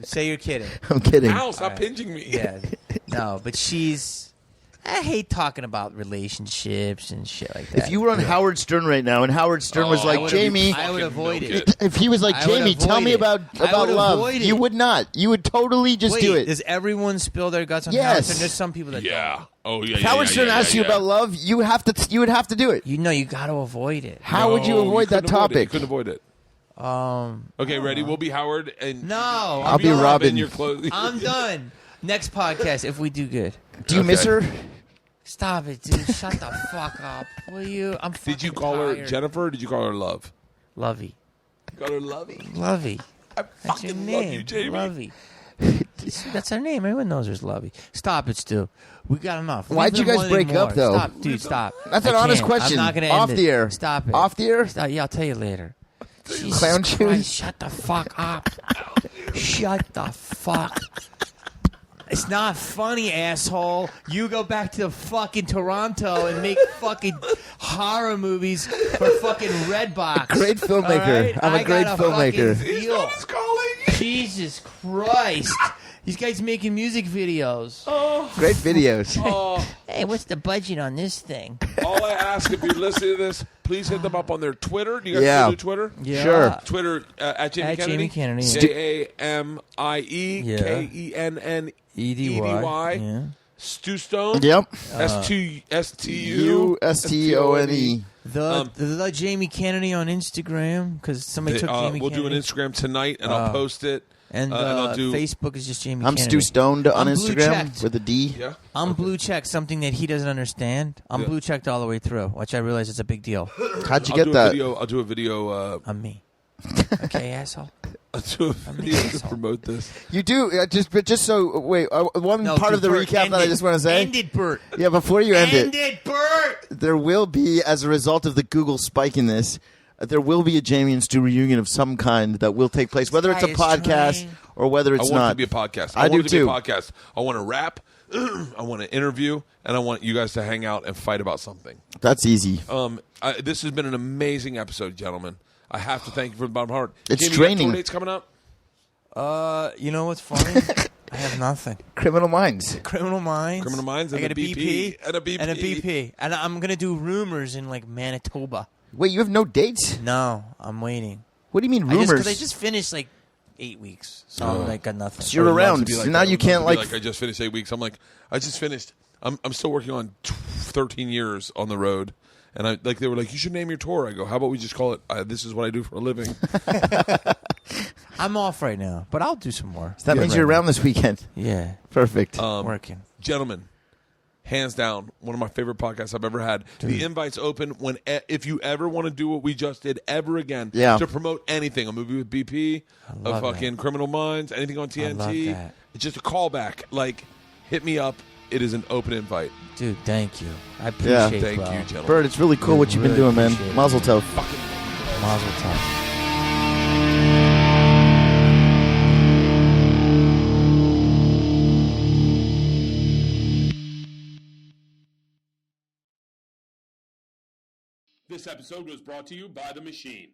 Say you're kidding. I'm kidding. Ow, stop pinching me. Yeah. No, but she's. I hate talking about relationships and shit like that. If you were on Howard Stern right now, and Howard Stern was Oh, like, I would've- Jamie, I would avoid no it. kid. if he was like, I would Jamie, tell me avoid it. about I would love, avoid it. you would not. You would totally just Wait, do it. does everyone spill their guts on Yes. Howard Stern? There's some people that Yeah. don't. Oh yeah. If Howard Stern asks you about love, you would have to do it. You know, you got to avoid it. How would you avoid that You topic? couldn't avoid it. Okay, ready? We'll be Howard, and No, I'll be Robin. Your clothes. I'm done. Next podcast, if we do good. Do you miss her? Stop it, dude. Shut the fuck up. Will you? I'm fucking Did you call her tired. Jennifer? Or did you call her Love? Lovey. You called her Lovey. Lovey. I That's your fucking name. love you, Jamie. Lovey. That's her name. Everyone knows there's Lovey. Stop it, Stu. We got enough. Why'd Leave you them guys wanting break up, more. though? Stop, dude. Stop. That's an I honest can't. question. I'm not gonna Off end the it. air. Stop it. Off the air? Stop. Yeah, I'll tell you later. Jesus Clown Christ, shoes? shut the fuck up. Shut the fuck. It's not funny, asshole. You go back to fucking Toronto and make fucking horror movies for fucking Redbox. Great filmmaker. All right? I'm a I great got filmmaker. fucking deal. Jesus Christ. These guys making music videos. Great videos. Hey, what's the budget on this thing? All I ask, if you're listening to this, please hit them up on their Twitter. Do you guys Yeah. do Twitter? Yeah. Sure. Twitter at Jamie At Kennedy. Jamie Kennedy, yeah. JamieKennedy. Yeah. Stu Stone. Yep. STU. USTONE. The Jamie Kennedy on Instagram, because somebody took Jamie We'll do an Kennedy. Instagram tonight, and I'll post it. And I'll do. Facebook is just Jamie I'm Kennedy. Stu Stoned on I'm blue Instagram checked. with a D. Yeah. I'm blue checked, something that he doesn't understand. I'm Yeah. blue checked all the way through, which I realize is a big deal. How'd you I'll get do that? A video, I'll do a video. I'm me. Okay, asshole. I'll do a video to promote this. You do just so wait. One No, part of the Bert, recap end that I it. just want to say. End it, Bert. Yeah, before you end End it, it, Bert. there will be, as a result of the Google spike in this, there will be a Jamie and Stu reunion of some kind that will take place, whether it's a This guy is podcast trying. or whether it's I want not. it to be a podcast. I do want it to too. be a podcast. I want to rap. I want to interview, and I want you guys to hang out and fight about something. That's easy. This has been an amazing episode, gentlemen. I have to thank you from the bottom of my heart. It's Jamie, draining. You got tour dates coming up? You know what's funny? I have nothing. Criminal Minds. Criminal Minds. Criminal Minds I and got a BP. And a BP. And a BP. And I'm going to do rumors in, like, Manitoba. Wait, you have no dates? No, I'm waiting. What do you mean rumors? Because I just finished, like, 8 weeks. So I'm, like, got nothing. So you're I would love around. to be like So now that. I you would love can't to be like. I just finished 8 weeks. I'm like, I just finished. I'm still working on 13 years on the road. And I they were like, you should name your tour. I go, how about we just call it, this is what I do for a living. I'm off right now, but I'll do some more. So that means you're around this weekend. Yeah. Perfect. Working. Gentlemen, hands down, one of my favorite podcasts I've ever had. The invite's open when if you ever want to do what we just did ever again to promote anything, a movie with BP, a love fucking Criminal Minds, anything on TNT. love that. It's just a callback. Like, hit me up. It is an open invite. Dude, thank you. I Yeah. appreciate it, Thank bro. you, gentlemen. Bert, it's really cool what you've been really doing, man. appreciate it. Mazel tov. Mazel tov. This episode was brought to you by The Machine.